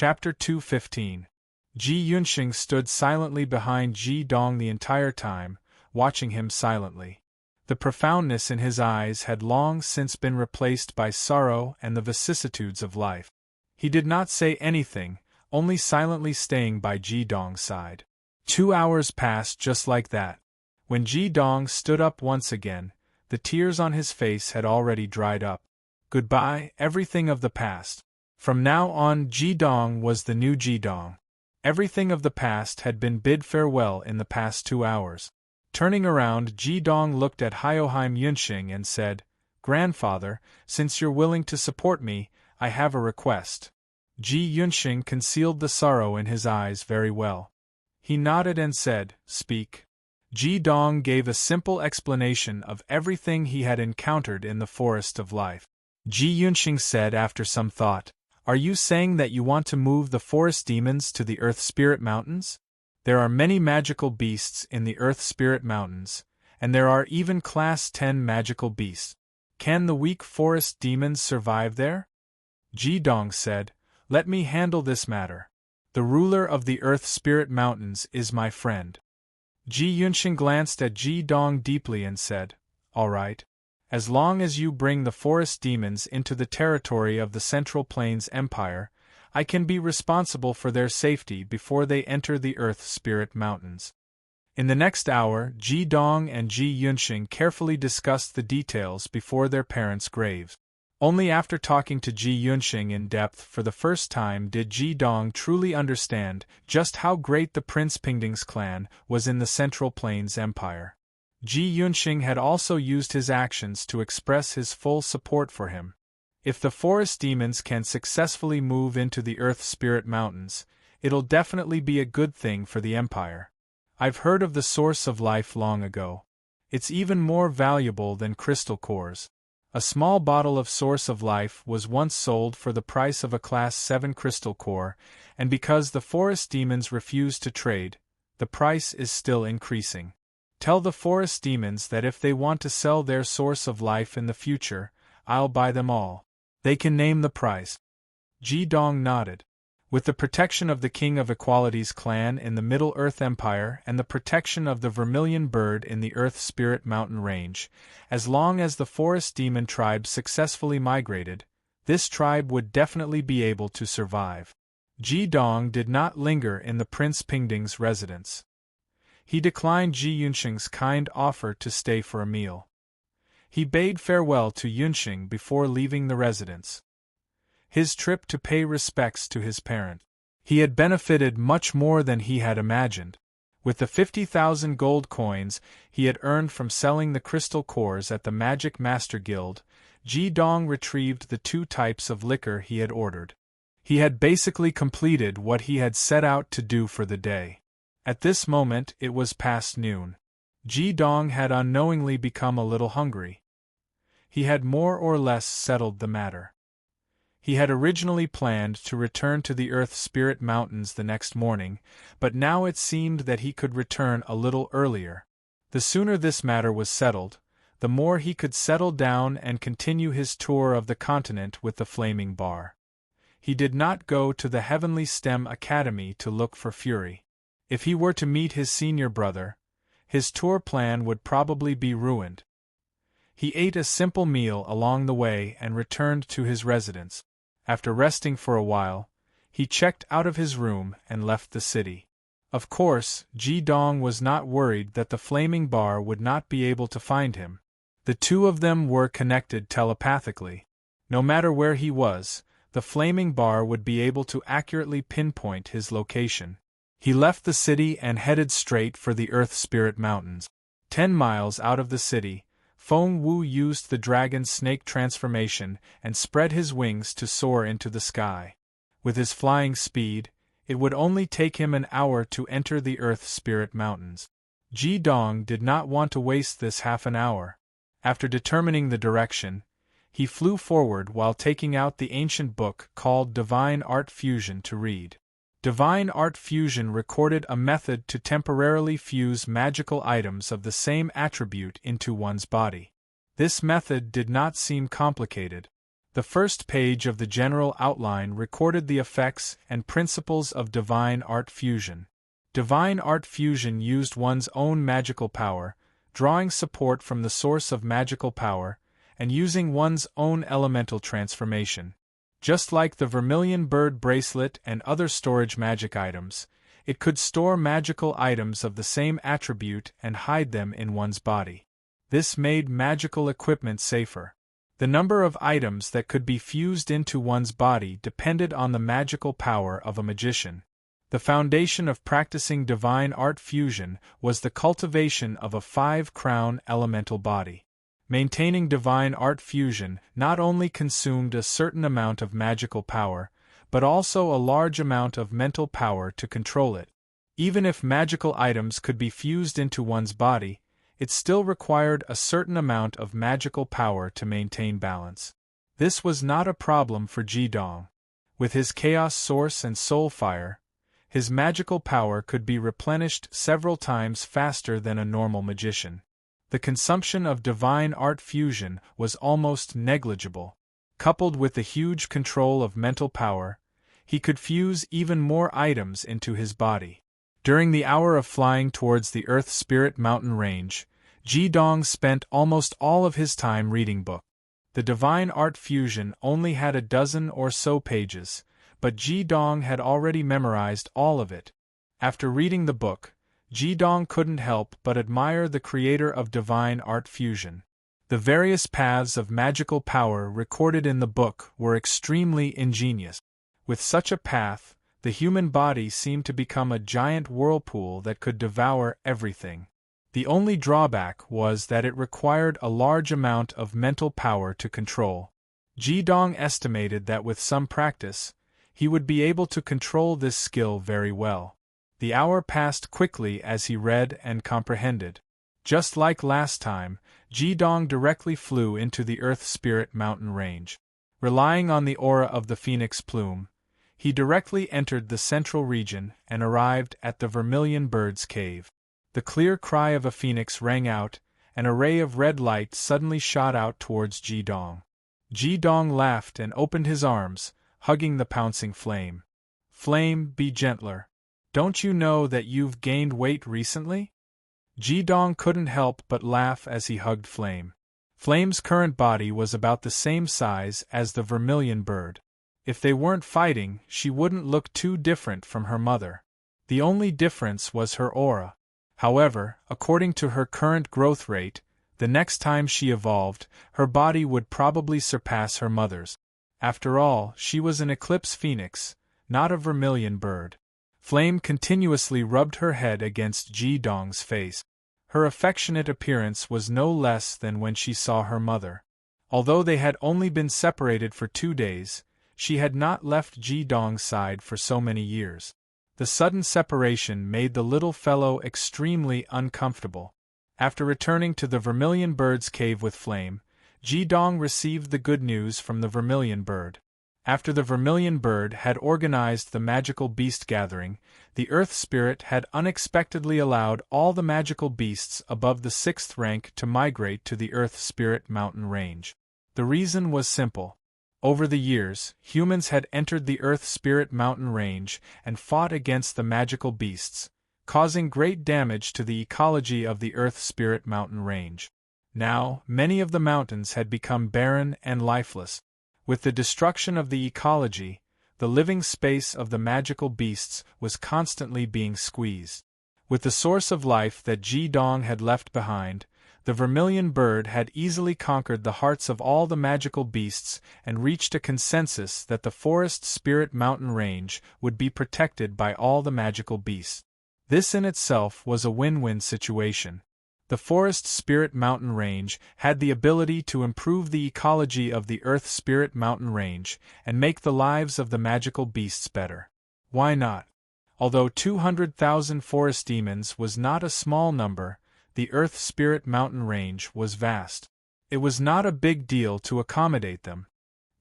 Chapter 2:15. Ji Yunxing stood silently behind Ji Dong the entire time, watching him silently. The profoundness in his eyes had long since been replaced by sorrow and the vicissitudes of life. He did not say anything, only silently staying by Ji Dong's side. 2 hours passed just like that. When Ji Dong stood up once again, the tears on his face had already dried up. Goodbye, everything of the past. From now on, Ji Dong was the new Ji Dong. Everything of the past had been bid farewell in the past 2 hours. Turning around, Ji Dong looked at Hyoheim Yunxing and said, "Grandfather, since you're willing to support me, I have a request." Ji Yunxing concealed the sorrow in his eyes very well. He nodded and said, "Speak." Ji Dong gave a simple explanation of everything he had encountered in the forest of life. Ji Yunxing said after some thought, "Are you saying that you want to move the forest demons to the Earth Spirit Mountains? There are many magical beasts in the Earth Spirit Mountains, and there are even Class 10 magical beasts. Can the weak forest demons survive there?" Ji Dong said, "Let me handle this matter. The ruler of the Earth Spirit Mountains is my friend." Ji Yunxing glanced at Ji Dong deeply and said, "All right. As long as you bring the forest demons into the territory of the Central Plains Empire, I can be responsible for their safety before they enter the Earth Spirit Mountains." In the next hour, Ji Dong and Ji Yunxing carefully discussed the details before their parents' graves. Only after talking to Ji Yunxing in depth for the first time did Ji Dong truly understand just how great the Prince Pingding's clan was in the Central Plains Empire. Ji Yunxing had also used his actions to express his full support for him. If the forest demons can successfully move into the Earth Spirit Mountains, it'll definitely be a good thing for the Empire. I've heard of the Source of Life long ago. It's even more valuable than crystal cores. A small bottle of Source of Life was once sold for the price of a Class 7 crystal core, and because the forest demons refuse to trade, the price is still increasing. Tell the forest demons that if they want to sell their Source of Life in the future, I'll buy them all. They can name the price." Ji Dong nodded. With the protection of the King of Equality's clan in the Middle Earth Empire and the protection of the Vermilion Bird in the Earth Spirit Mountain Range, as long as the forest demon tribe successfully migrated, this tribe would definitely be able to survive. Ji Dong did not linger in the Prince Pingding's residence. He declined Ji Yunxing's kind offer to stay for a meal. He bade farewell to Yunxing before leaving the residence. His trip to pay respects to his parent. He had benefited much more than he had imagined. With the 50,000 gold coins he had earned from selling the crystal cores at the Magic Master Guild, Ji Dong retrieved the 2 types of liquor he had ordered. He had basically completed what he had set out to do for the day. At this moment it was past noon. Ji Dong had unknowingly become a little hungry. He had more or less settled the matter. He had originally planned to return to the Earth Spirit Mountains the next morning, but now it seemed that he could return a little earlier. The sooner this matter was settled, the more he could settle down and continue his tour of the continent with the Flaming Bar. He did not go to the Heavenly STEM Academy to look for Fury. If he were to meet his senior brother, his tour plan would probably be ruined. He ate a simple meal along the way and returned to his residence. After resting for a while, he checked out of his room and left the city. Of course, Ji Dong was not worried that the Flaming Bar would not be able to find him. The two of them were connected telepathically. No matter where he was, the Flaming Bar would be able to accurately pinpoint his location. He left the city and headed straight for the Earth Spirit Mountains. 10 miles out of the city, Feng Wu used the dragon snake transformation and spread his wings to soar into the sky. With his flying speed, it would only take him an hour to enter the Earth Spirit Mountains. Ji Dong did not want to waste this half an hour. After determining the direction, he flew forward while taking out the ancient book called Divine Art Fusion to read. Divine Art Fusion recorded a method to temporarily fuse magical items of the same attribute into one's body. This method did not seem complicated. The first page of the general outline recorded the effects and principles of divine art fusion. Divine art fusion used one's own magical power, drawing support from the source of magical power, and using one's own elemental transformation. Just like the vermilion bird bracelet and other storage magic items, it could store magical items of the same attribute and hide them in one's body. This made magical equipment safer. The number of items that could be fused into one's body depended on the magical power of a magician. The foundation of practicing divine art fusion was the cultivation of a 5-crown elemental body. Maintaining divine art fusion not only consumed a certain amount of magical power, but also a large amount of mental power to control it. Even if magical items could be fused into one's body, it still required a certain amount of magical power to maintain balance. This was not a problem for Ji-dong. With his chaos source and soul fire, his magical power could be replenished several times faster than a normal magician. The consumption of divine art fusion was almost negligible. Coupled with the huge control of mental power, he could fuse even more items into his body. During the hour of flying towards the Earth Spirit Mountain Range, Ji-dong spent almost all of his time reading book. The divine art fusion only had a dozen or so pages, but Ji-dong had already memorized all of it. After reading the book, Ji-dong couldn't help but admire the creator of divine art fusion. The various paths of magical power recorded in the book were extremely ingenious. With such a path, the human body seemed to become a giant whirlpool that could devour everything. The only drawback was that it required a large amount of mental power to control. Ji-dong estimated that with some practice, he would be able to control this skill very well. The hour passed quickly as he read and comprehended. Just like last time, Ji-dong directly flew into the Earth Spirit Mountain Range. Relying on the aura of the phoenix plume, he directly entered the central region and arrived at the Vermilion Bird's Cave. The clear cry of a phoenix rang out, and a ray of red light suddenly shot out towards Ji-dong. Ji-dong laughed and opened his arms, hugging the pouncing flame. "Flame, be gentler. Don't you know that you've gained weight recently?" Ji-dong couldn't help but laugh as he hugged Flame. Flame's current body was about the same size as the Vermilion Bird. If they weren't fighting, she wouldn't look too different from her mother. The only difference was her aura. However, according to her current growth rate, the next time she evolved, her body would probably surpass her mother's. After all, she was an eclipse phoenix, not a vermilion bird. Flame continuously rubbed her head against Ji-dong's face. Her affectionate appearance was no less than when she saw her mother. Although they had only been separated for 2 days, she had not left Ji-dong's side for so many years. The sudden separation made the little fellow extremely uncomfortable. After returning to the Vermilion Bird's cave with Flame, Ji-dong received the good news from the Vermilion Bird. After the Vermilion Bird had organized the magical beast gathering, the Earth Spirit had unexpectedly allowed all the magical beasts above the 6th rank to migrate to the Earth Spirit Mountain Range. The reason was simple. Over the years, humans had entered the Earth Spirit Mountain Range and fought against the magical beasts, causing great damage to the ecology of the Earth Spirit Mountain Range. Now, many of the mountains had become barren and lifeless. With the destruction of the ecology, the living space of the magical beasts was constantly being squeezed. With the source of life that Ji-dong had left behind, the Vermilion Bird had easily conquered the hearts of all the magical beasts and reached a consensus that the Forest Spirit Mountain Range would be protected by all the magical beasts. This in itself was a win-win situation. The Forest Spirit Mountain Range had the ability to improve the ecology of the Earth Spirit Mountain Range and make the lives of the magical beasts better. Why not? Although 200,000 forest demons was not a small number, the Earth Spirit Mountain Range was vast. It was not a big deal to accommodate them.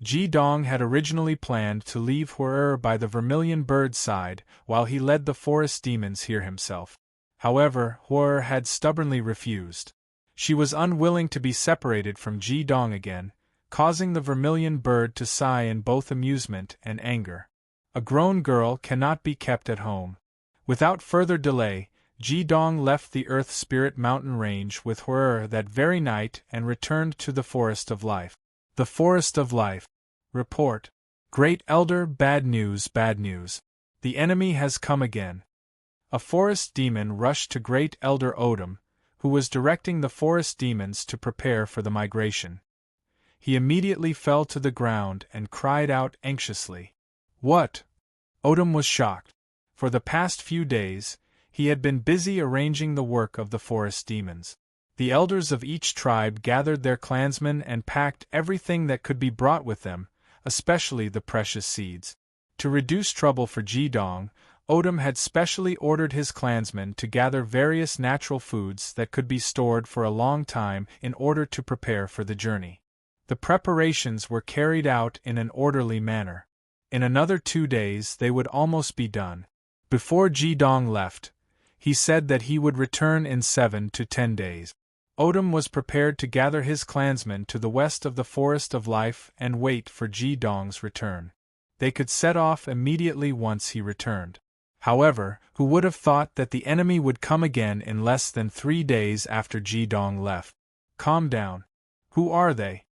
Ji-dong had originally planned to leave Hwee by the Vermilion Bird's side while he led the forest demons here himself. However, Hwee had stubbornly refused. She was unwilling to be separated from Ji-dong again, causing the vermilion bird to sigh in both amusement and anger. A grown girl cannot be kept at home. Without further delay, Ji-dong left the Earth Spirit mountain range with horror that very night and returned to the Forest of Life. The Forest of Life. Report. Great Elder, bad news, bad news. The enemy has come again. A forest demon rushed to Great Elder Odom, who was directing the forest demons to prepare for the migration. He immediately fell to the ground and cried out anxiously. What? Odom was shocked. For the past few days, he had been busy arranging the work of the forest demons. The elders of each tribe gathered their clansmen and packed everything that could be brought with them, especially the precious seeds. To reduce trouble for Ji-dong, Odom had specially ordered his clansmen to gather various natural foods that could be stored for a long time in order to prepare for the journey. The preparations were carried out in an orderly manner. In another 2 days they would almost be done. Before Ji-dong left, he said that he would return in 7 to 10 days. Odom was prepared to gather his clansmen to the west of the Forest of Life and wait for Ji-dong's return. They could set off immediately once he returned. However, who would have thought that the enemy would come again in less than 3 days after Ji-dong left? Calm down. Who are they?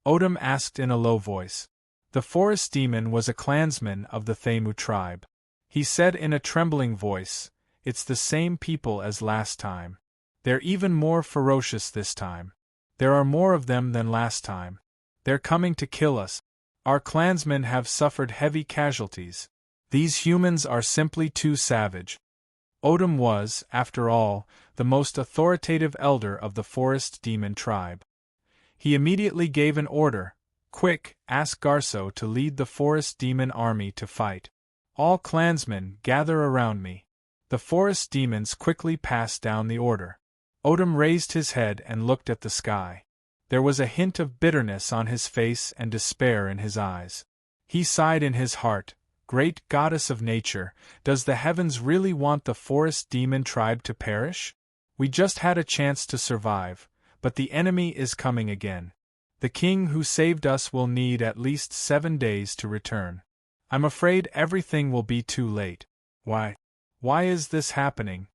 Odom asked in a low voice. The forest demon was a clansman of the Themu tribe. He said in a trembling voice, It's the same people as last time. They're even more ferocious this time. There are more of them than last time. They're coming to kill us. Our clansmen have suffered heavy casualties. These humans are simply too savage. Odom was, after all, the most authoritative elder of the forest demon tribe. He immediately gave an order, Quick, ask Garso to lead the forest demon army to fight. All clansmen, gather around me. The forest demons quickly passed down the order. Odom raised his head and looked at the sky. There was a hint of bitterness on his face and despair in his eyes. He sighed in his heart, Great goddess of nature, does the heavens really want the forest demon tribe to perish? We just had a chance to survive, but the enemy is coming again. The king who saved us will need at least 7 days to return. I'm afraid everything will be too late. Why? Why is this happening?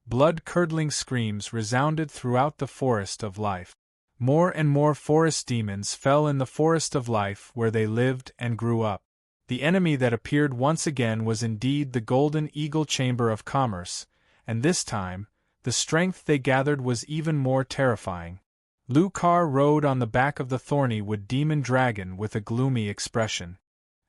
Blood-curdling screams resounded throughout the Forest of Life. More and more forest demons fell in the Forest of Life where they lived and grew up. The enemy that appeared once again was indeed the Golden Eagle Chamber of Commerce, and this time, the strength they gathered was even more terrifying. Lu-kar rode on the back of the thorny wood demon dragon with a gloomy expression.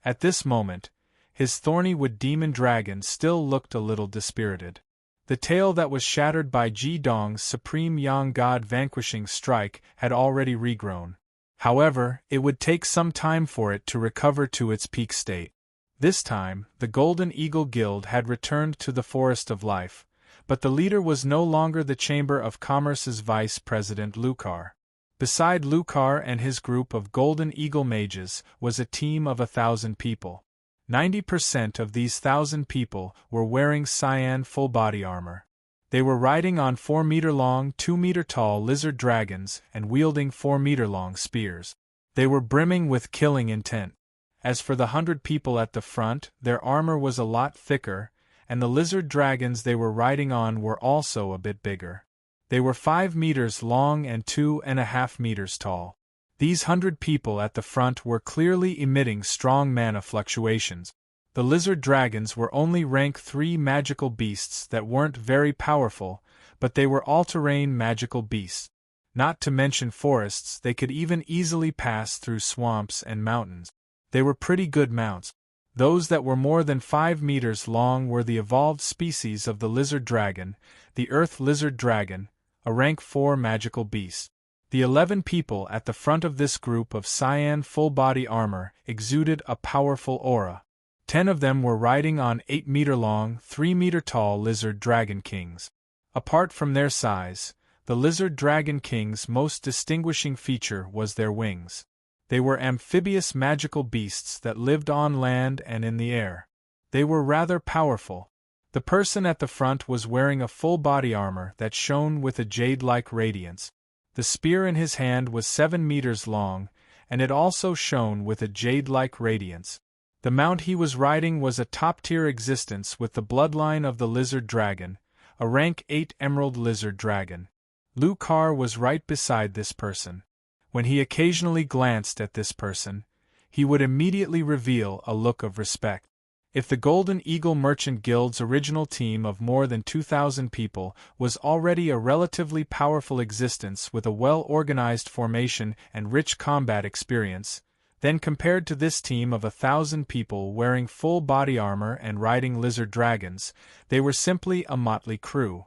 At this moment, his thorny wood demon dragon still looked a little dispirited. The tail that was shattered by Ji-dong's supreme Yang God vanquishing strike had already regrown. However, it would take some time for it to recover to its peak state. This time, the Golden Eagle Guild had returned to the Forest of Life, but the leader was no longer the Chamber of Commerce's Vice President Lu-kar. Beside Lu-kar and his group of Golden Eagle mages was a team of 1,000 people. 90% of these 1,000 people were wearing cyan full-body armor. They were riding on 4-meter-long, 2-meter-tall lizard dragons and wielding 4-meter-long spears. They were brimming with killing intent. As for the 100 people at the front, their armor was a lot thicker, and the lizard dragons they were riding on were also a bit bigger. They were 5 meters long and 2.5 meters tall. These 100 people at the front were clearly emitting strong mana fluctuations. The lizard dragons were only rank 3 magical beasts that weren't very powerful, but they were all-terrain magical beasts. Not to mention forests, they could even easily pass through swamps and mountains. They were pretty good mounts. Those that were more than 5 meters long were the evolved species of the lizard dragon, the earth lizard dragon, a rank 4 magical beast. The 11 people at the front of this group of cyan full-body armor exuded a powerful aura. 10 of them were riding on 8-meter-long, 3-meter-tall lizard dragon kings. Apart from their size, the lizard dragon kings' most distinguishing feature was their wings. They were amphibious magical beasts that lived on land and in the air. They were rather powerful. The person at the front was wearing a full-body armor that shone with a jade-like radiance. The spear in his hand was 7 meters long, and it also shone with a jade-like radiance. The mount he was riding was a top-tier existence with the bloodline of the lizard dragon, a rank 8 emerald lizard dragon. Lu Kar was right beside this person. When he occasionally glanced at this person, he would immediately reveal a look of respect. If the Golden Eagle Merchant Guild's original team of more than 2,000 people was already a relatively powerful existence with a well-organized formation and rich combat experience, then compared to this team of 1,000 people wearing full body armor and riding lizard dragons, they were simply a motley crew.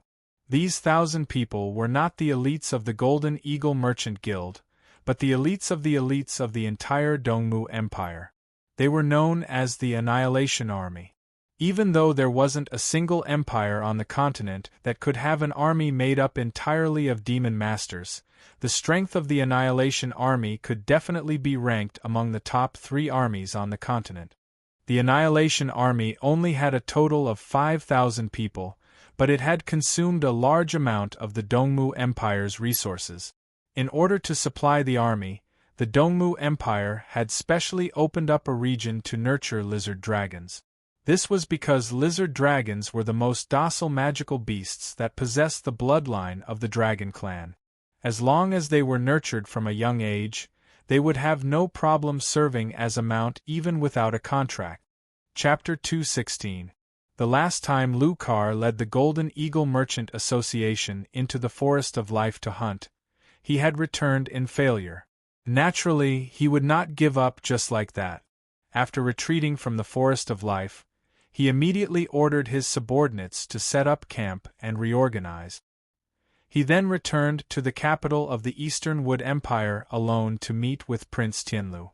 These 1,000 people were not the elites of the Golden Eagle Merchant Guild, but the elites of the entire Dongmu Empire. They were known as the Annihilation Army. Even though there wasn't a single empire on the continent that could have an army made up entirely of demon masters, the strength of the Annihilation Army could definitely be ranked among the top 3 armies on the continent. The Annihilation Army only had a total of 5,000 people, but it had consumed a large amount of the Dongmu Empire's resources. In order to supply the army, the Dongmu Empire had specially opened up a region to nurture lizard dragons. This was because lizard dragons were the most docile magical beasts that possessed the bloodline of the dragon clan. As long as they were nurtured from a young age, they would have no problem serving as a mount even without a contract. Chapter 216. The last time Lu Kar led the Golden Eagle Merchant Association into the Forest of Life to hunt, he had returned in failure. Naturally, he would not give up just like that. After retreating from the Forest of Life, he immediately ordered his subordinates to set up camp and reorganize. He then returned to the capital of the Eastern Wood Empire alone to meet with Prince Tianlu.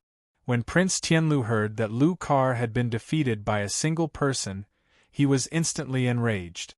When Prince Tianlu heard that Lu Kar had been defeated by a single person, he was instantly enraged.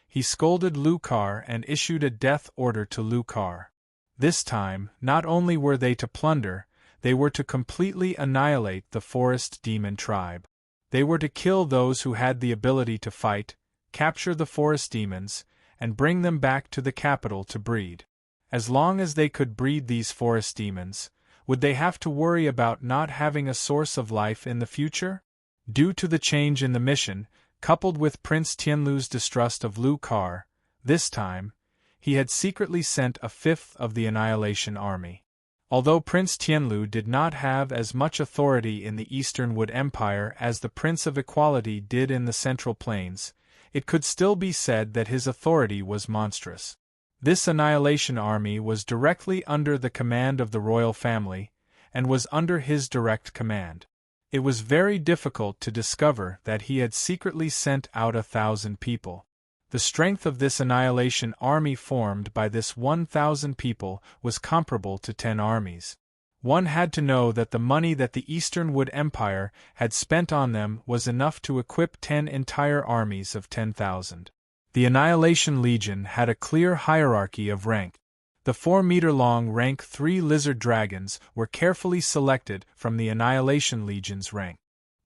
He scolded Lu Kar and issued a death order to Lu Kar. This time, not only were they to plunder, they were to completely annihilate the forest demon tribe. They were to kill those who had the ability to fight, capture the forest demons, and bring them back to the capital to breed. As long as they could breed these forest demons, would they have to worry about not having a source of life in the future? Due to the change in the mission, coupled with Prince Tianlu's distrust of Lu Kar, this time, he had secretly sent a fifth of the Annihilation Army. Although Prince Tianlu did not have as much authority in the Eastern Wood Empire as the Prince of Equality did in the Central Plains, it could still be said that his authority was monstrous. This Annihilation Army was directly under the command of the royal family, and was under his direct command. It was very difficult to discover that he had secretly sent out 1,000 people. The strength of this Annihilation Army formed by this 1,000 people was comparable to 10 armies. One had to know that the money that the Eastern Wood Empire had spent on them was enough to equip 10 entire armies of 10,000. The Annihilation Legion had a clear hierarchy of rank. The 4-meter-long rank 3 lizard dragons were carefully selected from the Annihilation Legion's rank.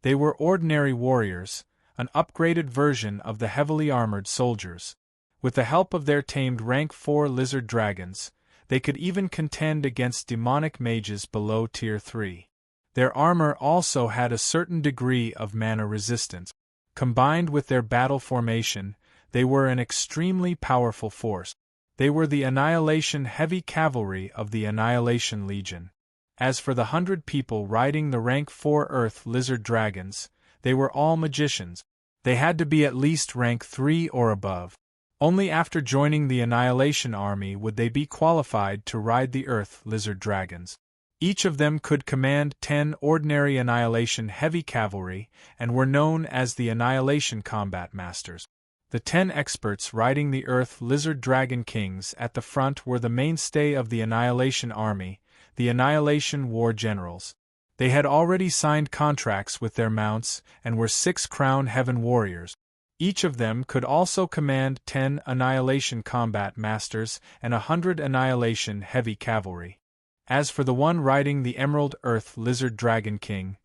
They were ordinary warriors, an upgraded version of the heavily armored soldiers. With the help of their tamed rank 4 lizard dragons, they could even contend against demonic mages below Tier 3. Their armor also had a certain degree of mana resistance. Combined with their battle formation, they were an extremely powerful force. They were the Annihilation Heavy Cavalry of the Annihilation Legion. As for the 100 people riding the rank 4 Earth lizard dragons, they were all magicians. They had to be at least rank 3 or above. Only after joining the Annihilation Army would they be qualified to ride the Earth lizard dragons. Each of them could command 10 ordinary Annihilation Heavy Cavalry and were known as the Annihilation Combat Masters. The 10 experts riding the Earth Lizard Dragon Kings at the front were the mainstay of the Annihilation Army, the Annihilation War Generals. They had already signed contracts with their mounts and were 6 Crown Heaven Warriors. Each of them could also command 10 Annihilation Combat Masters and 100 Annihilation Heavy Cavalry. As for the one riding the Emerald Earth Lizard Dragon King,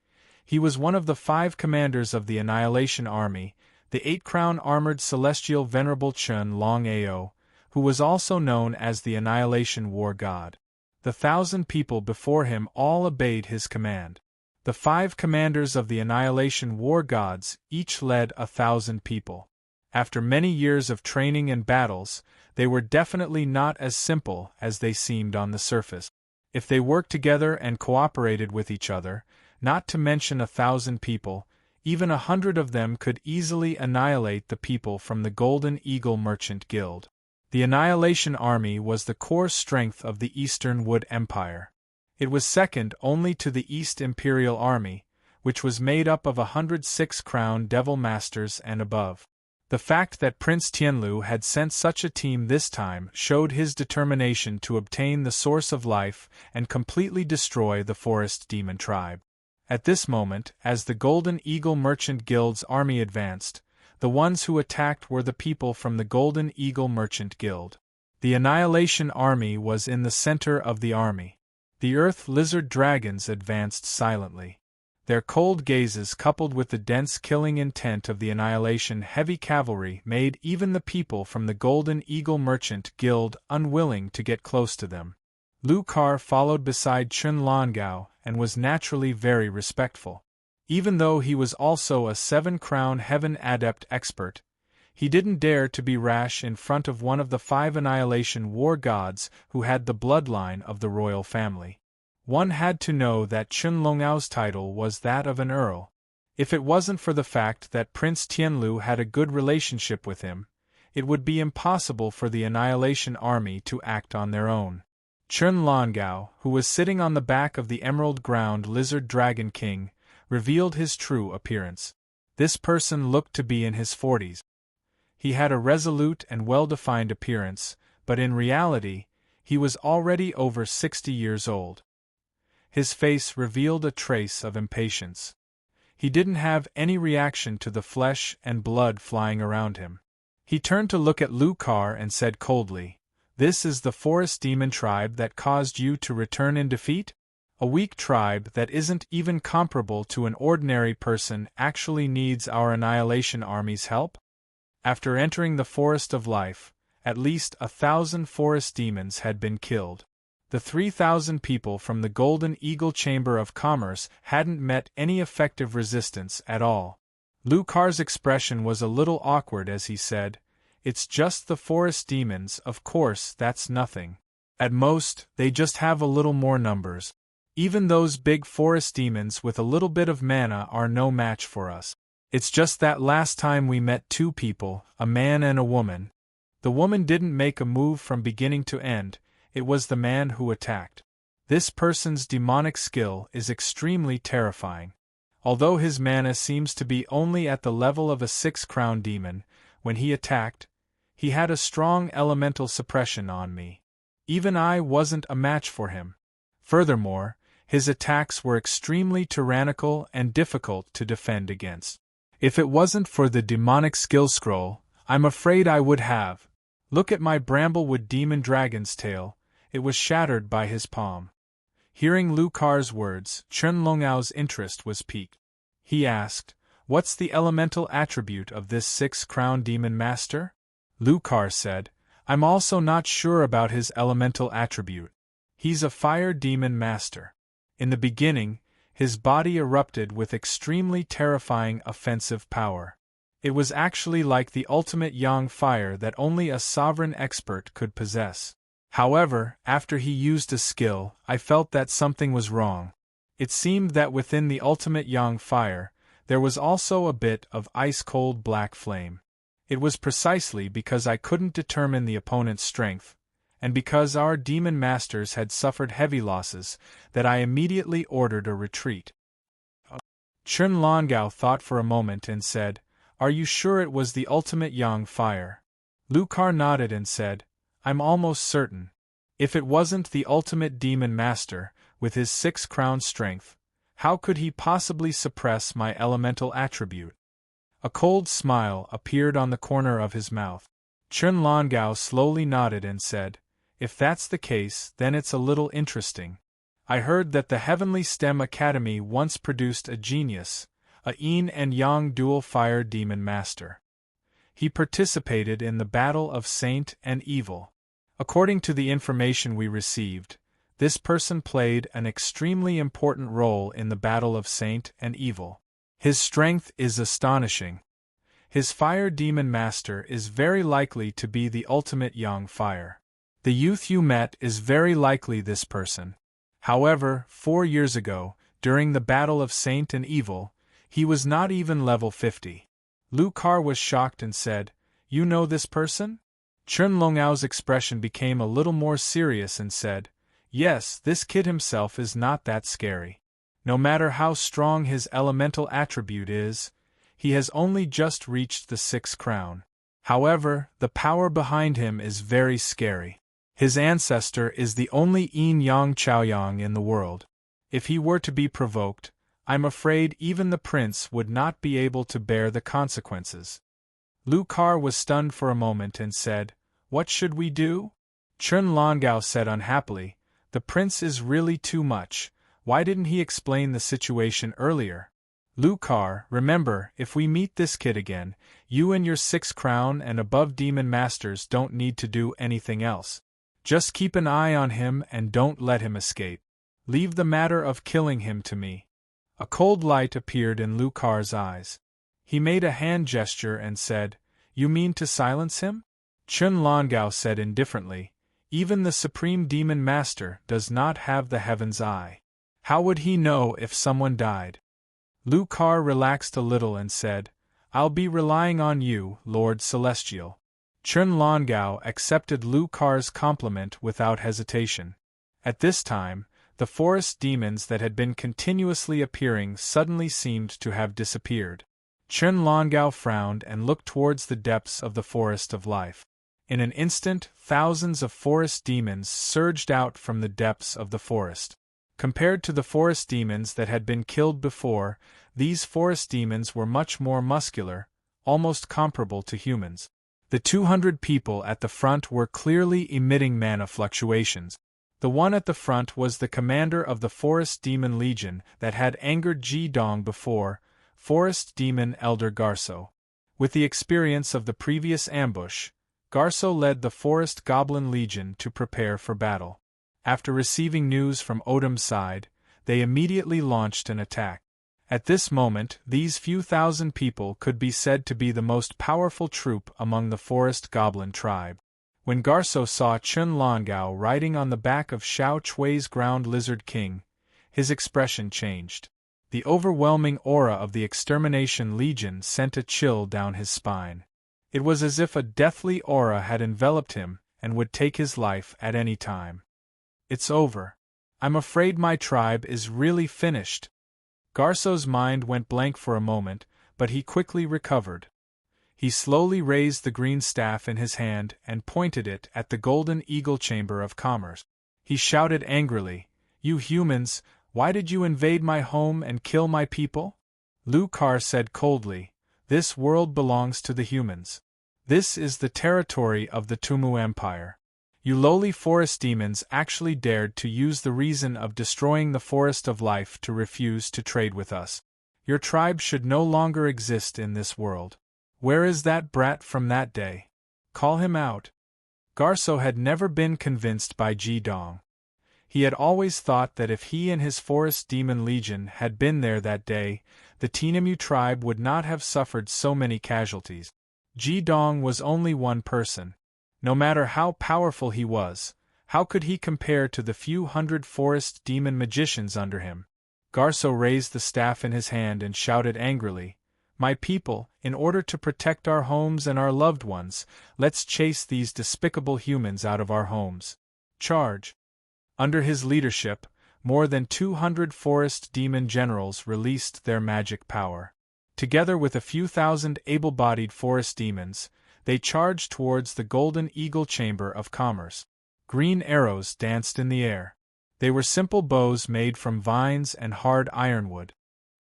he was one of the 5 commanders of the Annihilation Army, the 8 Crown Armored Celestial Venerable Chun Long Ao, who was also known as the Annihilation War God. The 1,000 people before him all obeyed his command. The 5 commanders of the Annihilation War Gods each led 1,000 people. After many years of training and battles, they were definitely not as simple as they seemed on the surface. If they worked together and cooperated with each other, not to mention 1,000 people, even 100 of them could easily annihilate the people from the Golden Eagle Merchant Guild. The Annihilation Army was the core strength of the Eastern Wood Empire. It was second only to the East Imperial Army, which was made up of 106 Crown Devil Masters and above. The fact that Prince Tianlu had sent such a team this time showed his determination to obtain the Source of Life and completely destroy the Forest Demon tribe. At this moment, as the Golden Eagle Merchant Guild's army advanced, the ones who attacked were the people from the Golden Eagle Merchant Guild. The Annihilation Army was in the center of the army. The Earth Lizard Dragons advanced silently. Their cold gazes coupled with the dense killing intent of the Annihilation Heavy Cavalry made even the people from the Golden Eagle Merchant Guild unwilling to get close to them. Lu Kar followed beside Chun Longao and was naturally very respectful. Even though he was also a 7-crown Heaven Adept expert, he didn't dare to be rash in front of one of the 5 Annihilation War Gods who had the bloodline of the royal family. One had to know that Chun Longao's title was that of an earl. If it wasn't for the fact that Prince Tianlu had a good relationship with him, it would be impossible for the Annihilation Army to act on their own. Chun Longao, who was sitting on the back of the Emerald Ground Lizard Dragon King, revealed his true appearance. This person looked to be in his 40s. He had a resolute and well-defined appearance, but in reality, he was already over 60 years old. His face revealed a trace of impatience. He didn't have any reaction to the flesh and blood flying around him. He turned to look at Lu Kar and said coldly, "This is the Forest Demon tribe that caused you to return in defeat? A weak tribe that isn't even comparable to an ordinary person actually needs our Annihilation Army's help?" After entering the Forest of Life, at least 1,000 forest demons had been killed. The 3,000 people from the Golden Eagle Chamber of Commerce hadn't met any effective resistance at all. Lu Kar's expression was a little awkward as he said, "It's just the forest demons, of course that's nothing. At most, they just have a little more numbers. Even those big forest demons with a little bit of mana are no match for us. It's just that last time we met 2 people, a man and a woman. The woman didn't make a move from beginning to end, it was the man who attacked. This person's demonic skill is extremely terrifying. Although his mana seems to be only at the level of a 6-crown demon, when he attacked, he had a strong elemental suppression on me. Even I wasn't a match for him. Furthermore, his attacks were extremely tyrannical and difficult to defend against. If it wasn't for the demonic skill scroll, I'm afraid I would have. Look at my Bramblewood Demon Dragon's tail, it was shattered by his palm." Hearing Lu Kar's words, Chun Longao's interest was piqued. He asked, "What's the elemental attribute of this 6-crown demon master?" Lu Kar said, "I'm also not sure about his elemental attribute. He's a fire demon master. In the beginning, his body erupted with extremely terrifying offensive power. It was actually like the ultimate yang fire that only a sovereign expert could possess. However, after he used a skill, I felt that something was wrong. It seemed that within the ultimate yang fire, there was also a bit of ice-cold black flame. It was precisely because I couldn't determine the opponent's strength, and because our demon masters had suffered heavy losses, that I immediately ordered a retreat." Chun Longao thought for a moment and said, "Are you sure it was the ultimate yang fire?" Lu Kar nodded and said, "I'm almost certain. If it wasn't the ultimate demon master, with his 6-crown strength, how could he possibly suppress my elemental attribute?" A cold smile appeared on the corner of his mouth. Chun Longao slowly nodded and said, "If that's the case, then it's a little interesting. I heard that the Heavenly STEM Academy once produced a genius, a yin and yang dual fire demon master. He participated in the battle of Saint and Evil. According to the information we received, This person played an extremely important role in the battle of Saint and Evil. His strength is astonishing. His fire demon master is very likely to be the ultimate Yang Fire. The youth you met is very likely this person. However, 4 years ago, during the battle of Saint and Evil, he was not even level 50. Lu Kar was shocked and said, "You know this person?" Chun Longao's expression became a little more serious and said, "Yes, this kid himself is not that scary. No matter how strong his elemental attribute is, he has only just reached the 6th crown. However, the power behind him is very scary. His ancestor is the only Yin Yang Chaoyang in the world. If he were to be provoked, I'm afraid even the prince would not be able to bear the consequences." Lu Kar was stunned for a moment and said, "What should we do?" Chun Longao said unhappily, "The prince is really too much. Why didn't he explain the situation earlier?" Lu Kar, remember, if we meet this kid again, you and your 6th crown and above demon masters don't need to do anything else. Just keep an eye on him and don't let him escape. Leave the matter of killing him to me. A cold light appeared in Lu Kar's eyes. He made a hand gesture and said, "You mean to silence him?" Chun Longao said indifferently, "Even the Supreme Demon Master does not have the Heaven's Eye. How would he know if someone died?" Lu Kar relaxed a little and said, "I'll be relying on you, Lord Celestial." Chun Longao accepted Lu Kar's compliment without hesitation. At this time, the forest demons that had been continuously appearing suddenly seemed to have disappeared. Chun Longao frowned and looked towards the depths of the forest of life. In an instant, thousands of forest demons surged out from the depths of the forest. Compared to the forest demons that had been killed before, these forest demons were much more muscular, almost comparable to humans. The 200 people at the front were clearly emitting mana fluctuations. The one at the front was the commander of the Forest Demon Legion that had angered Ji Dong before, Forest Demon Elder Garso. With the experience of the previous ambush, Garso led the Forest Goblin Legion to prepare for battle. After receiving news from Odom's side, they immediately launched an attack. At this moment, these few thousand people could be said to be the most powerful troop among the Forest Goblin tribe. When Garso saw Chun Longao riding on the back of Xiao Chui's Ground Lizard King, his expression changed. The overwhelming aura of the Extermination Legion sent a chill down his spine. It was as if a deathly aura had enveloped him and would take his life at any time. "It's over. I'm afraid my tribe is really finished." Garso's mind went blank for a moment, but he quickly recovered. He slowly raised the green staff in his hand and pointed it at the Golden Eagle Chamber of Commerce. He shouted angrily, "You humans, why did you invade my home and kill my people?" Lu Kar said coldly, "This world belongs to the humans. This is the territory of the Tumu Empire. You lowly forest demons actually dared to use the reason of destroying the forest of life to refuse to trade with us. Your tribe should no longer exist in this world. Where is that brat from that day? Call him out." Garso had never been convinced by Ji Dong. He had always thought that if he and his Forest Demon Legion had been there that day, the Tinemu tribe would not have suffered so many casualties. Ji Dong was only one person. No matter how powerful he was, how could he compare to the few hundred forest demon magicians under him? Garso raised the staff in his hand and shouted angrily, "My people, in order to protect our homes and our loved ones, let's chase these despicable humans out of our homes. Charge!" Under his leadership, more than 200 forest demon generals released their magic power. Together with a few thousand able-bodied forest demons, they charged towards the Golden Eagle Chamber of Commerce. Green arrows danced in the air. They were simple bows made from vines and hard ironwood.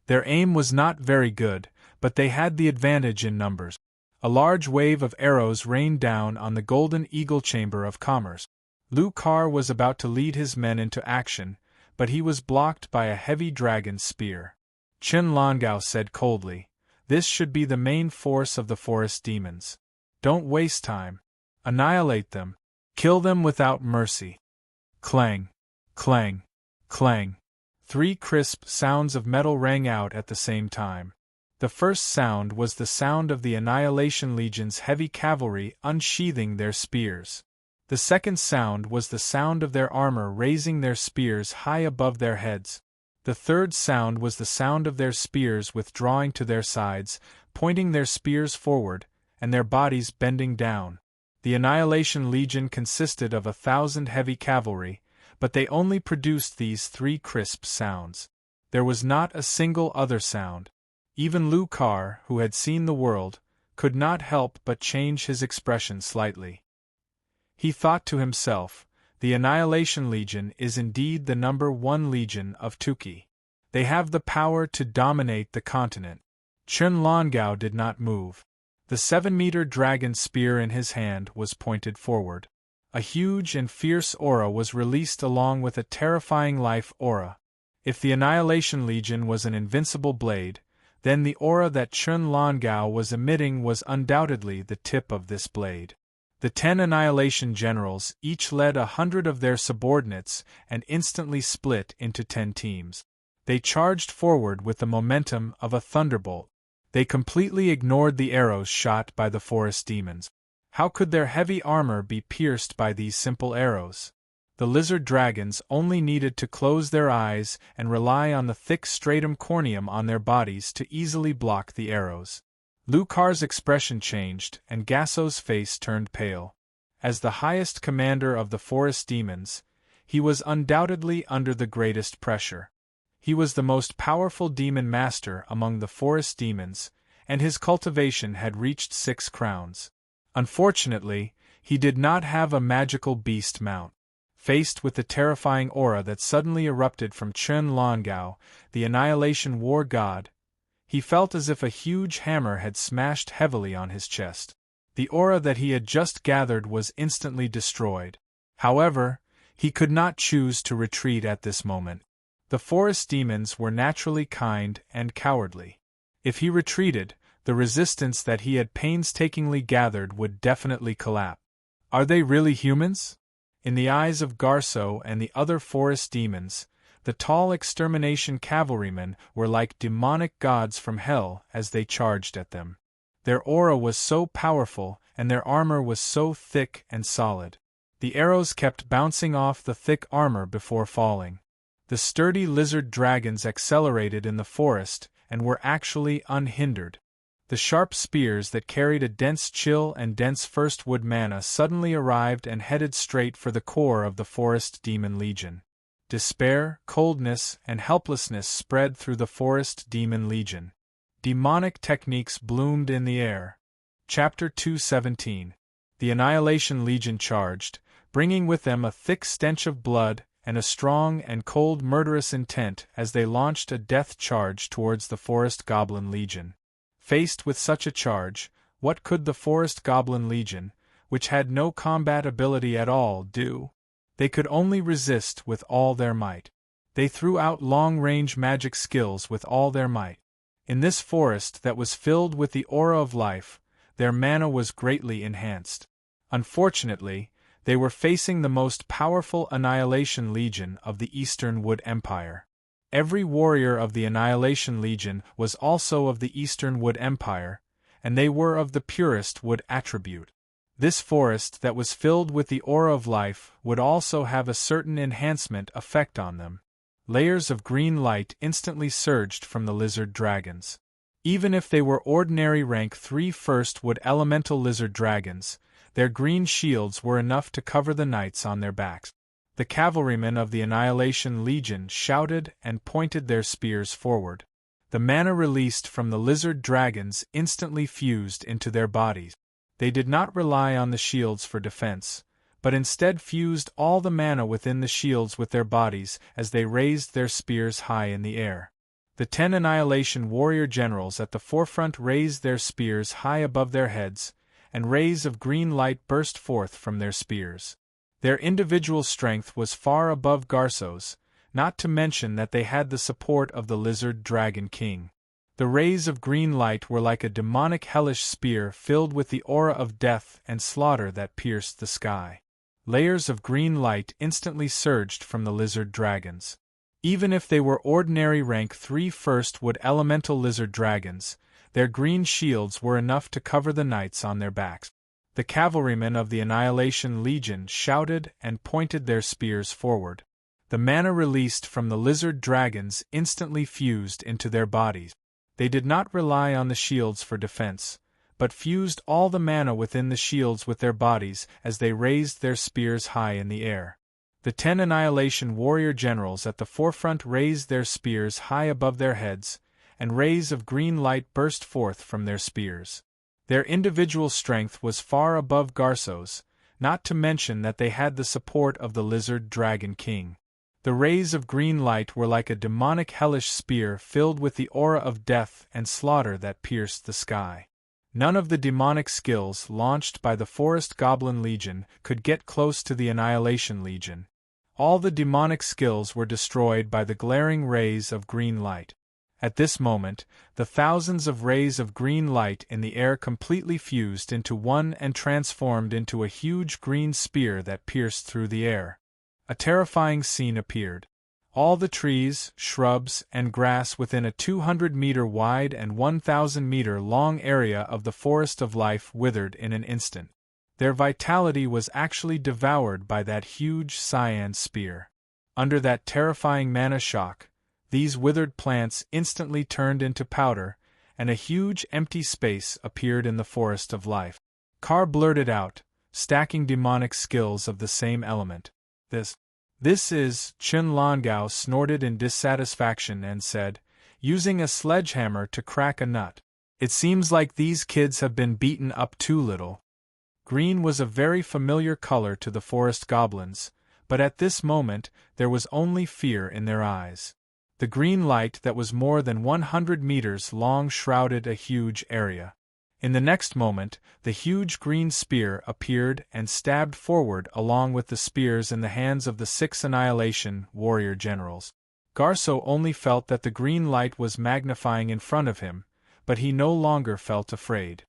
Their aim was not very good, but they had the advantage in numbers. A large wave of arrows rained down on the Golden Eagle Chamber of Commerce. Lu Kar was about to lead his men into action, but he was blocked by a heavy dragon spear. Chun Longao said coldly, "This should be the main force of the forest demons. Don't waste time. Annihilate them. Kill them without mercy." Clang! Clang! Clang! 3 crisp sounds of metal rang out at the same time. The first sound was the sound of the Annihilation Legion's heavy cavalry unsheathing their spears. The second sound was the sound of their armor raising their spears high above their heads. The third sound was the sound of their spears withdrawing to their sides, pointing their spears forward, and their bodies bending down. The Annihilation Legion consisted of 1,000 heavy cavalry, but they only produced these 3 crisp sounds. There was not a single other sound. Even Lu Kar, who had seen the world, could not help but change his expression slightly. He thought to himself, the Annihilation Legion is indeed the #1 legion of Tuki. They have the power to dominate the continent. Chun Longao did not move. The 7-meter dragon spear in his hand was pointed forward. A huge and fierce aura was released along with a terrifying life aura. If the Annihilation Legion was an invincible blade, then the aura that Chun Longao was emitting was undoubtedly the tip of this blade. The 10 Annihilation Generals each led 100 of their subordinates and instantly split into 10 teams. They charged forward with the momentum of a thunderbolt. They completely ignored the arrows shot by the forest demons. How could their heavy armor be pierced by these simple arrows? The lizard dragons only needed to close their eyes and rely on the thick stratum corneum on their bodies to easily block the arrows. Lu Kar's expression changed, and Gasso's face turned pale. As the highest commander of the forest demons, he was undoubtedly under the greatest pressure. He was the most powerful demon master among the forest demons, and his cultivation had reached 6 crowns. Unfortunately, he did not have a magical beast mount. Faced with the terrifying aura that suddenly erupted from Chun Longao, the Annihilation War God, he felt as if a huge hammer had smashed heavily on his chest. The aura that he had just gathered was instantly destroyed. However, he could not choose to retreat at this moment. The forest demons were naturally kind and cowardly. If he retreated, the resistance that he had painstakingly gathered would definitely collapse. Are they really humans? In the eyes of Garso and the other forest demons, the tall extermination cavalrymen were like demonic gods from hell as they charged at them. Their aura was so powerful and their armor was so thick and solid. The arrows kept bouncing off the thick armor before falling. The sturdy lizard dragons accelerated in the forest and were actually unhindered. The sharp spears that carried a dense chill and dense first wood mana suddenly arrived and headed straight for the core of the forest demon legion. Despair, coldness, and helplessness spread through the forest demon legion. Demonic techniques bloomed in the air. Chapter 217. The Annihilation Legion charged, bringing with them a thick stench of blood and a strong and cold murderous intent as they launched a death charge towards the Forest Goblin Legion. Faced with such a charge, what could the Forest Goblin Legion, which had no combat ability at all, do? They could only resist with all their might. They threw out long-range magic skills with all their might. In this forest that was filled with the aura of life, their mana was greatly enhanced. Unfortunately, they were facing the most powerful Annihilation Legion of the Eastern Wood Empire. Every warrior of the Annihilation Legion was also of the Eastern Wood Empire, and they were of the purest wood attribute. This forest that was filled with the aura of life would also have a certain enhancement effect on them. Layers of green light instantly surged from the lizard dragons. Even if they were ordinary rank 3 first wood elemental lizard dragons, their green shields were enough to cover the knights on their backs. The cavalrymen of the Annihilation Legion shouted and pointed their spears forward. The mana released from the lizard dragons instantly fused into their bodies. They did not rely on the shields for defense, but instead fused all the mana within the shields with their bodies as they raised their spears high in the air. The 10 Annihilation warrior generals at the forefront raised their spears high above their heads, and rays of green light burst forth from their spears. Their individual strength was far above Garso's, not to mention that they had the support of the Lizard Dragon King. The rays of green light were like a demonic hellish spear filled with the aura of death and slaughter that pierced the sky. layers of green light instantly surged from the lizard dragons. Even if they were ordinary rank 3 first-wood elemental lizard dragons, their green shields were enough to cover the knights on their backs. The cavalrymen of the Annihilation Legion shouted and pointed their spears forward. The mana released from the lizard dragons instantly fused into their bodies. They did not rely on the shields for defense, but fused all the mana within the shields with their bodies as they raised their spears high in the air. The 10 Annihilation warrior generals at the forefront raised their spears high above their heads, and rays of green light burst forth from their spears. Their individual strength was far above Garso's, not to mention that they had the support of the Lizard Dragon King. The rays of green light were like a demonic hellish spear filled with the aura of death and slaughter that pierced the sky. None of the demonic skills launched by the Forest Goblin Legion could get close to the Annihilation Legion. All the demonic skills were destroyed by the glaring rays of green light. At this moment, the thousands of rays of green light in the air completely fused into one and transformed into a huge green spear that pierced through the air. A terrifying scene appeared. All the trees, shrubs, and grass within a 200-meter wide and 1,000-meter long area of the Forest of Life withered in an instant. Their vitality was actually devoured by that huge cyan spear. Under that terrifying mana shock, these withered plants instantly turned into powder, and a huge empty space appeared in the Forest of Life. Carr blurted out, stacking demonic skills of the same element. This is, Chen Longao snorted in dissatisfaction and said, using a sledgehammer to crack a nut. It seems like these kids have been beaten up too little. Green was a very familiar color to the forest goblins, but at this moment there was only fear in their eyes. The green light that was more than 100 meters long shrouded a huge area. In the next moment, the huge green spear appeared and stabbed forward along with the spears in the hands of the 6 Annihilation warrior generals. Garso only felt that the green light was magnifying in front of him, but he no longer felt afraid.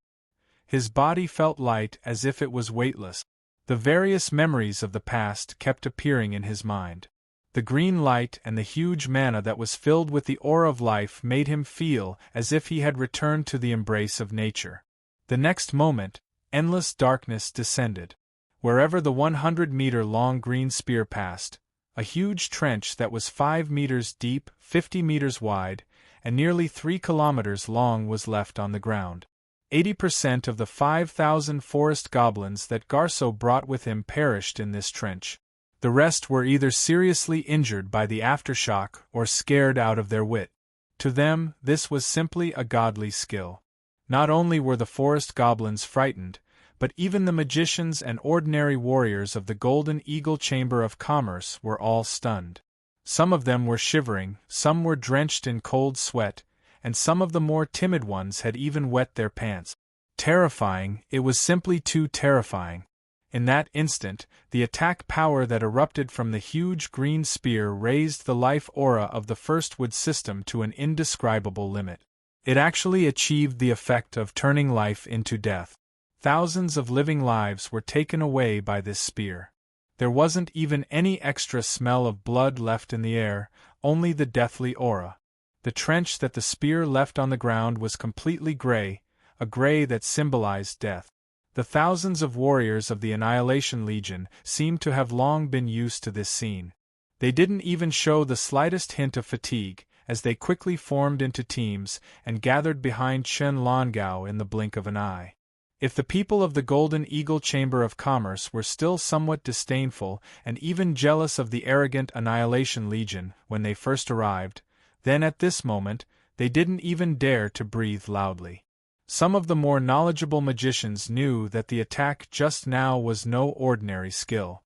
His body felt light as if it was weightless. The various memories of the past kept appearing in his mind. The green light and the huge mana that was filled with the aura of life made him feel as if he had returned to the embrace of nature. The next moment, endless darkness descended. Wherever the 100-meter-long green spear passed, a huge trench that was 5 meters deep, 50 meters wide, and nearly 3 kilometers long was left on the ground. 80% of the 5,000 forest goblins that Garso brought with him perished in this trench. The rest were either seriously injured by the aftershock or scared out of their wit. To them, this was simply a godly skill. Not only were the forest goblins frightened, but even the magicians and ordinary warriors of the Golden Eagle Chamber of Commerce were all stunned. Some of them were shivering, some were drenched in cold sweat, and some of the more timid ones had even wet their pants. Terrifying, it was simply too terrifying. In that instant, the attack power that erupted from the huge green spear raised the life aura of the First Wood system to an indescribable limit. It actually achieved the effect of turning life into death. Thousands of living lives were taken away by this spear. There wasn't even any extra smell of blood left in the air, only the deathly aura. The trench that the spear left on the ground was completely gray, a gray that symbolized death. The thousands of warriors of the Annihilation Legion seemed to have long been used to this scene. They didn't even show the slightest hint of fatigue, as they quickly formed into teams and gathered behind Chen Longao in the blink of an eye. If the people of the Golden Eagle Chamber of Commerce were still somewhat disdainful and even jealous of the arrogant Annihilation Legion when they first arrived, then at this moment, they didn't even dare to breathe loudly. Some of the more knowledgeable magicians knew that the attack just now was no ordinary skill.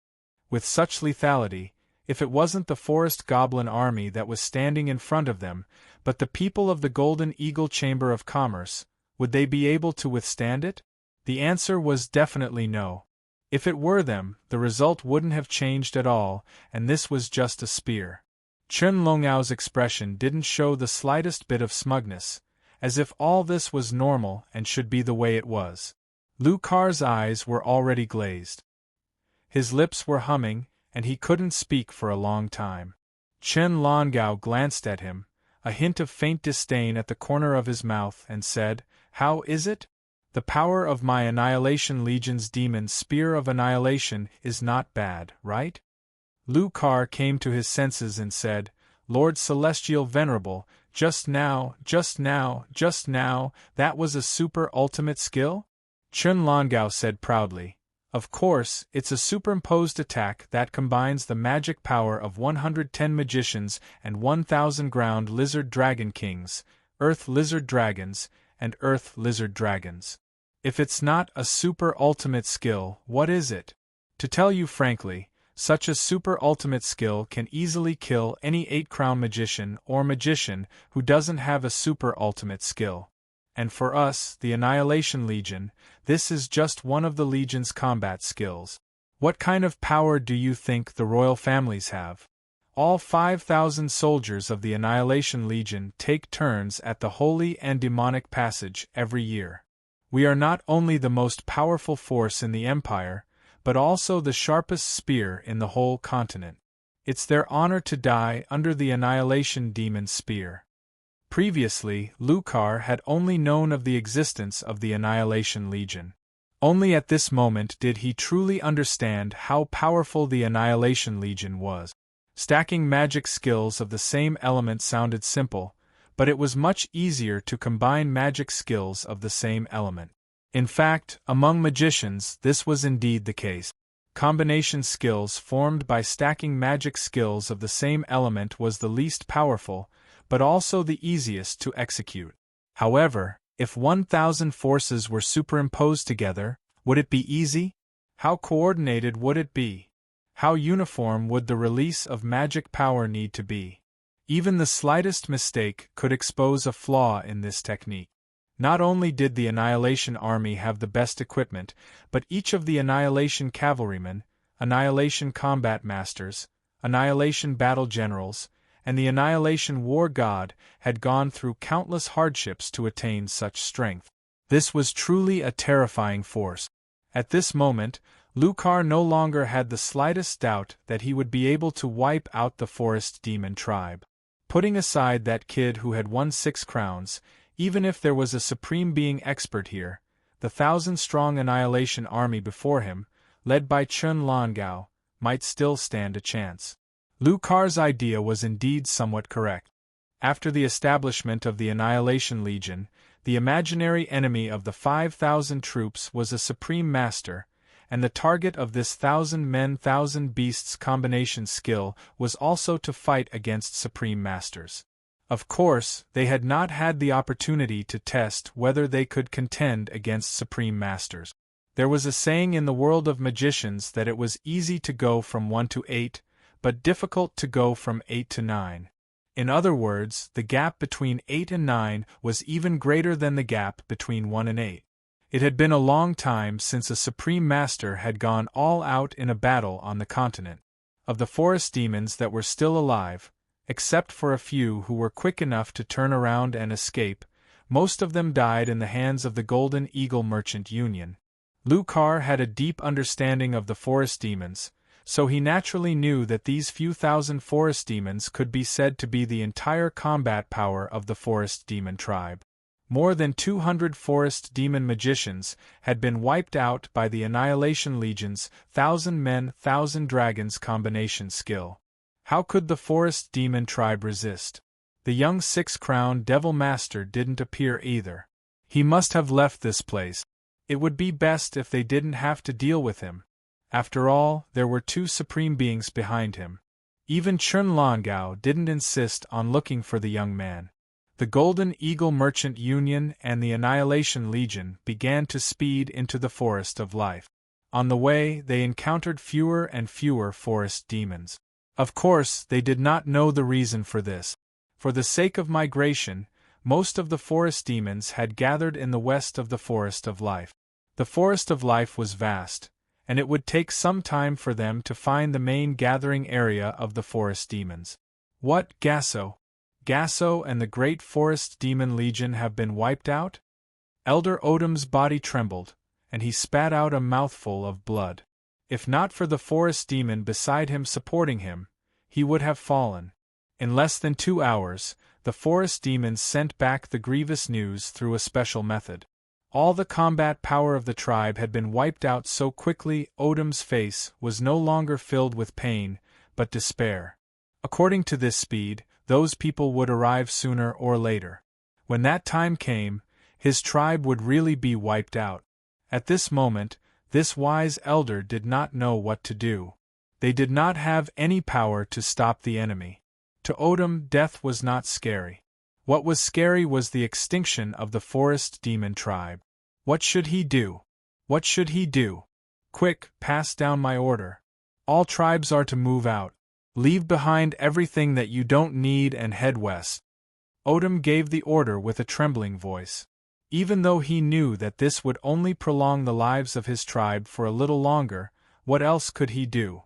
With such lethality, if it wasn't the forest goblin army that was standing in front of them, but the people of the Golden Eagle Chamber of Commerce, would they be able to withstand it? The answer was definitely no. If it were them, the result wouldn't have changed at all, and this was just a spear. Chen Longao's expression didn't show the slightest bit of smugness, as if all this was normal and should be the way it was. Lu Car's eyes were already glazed. His lips were humming, and he couldn't speak for a long time. Chen Longao glanced at him, a hint of faint disdain at the corner of his mouth, and said, "How is it? The power of my Annihilation Legion's demon Spear of Annihilation is not bad, right?" Lu Kar came to his senses and said, "Lord Celestial Venerable, just now, that was a super ultimate skill?" Chen Longao said proudly, "Of course, it's a superimposed attack that combines the magic power of 110 magicians and 1,000 ground lizard dragon kings, earth lizard dragons, and earth lizard dragons. If it's not a super ultimate skill, what is it? To tell you frankly, such a super ultimate skill can easily kill any 8-crown magician or magician who doesn't have a super ultimate skill. And for us, the Annihilation Legion, this is just one of the Legion's combat skills. What kind of power do you think the royal families have? All 5,000 soldiers of the Annihilation Legion take turns at the Holy and Demonic Passage every year. We are not only the most powerful force in the Empire, but also the sharpest spear in the whole continent. It's their honor to die under the Annihilation Demon's spear." Previously, Lu Kar had only known of the existence of the Annihilation Legion. Only at this moment did he truly understand how powerful the Annihilation Legion was. Stacking magic skills of the same element sounded simple, but it was much easier to combine magic skills of the same element. In fact, among magicians this was indeed the case. Combination skills formed by stacking magic skills of the same element was the least powerful, but also the easiest to execute. However, if 1,000 forces were superimposed together, would it be easy? How coordinated would it be? How uniform would the release of magic power need to be? Even the slightest mistake could expose a flaw in this technique. Not only did the Annihilation Army have the best equipment, but each of the Annihilation Cavalrymen, Annihilation Combat Masters, Annihilation Battle Generals, and the Annihilation War God had gone through countless hardships to attain such strength. This was truly a terrifying force. At this moment, Lu Kar no longer had the slightest doubt that he would be able to wipe out the Forest Demon tribe. Putting aside that kid who had won 6 crowns, even if there was a Supreme Being expert here, the 1,000-strong Annihilation Army before him, led by Chen Longao, might still stand a chance. Lu Kar's idea was indeed somewhat correct. After the establishment of the Annihilation Legion, the imaginary enemy of the 5,000 troops was a Supreme Master, and the target of this 1,000 men 1,000 beasts combination skill was also to fight against Supreme Masters. Of course, they had not had the opportunity to test whether they could contend against Supreme Masters. There was a saying in the world of magicians that it was easy to go from 1 to 8, but difficult to go from 8 to 9. In other words, the gap between 8 and 9 was even greater than the gap between 1 and 8. It had been a long time since a Supreme Master had gone all out in a battle on the continent. Of the forest demons that were still alive, except for a few who were quick enough to turn around and escape, most of them died in the hands of the Golden Eagle Merchant Union. Lu Kar had a deep understanding of the forest demons, so he naturally knew that these few thousand forest demons could be said to be the entire combat power of the forest demon tribe. More than 200 forest demon magicians had been wiped out by the Annihilation Legion's 1,000 men 1,000 dragons combination skill. How could the forest demon tribe resist? The young 6-crown Devil Master didn't appear either. He must have left this place. It would be best if they didn't have to deal with him. After all, there were 2 supreme beings behind him. Even Chen Longao didn't insist on looking for the young man. The Golden Eagle Merchant Union and the Annihilation Legion began to speed into the Forest of Life. On the way, they encountered fewer and fewer forest demons. Of course, they did not know the reason for this. For the sake of migration, most of the forest demons had gathered in the west of the Forest of Life. The Forest of Life was vast, and it would take some time for them to find the main gathering area of the forest demons. What, Gasso? Gasso and the great Forest Demon Legion have been wiped out? Elder Odom's body trembled, and he spat out a mouthful of blood. If not for the forest demon beside him supporting him, he would have fallen. In less than 2 hours, the forest demons sent back the grievous news through a special method. All the combat power of the tribe had been wiped out so quickly. Odom's face was no longer filled with pain, but despair. According to this speed, those people would arrive sooner or later. When that time came, his tribe would really be wiped out. At this moment, this wise elder did not know what to do. They did not have any power to stop the enemy. To Odom, death was not scary. What was scary was the extinction of the forest demon tribe. What should he do? What should he do? Quick, pass down my order. All tribes are to move out. Leave behind everything that you don't need and head west. Odom gave the order with a trembling voice. Even though he knew that this would only prolong the lives of his tribe for a little longer, what else could he do?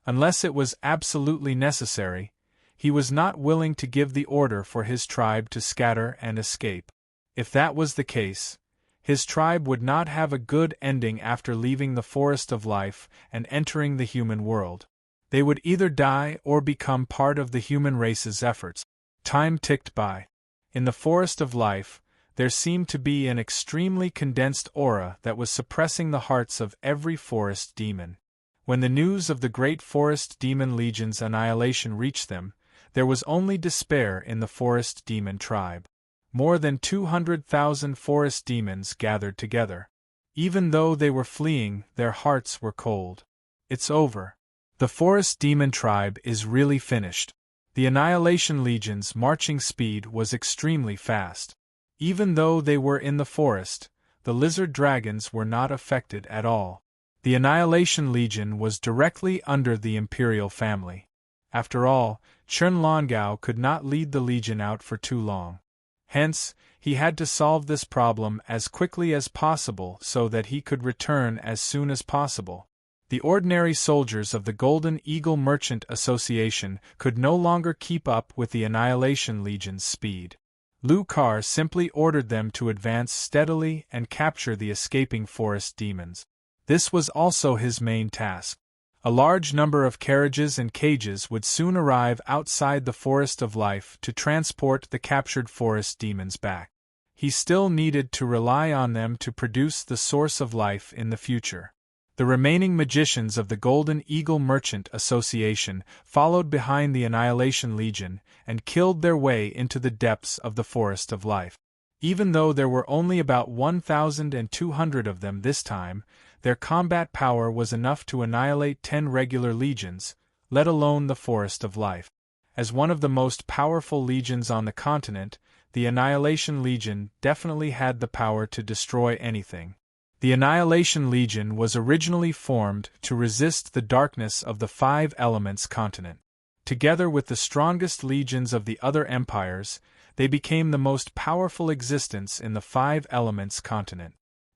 Unless it was absolutely necessary, he was not willing to give the order for his tribe to scatter and escape. If that was the case, his tribe would not have a good ending after leaving the forest of life and entering the human world. They would either die or become part of the human race's efforts. Time ticked by. In the forest of life, there seemed to be an extremely condensed aura that was suppressing the hearts of every forest demon. When the news of the great forest demon legion's annihilation reached them, there was only despair in the forest demon tribe. More than 200,000 forest demons gathered together. Even though they were fleeing, their hearts were cold. It's over. The forest demon tribe is really finished. The Annihilation Legion's marching speed was extremely fast. Even though they were in the forest, the lizard dragons were not affected at all. The Annihilation Legion was directly under the Imperial family. After all, Chen Longao could not lead the Legion out for too long. Hence, he had to solve this problem as quickly as possible so that he could return as soon as possible. The ordinary soldiers of the Golden Eagle Merchant Association could no longer keep up with the Annihilation Legion's speed. Lu Kar simply ordered them to advance steadily and capture the escaping forest demons. This was also his main task. A large number of carriages and cages would soon arrive outside the Forest of Life to transport the captured forest demons back. He still needed to rely on them to produce the source of life in the future. The remaining magicians of the Golden Eagle Merchant Association followed behind the Annihilation Legion and killed their way into the depths of the Forest of Life. Even though there were only about 1,200 of them this time, their combat power was enough to annihilate 10 regular legions, let alone the Forest of Life. As one of the most powerful legions on the continent, the Annihilation Legion definitely had the power to destroy anything. The Annihilation Legion was originally formed to resist the darkness of the Five Elements continent. Together with the strongest legions of the other empires, they became the most powerful existence in the Five Elements continent.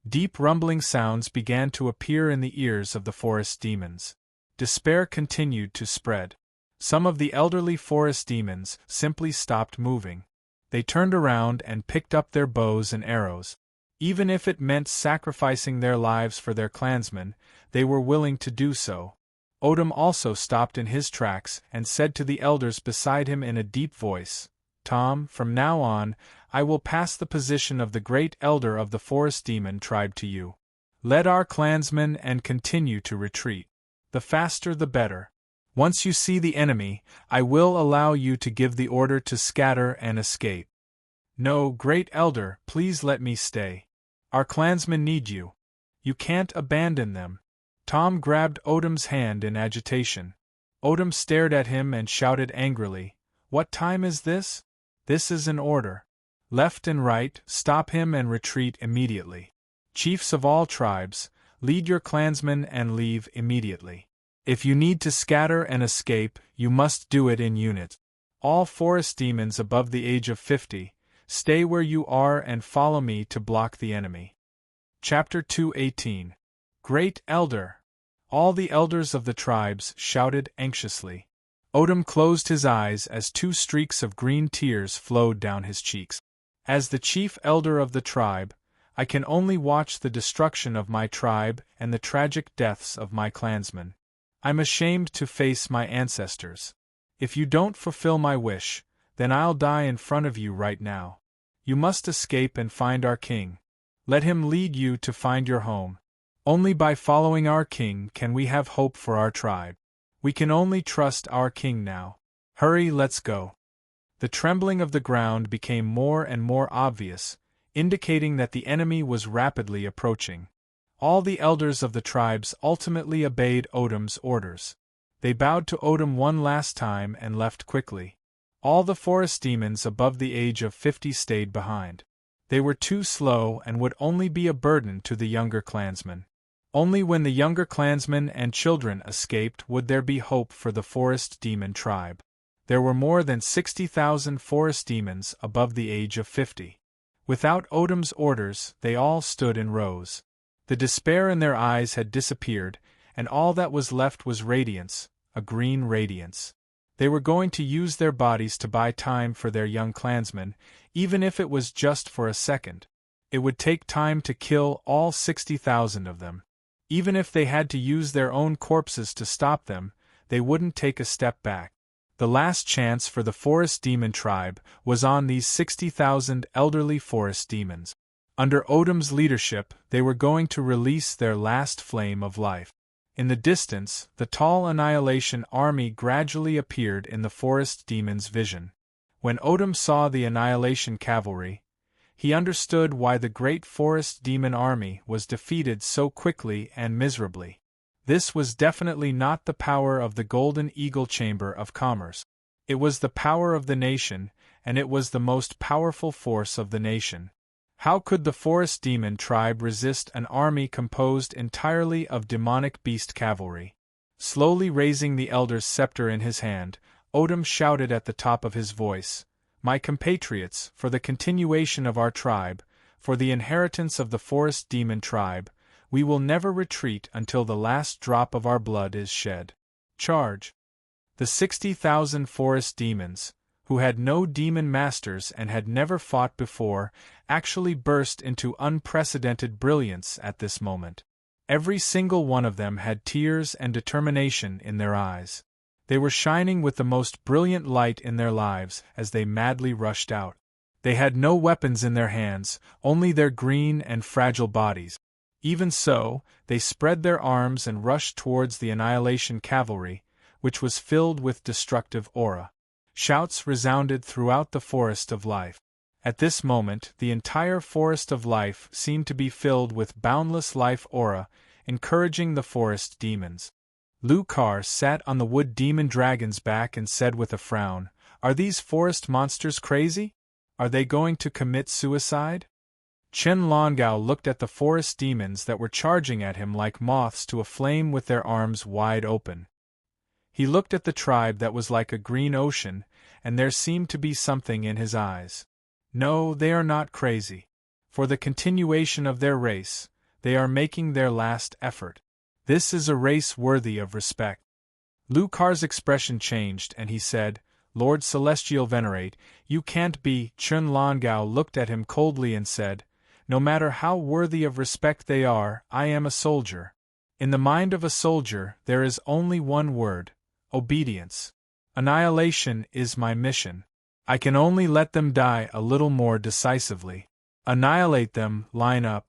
Deep rumbling sounds began to appear in the ears of the forest demons. Despair continued to spread. Some of the elderly forest demons simply stopped moving. They turned around and picked up their bows and arrows. Even if it meant sacrificing their lives for their clansmen, they were willing to do so. Odom also stopped in his tracks and said to the elders beside him in a deep voice, "Tom, from now on, I will pass the position of the great elder of the forest demon tribe to you. Lead our clansmen and continue to retreat. The faster the better. Once you see the enemy, I will allow you to give the order to scatter and escape." "No, great elder, please let me stay. Our clansmen need you. You can't abandon them." Tom grabbed Odom's hand in agitation. Odom stared at him and shouted angrily, "What time is this? This is an order. Left and right, stop him and retreat immediately. Chiefs of all tribes, lead your clansmen and leave immediately. If you need to scatter and escape, you must do it in units. All forest demons above the age of 50, stay where you are and follow me to block the enemy." Chapter 218. Great Elder! All the elders of the tribes shouted anxiously. Odom closed his eyes as 2 streaks of green tears flowed down his cheeks. As the chief elder of the tribe, I can only watch the destruction of my tribe and the tragic deaths of my clansmen. I'm ashamed to face my ancestors. If you don't fulfill my wish, then I'll die in front of you right now. You must escape and find our king. Let him lead you to find your home. Only by following our king can we have hope for our tribe. We can only trust our king now. Hurry, let's go. The trembling of the ground became more and more obvious, indicating that the enemy was rapidly approaching. All the elders of the tribes ultimately obeyed Odom's orders. They bowed to Odom one last time and left quickly. All the forest demons above the age of 50 stayed behind. They were too slow and would only be a burden to the younger clansmen. Only when the younger clansmen and children escaped would there be hope for the forest demon tribe. There were more than 60,000 forest demons above the age of 50. Without Odom's orders, they all stood in rows. The despair in their eyes had disappeared, and all that was left was radiance, a green radiance. They were going to use their bodies to buy time for their young clansmen, even if it was just for a second. It would take time to kill all 60,000 of them. Even if they had to use their own corpses to stop them, they wouldn't take a step back. The last chance for the forest demon tribe was on these 60,000 elderly forest demons. Under Odom's leadership, they were going to release their last flame of life. In the distance, the tall Annihilation army gradually appeared in the forest demon's vision. When Odom saw the Annihilation cavalry, he understood why the great forest demon army was defeated so quickly and miserably. This was definitely not the power of the Golden Eagle Chamber of Commerce. It was the power of the nation, and it was the most powerful force of the nation. How could the forest demon tribe resist an army composed entirely of demonic beast cavalry? Slowly raising the elder's scepter in his hand, Odom shouted at the top of his voice, "My compatriots, for the continuation of our tribe, for the inheritance of the forest demon tribe, we will never retreat until the last drop of our blood is shed. Charge!" The 60,000 forest demons, who had no demon masters and had never fought before, actually burst into unprecedented brilliance at this moment. Every single one of them had tears and determination in their eyes. They were shining with the most brilliant light in their lives as they madly rushed out. They had no weapons in their hands, only their green and fragile bodies. Even so, they spread their arms and rushed towards the Annihilation cavalry, which was filled with destructive aura. Shouts resounded throughout the Forest of Life. At this moment, the entire Forest of Life seemed to be filled with boundless life aura, encouraging the forest demons. Lukar sat on the wood demon dragon's back and said with a frown, "Are these forest monsters crazy? Are they going to commit suicide?" Chen Longao looked at the forest demons that were charging at him like moths to a flame with their arms wide open. He looked at the tribe that was like a green ocean, and there seemed to be something in his eyes. No, they are not crazy. For the continuation of their race, they are making their last effort. This is a race worthy of respect. Lukar's expression changed and he said, "Lord Celestial Venerate, you can't be." Chen Longao looked at him coldly and said, "No matter how worthy of respect they are, I am a soldier. In the mind of a soldier, there is only one word: obedience. Annihilation is my mission. I can only let them die a little more decisively. Annihilate them, line up."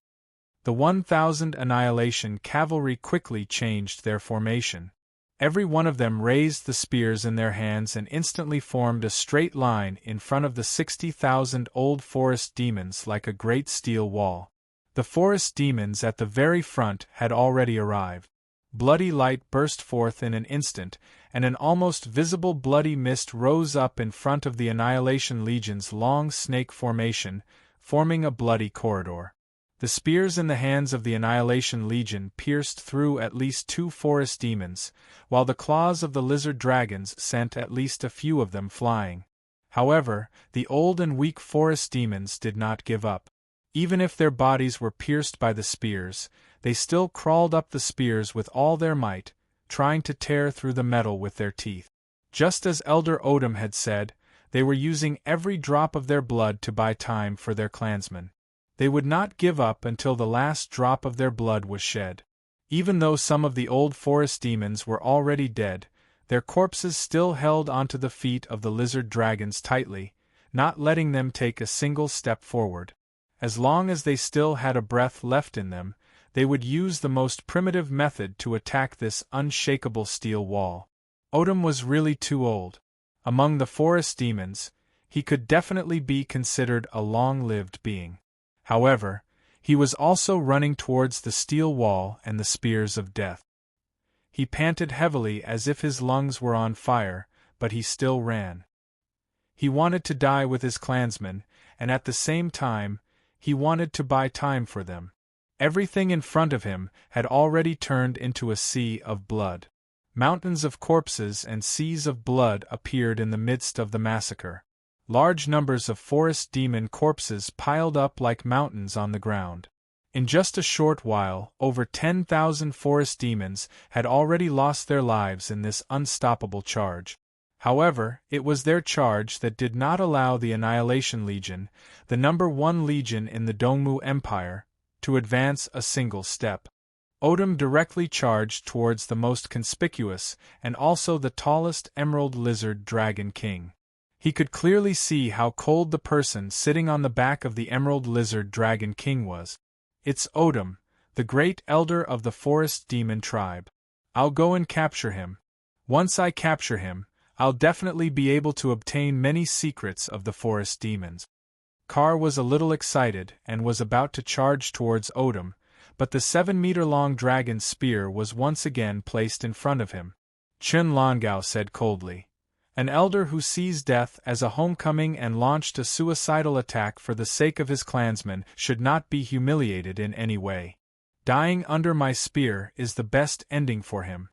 The 1,000 Annihilation cavalry quickly changed their formation. Every one of them raised the spears in their hands and instantly formed a straight line in front of the 60,000 old forest demons like a great steel wall. The forest demons at the very front had already arrived. Bloody light burst forth in an instant, and an almost visible bloody mist rose up in front of the Annihilation Legion's long snake formation, forming a bloody corridor. The spears in the hands of the Annihilation Legion pierced through at least 2 forest demons, while the claws of the lizard dragons sent at least a few of them flying. However, the old and weak forest demons did not give up. Even if their bodies were pierced by the spears, they still crawled up the spears with all their might, trying to tear through the metal with their teeth. Just as Elder Odom had said, they were using every drop of their blood to buy time for their clansmen. They would not give up until the last drop of their blood was shed. Even though some of the old forest demons were already dead, their corpses still held onto the feet of the lizard dragons tightly, not letting them take a single step forward. As long as they still had a breath left in them, they would use the most primitive method to attack this unshakable steel wall. Odom was really too old. Among the forest demons, he could definitely be considered a long-lived being. However, he was also running towards the steel wall and the spears of death. He panted heavily as if his lungs were on fire, but he still ran. He wanted to die with his clansmen, and at the same time, he wanted to buy time for them. Everything in front of him had already turned into a sea of blood. Mountains of corpses and seas of blood appeared in the midst of the massacre. Large numbers of forest demon corpses piled up like mountains on the ground. In just a short while, over 10,000 forest demons had already lost their lives in this unstoppable charge. However, it was their charge that did not allow the Annihilation Legion, the #1 legion in the Dongmu Empire, to advance a single step. Odom directly charged towards the most conspicuous and also the tallest Emerald Lizard Dragon King. He could clearly see how cold the person sitting on the back of the Emerald Lizard Dragon King was. It's Odom, the great elder of the forest demon tribe. I'll go and capture him. Once I capture him, I'll definitely be able to obtain many secrets of the forest demons. Carr was a little excited and was about to charge towards Odom, but the 7-meter-long dragon's spear was once again placed in front of him. Chun Longao said coldly, "An elder who sees death as a homecoming and launched a suicidal attack for the sake of his clansmen should not be humiliated in any way. Dying under my spear is the best ending for him."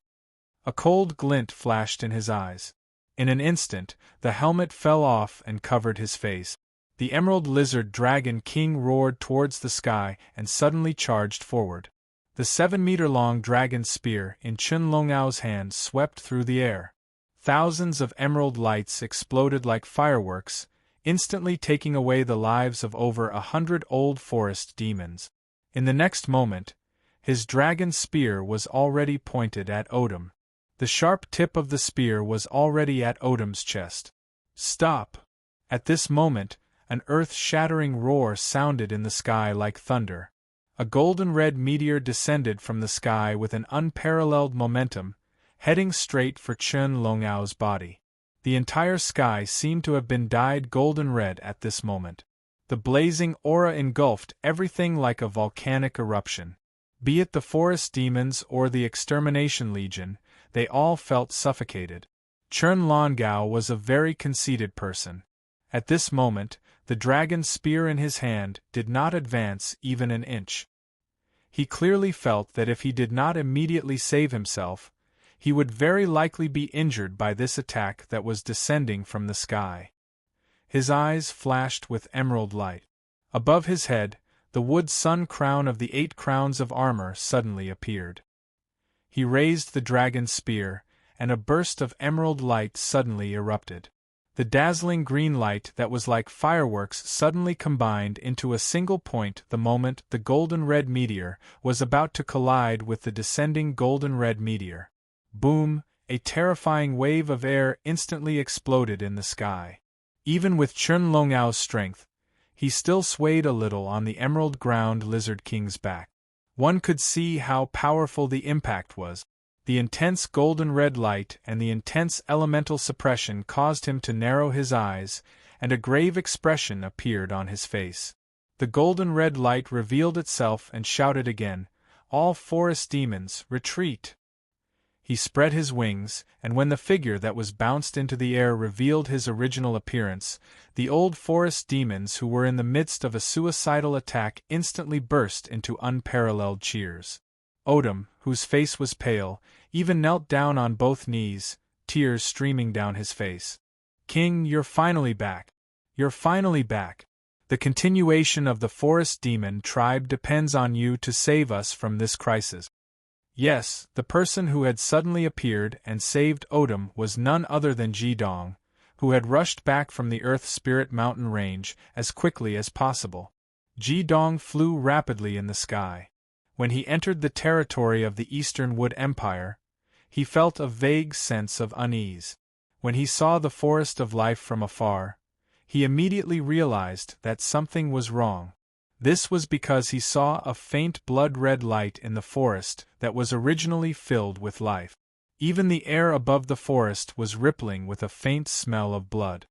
A cold glint flashed in his eyes. In an instant, the helmet fell off and covered his face. The Emerald Lizard Dragon King roared towards the sky and suddenly charged forward. The 7-meter-long dragon's spear in Chun Longao's hand swept through the air. Thousands of emerald lights exploded like fireworks, instantly taking away the lives of over 100 old forest demons. In the next moment, his dragon spear was already pointed at Odom. The sharp tip of the spear was already at Odom's chest. Stop! At this moment, an earth-shattering roar sounded in the sky like thunder. A golden-red meteor descended from the sky with an unparalleled momentum, heading straight for Chun Longao's body. The entire sky seemed to have been dyed golden red at this moment. The blazing aura engulfed everything like a volcanic eruption. Be it the forest demons or the Extermination Legion, they all felt suffocated. Chun Longao was a very conceited person. At this moment, the dragon's spear in his hand did not advance even an inch. He clearly felt that if he did not immediately save himself, he would very likely be injured by this attack that was descending from the sky. His eyes flashed with emerald light. Above his head, the wood sun crown of the 8 crowns of armor suddenly appeared. He raised the dragon's spear, and a burst of emerald light suddenly erupted. The dazzling green light that was like fireworks suddenly combined into a single point the moment the golden-red meteor was about to collide with the descending golden-red meteor. Boom! A terrifying wave of air instantly exploded in the sky. Even with Chun Longao's strength, he still swayed a little on the emerald ground Lizard King's back. One could see how powerful the impact was. The intense golden-red light and the intense elemental suppression caused him to narrow his eyes, and a grave expression appeared on his face. The golden-red light revealed itself and shouted again, "All forest demons, retreat!" He spread his wings, and when the figure that was bounced into the air revealed his original appearance, the old forest demons who were in the midst of a suicidal attack instantly burst into unparalleled cheers. Odom, whose face was pale, even knelt down on both knees, tears streaming down his face. "King, you're finally back. You're finally back. The continuation of the forest demon tribe depends on you to save us from this crisis." Yes, the person who had suddenly appeared and saved Odom was none other than Ji Dong, who had rushed back from the Earth Spirit Mountain range as quickly as possible. Ji Dong flew rapidly in the sky. When he entered the territory of the Eastern Wood Empire, he felt a vague sense of unease. When he saw the forest of life from afar, he immediately realized that something was wrong. This was because he saw a faint blood-red light in the forest that was originally filled with life. Even the air above the forest was rippling with a faint smell of blood.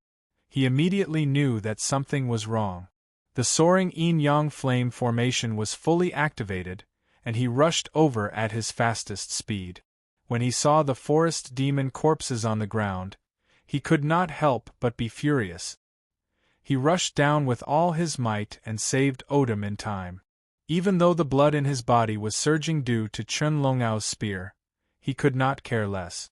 He immediately knew that something was wrong. The soaring yin-yang flame formation was fully activated, and he rushed over at his fastest speed. When he saw the forest demon corpses on the ground, he could not help but be furious. He rushed down with all his might and saved Odom in time. Even though the blood in his body was surging due to Chun Longao's spear, he could not care less.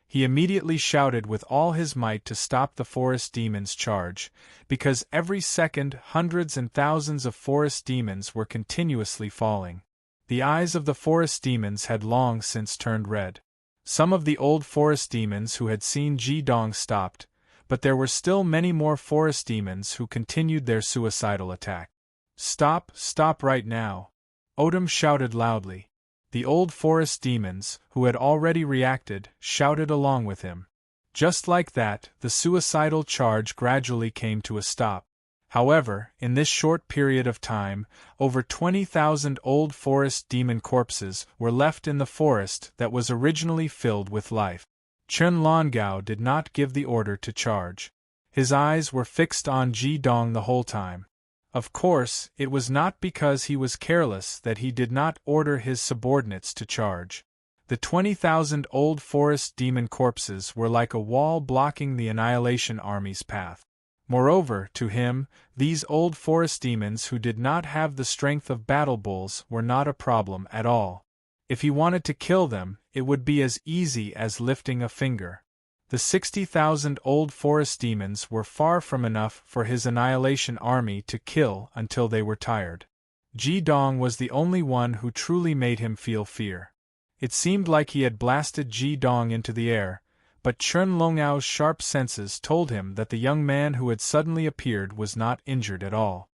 He immediately shouted with all his might to stop the forest demon's charge, because every second hundreds and thousands of forest demons were continuously falling. The eyes of the forest demons had long since turned red. Some of the old forest demons who had seen Ji Dong stopped, but there were still many more forest demons who continued their suicidal attack. "Stop, stop right now!" Odom shouted loudly. The old forest demons, who had already reacted, shouted along with him. Just like that, the suicidal charge gradually came to a stop. However, in this short period of time, over 20,000 old forest demon corpses were left in the forest that was originally filled with life. Chun Longao did not give the order to charge. His eyes were fixed on Ji Dong the whole time. Of course, it was not because he was careless that he did not order his subordinates to charge. The 20,000 old forest demon corpses were like a wall blocking the Annihilation Army's path. Moreover, to him, these old forest demons who did not have the strength of battle bulls were not a problem at all. If he wanted to kill them, it would be as easy as lifting a finger. The 60,000 old forest demons were far from enough for his Annihilation Army to kill until they were tired. Ji Dong was the only one who truly made him feel fear. It seemed like he had blasted Ji Dong into the air, but Chun Longao's sharp senses told him that the young man who had suddenly appeared was not injured at all.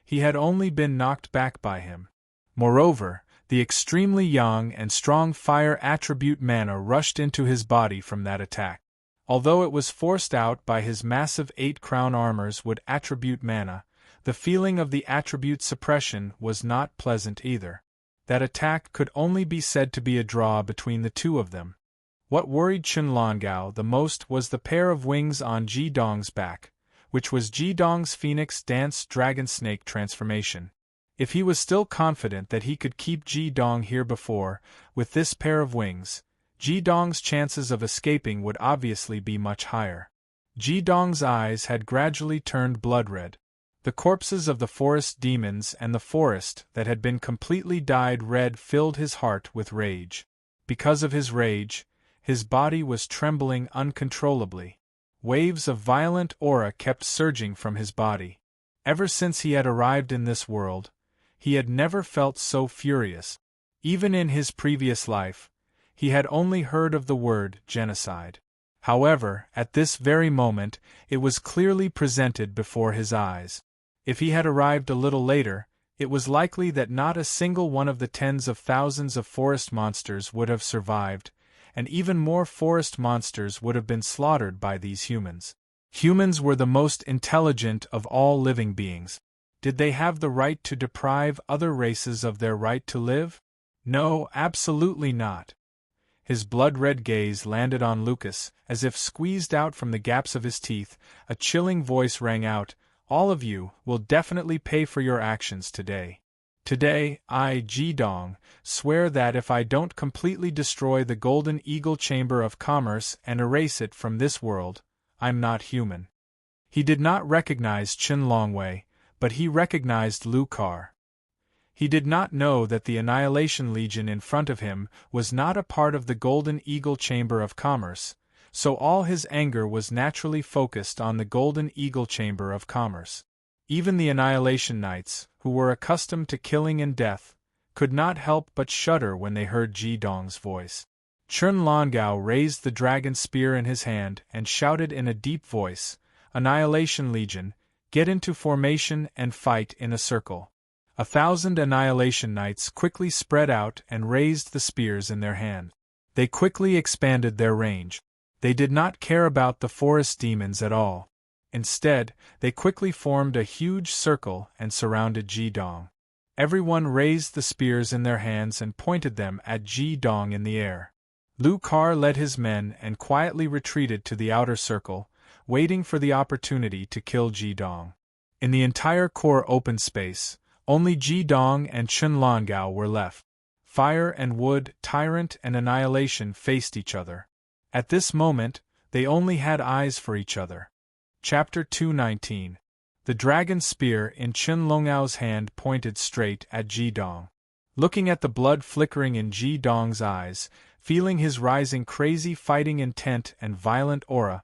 He had only been knocked back by him. Moreover, the extremely young and strong fire attribute mana rushed into his body from that attack. Although it was forced out by his massive 8-crown armor's wood attribute mana, the feeling of the attribute suppression was not pleasant either. That attack could only be said to be a draw between the two of them. What worried Chun Longao the most was the pair of wings on Ji Dong's back, which was Ji Dong's Phoenix Dance Dragon Snake transformation. If he was still confident that he could keep Ji Dong here before, with this pair of wings, Ji Dong's chances of escaping would obviously be much higher. Ji Dong's eyes had gradually turned blood-red. The corpses of the forest demons and the forest that had been completely dyed red filled his heart with rage. Because of his rage, his body was trembling uncontrollably. Waves of violent aura kept surging from his body. Ever since he had arrived in this world, he had never felt so furious. Even in his previous life, he had only heard of the word genocide. However, at this very moment, it was clearly presented before his eyes. If he had arrived a little later, it was likely that not a single one of the tens of thousands of forest monsters would have survived, and even more forest monsters would have been slaughtered by these humans. Humans were the most intelligent of all living beings. Did they have the right to deprive other races of their right to live? No, absolutely not. His blood-red gaze landed on Lucas, as if squeezed out from the gaps of his teeth. A chilling voice rang out, "All of you will definitely pay for your actions today. Today, I, Ji Dong, swear that if I don't completely destroy the Golden Eagle Chamber of Commerce and erase it from this world, I'm not human." He did not recognize Chun Longwei, but he recognized Lu Kar. He did not know that the Annihilation Legion in front of him was not a part of the Golden Eagle Chamber of Commerce, so all his anger was naturally focused on the Golden Eagle Chamber of Commerce. Even the Annihilation Knights, who were accustomed to killing and death, could not help but shudder when they heard Ji Dong's voice. Chun Longao raised the dragon spear in his hand and shouted in a deep voice, "Annihilation Legion, Get into formation and fight in a circle. 1,000 Annihilation Knights quickly spread out and raised the spears in their hand. They quickly expanded their range. They did not care about the forest demons at all. Instead, they quickly formed a huge circle and surrounded Ji-dong. Everyone raised the spears in their hands and pointed them at Ji-dong in the air. Lu Kar led his men and quietly retreated to the outer circle, waiting for the opportunity to kill Ji-dong. In the entire core open space, only Ji-dong and Chun Longao were left. Fire and wood, tyrant and annihilation faced each other. At this moment, they only had eyes for each other. Chapter 219. The dragon spear in Chun Longao's hand pointed straight at Ji-dong. Looking at the blood flickering in Ji-dong's eyes, feeling his rising crazy fighting intent and violent aura,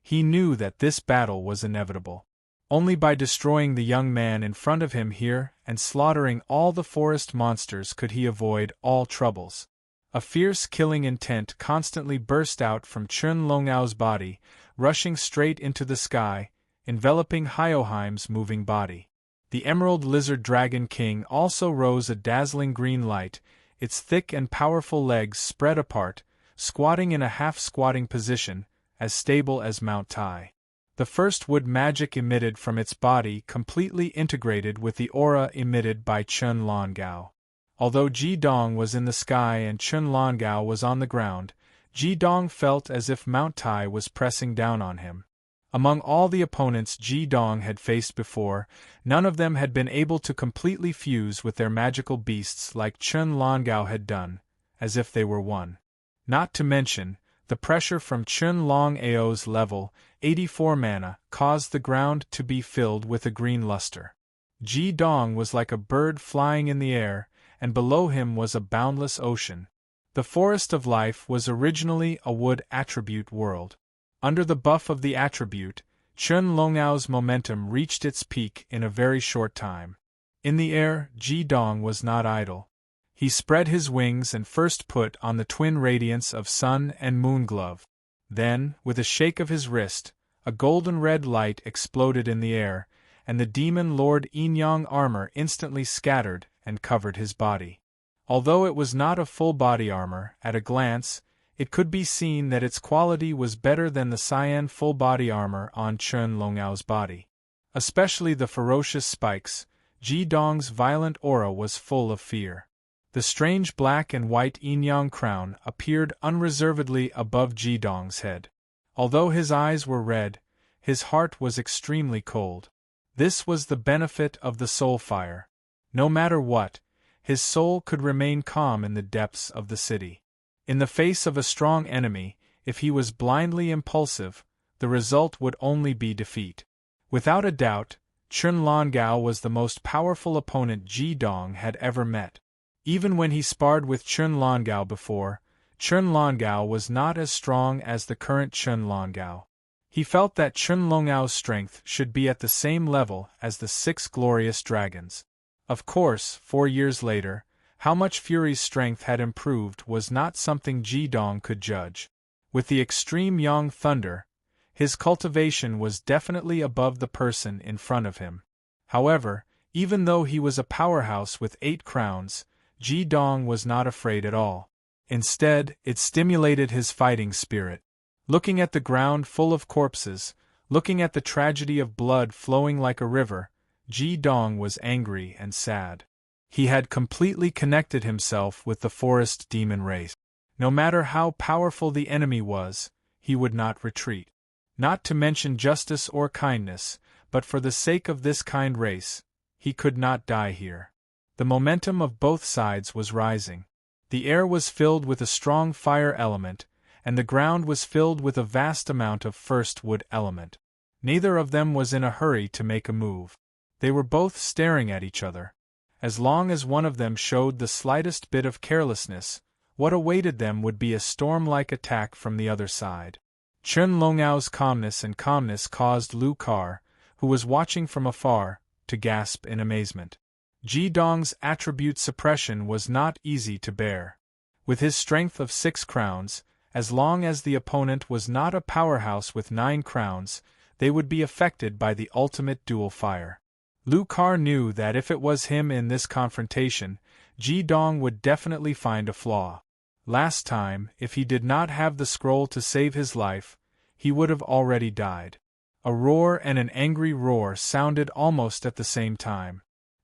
he knew that this battle was inevitable. Only by destroying the young man in front of him here and slaughtering all the forest monsters could he avoid all troubles. A fierce killing intent constantly burst out from Chun Longao's body, rushing straight into the sky, enveloping Hyoheim's moving body. The Emerald Lizard Dragon King also rose a dazzling green light, its thick and powerful legs spread apart, squatting in a half-squatting position, as stable as Mount Tai. The first wood magic emitted from its body completely integrated with the aura emitted by Chun Longao. Although Ji-dong was in the sky and Chun Longao was on the ground, Ji-dong felt as if Mount Tai was pressing down on him. Among all the opponents Ji-dong had faced before, none of them had been able to completely fuse with their magical beasts like Chun Longao had done, as if they were one. Not to mention, the pressure from Chun Longao's level 84 mana caused the ground to be filled with a green luster. Ji-dong was like a bird flying in the air, and below him was a boundless ocean. The Forest of Life was originally a wood attribute world. Under the buff of the attribute, Chun Longao's momentum reached its peak in a very short time. In the air, Ji-dong was not idle. He spread his wings and first put on the twin radiance of sun and moon glove. Then, with a shake of his wrist, a golden red light exploded in the air, and the demon Lord Yin-yang armor instantly scattered and covered his body. Although it was not a full body armor, at a glance, it could be seen that its quality was better than the cyan full body armor on Chun Longao's body. Especially the ferocious spikes, Ji-dong's violent aura was full of fear. The strange black and white yin-yang crown appeared unreservedly above Ji-dong's head. Although his eyes were red, his heart was extremely cold. This was the benefit of the soul fire. No matter what, his soul could remain calm in the depths of the city. In the face of a strong enemy, if he was blindly impulsive, the result would only be defeat. Without a doubt, Chun Longao was the most powerful opponent Ji-dong had ever met. Even when he sparred with Chun Longao before, Chun Longao was not as strong as the current Chun Longao. He felt that Chun Longao's strength should be at the same level as the 6 glorious dragons. Of course, 4 years later, how much Fury's strength had improved was not something Ji-dong could judge. With the extreme Yang Thunder, his cultivation was definitely above the person in front of him. However, even though he was a powerhouse with 8 crowns, Ji-dong was not afraid at all. Instead, it stimulated his fighting spirit. Looking at the ground full of corpses, looking at the tragedy of blood flowing like a river, Ji-dong was angry and sad. He had completely connected himself with the forest demon race. No matter how powerful the enemy was, he would not retreat. Not to mention justice or kindness, but for the sake of this kind race, he could not die here. The momentum of both sides was rising. The air was filled with a strong fire element, and the ground was filled with a vast amount of first wood element. Neither of them was in a hurry to make a move. They were both staring at each other. As long as one of them showed the slightest bit of carelessness, what awaited them would be a storm-like attack from the other side. Chun Longao's calmness caused Lu Kar, who was watching from afar, to gasp in amazement. Ji-dong's attribute suppression was not easy to bear. With his strength of 6 crowns, as long as the opponent was not a powerhouse with 9 crowns, they would be affected by the ultimate dual fire. Lu Kar knew that if it was him in this confrontation, Ji Dong would definitely find a flaw. Last time, if he did not have the scroll to save his life, he would have already died. A roar and an angry roar sounded almost at the same time.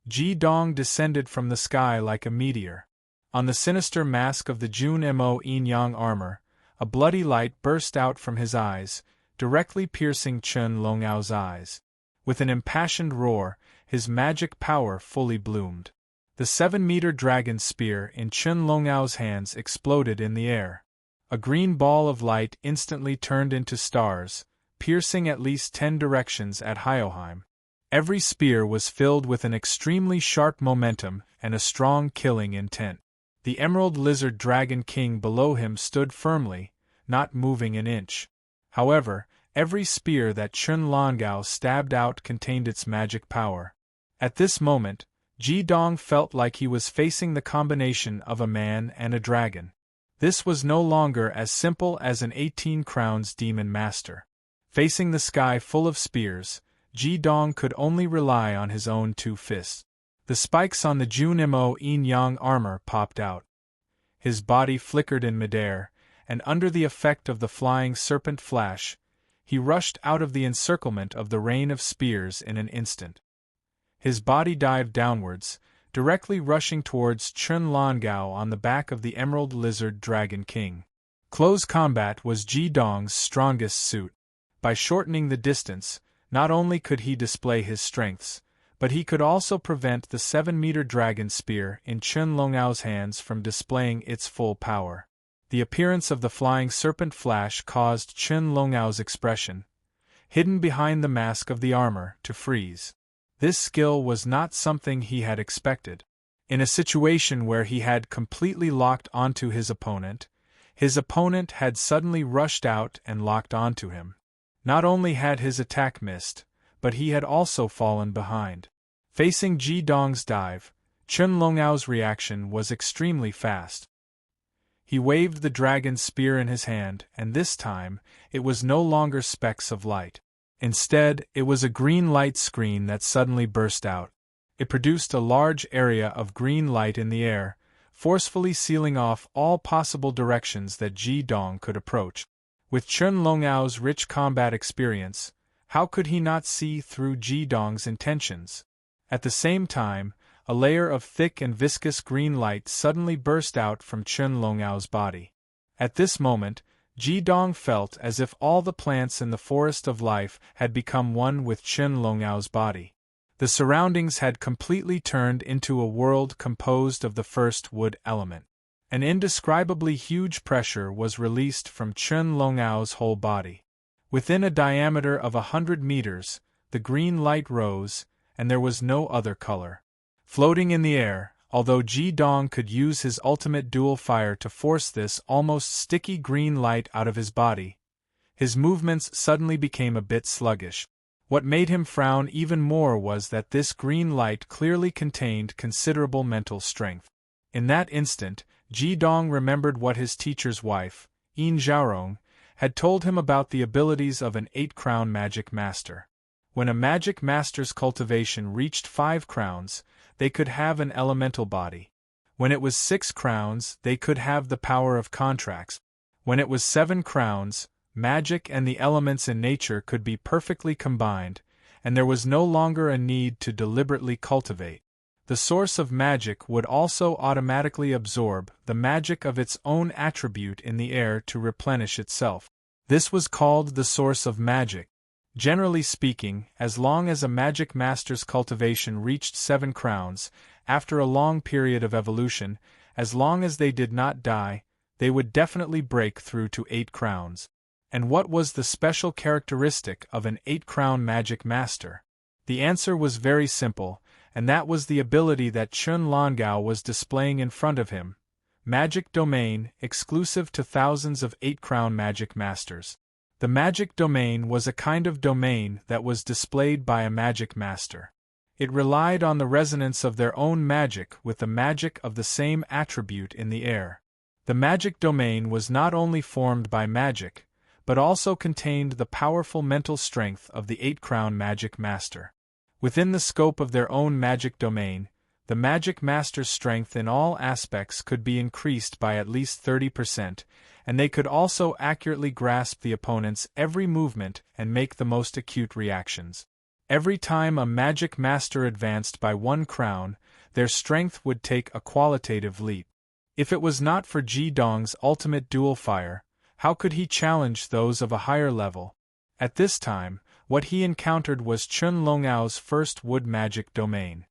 Ji Dong descended from the sky like a meteor. On the sinister mask of the Jun Mo Yin Yang armor, a bloody light burst out from his eyes, directly piercing Chen Longyao's eyes. With an impassioned roar, his magic power fully bloomed. The 7-meter dragon spear in Chen Longyao's hands exploded in the air. A green ball of light instantly turned into stars, piercing at least 10 directions at Hyoheim. Every spear was filled with an extremely sharp momentum and a strong killing intent. The Emerald Lizard Dragon King below him stood firmly, not moving an inch. However, every spear that Chen Longyao stabbed out contained its magic power. At this moment, Ji Dong felt like he was facing the combination of a man and a dragon. This was no longer as simple as an 18 crowns demon master. Facing the sky full of spears, Ji Dong could only rely on his own 2 fists. The spikes on the Jun Mo Yin Yang armor popped out. His body flickered in midair, and under the effect of the flying serpent flash, he rushed out of the encirclement of the rain of spears in an instant. His body dived downwards, directly rushing towards Chen Longyao on the back of the Emerald Lizard Dragon King. Close combat was Ji Dong's strongest suit. By shortening the distance, not only could he display his strengths, but he could also prevent the 7-meter dragon spear in Chen Longyao's hands from displaying its full power. The appearance of the flying serpent flash caused Chen Longyao's expression, hidden behind the mask of the armor, to freeze. This skill was not something he had expected. In a situation where he had completely locked onto his opponent had suddenly rushed out and locked onto him. Not only had his attack missed, but he had also fallen behind. Facing Ji Dong's dive, Chen Longyao's reaction was extremely fast. He waved the dragon's spear in his hand, and this time, it was no longer specks of light. Instead, it was a green light screen that suddenly burst out. It produced a large area of green light in the air, forcefully sealing off all possible directions that Ji Dong could approach. With Chen Longyao's rich combat experience, how could he not see through Ji Dong's intentions? At the same time, a layer of thick and viscous green light suddenly burst out from Chen Longyao's body. At this moment, Ji Dong felt as if all the plants in the forest of life had become one with Chen Longyao's body. The surroundings had completely turned into a world composed of the first wood element. An indescribably huge pressure was released from Chen Longyao's whole body. Within a diameter of 100 meters, the green light rose, and there was no other color. Floating in the air, although Ji Dong could use his ultimate dual fire to force this almost sticky green light out of his body, his movements suddenly became a bit sluggish. What made him frown even more was that this green light clearly contained considerable mental strength. In that instant, Ji Dong remembered what his teacher's wife, Yin Zhaorong, had told him about the abilities of an 8-crown magic master. When a magic master's cultivation reached 5 crowns, they could have an elemental body. When it was 6 crowns, they could have the power of contracts. When it was 7 crowns, magic and the elements in nature could be perfectly combined, and there was no longer a need to deliberately cultivate. The source of magic would also automatically absorb the magic of its own attribute in the air to replenish itself. This was called the source of magic. Generally speaking, as long as a magic master's cultivation reached 7 crowns, after a long period of evolution, as long as they did not die, they would definitely break through to 8 crowns. And what was the special characteristic of an 8-crown magic master? The answer was very simple, and that was the ability that Chen Longyao was displaying in front of him. Magic domain, exclusive to thousands of 8-crown magic masters. The magic domain was a kind of domain that was displayed by a magic master. It relied on the resonance of their own magic with the magic of the same attribute in the air. The magic domain was not only formed by magic, but also contained the powerful mental strength of the 8-crown magic master. Within the scope of their own magic domain, the magic master's strength in all aspects could be increased by at least 30%, and they could also accurately grasp the opponent's every movement and make the most acute reactions. Every time a magic master advanced by 1 crown, their strength would take a qualitative leap. If it was not for Ji Dong's ultimate dual fire, how could he challenge those of a higher level? At this time, what he encountered was Chun Longao's first wood magic domain.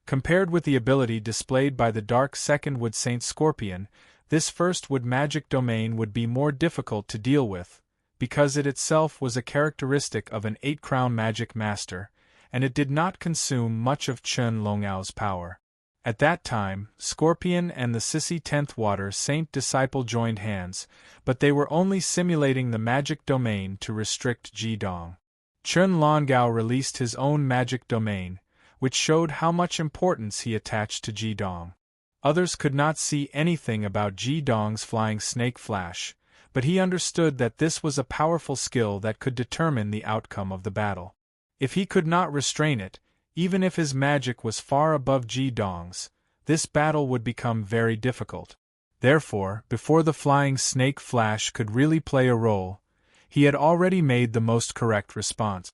Compared with the ability displayed by the Dark Second Wood Saint Scorpion, this first wood magic domain would be more difficult to deal with, because it itself was a characteristic of an 8-crown magic master, and it did not consume much of Chun Longao's power. At that time, Scorpion and the Sissy 10th Water Saint disciple joined hands, but they were only simulating the magic domain to restrict Ji Dong. Chun Longao released his own magic domain, which showed how much importance he attached to Ji Dong. Others could not see anything about Ji Dong's flying snake flash, but he understood that this was a powerful skill that could determine the outcome of the battle. If he could not restrain it, even if his magic was far above Ji Dong's, this battle would become very difficult. Therefore, before the flying snake flash could really play a role, he had already made the most correct response.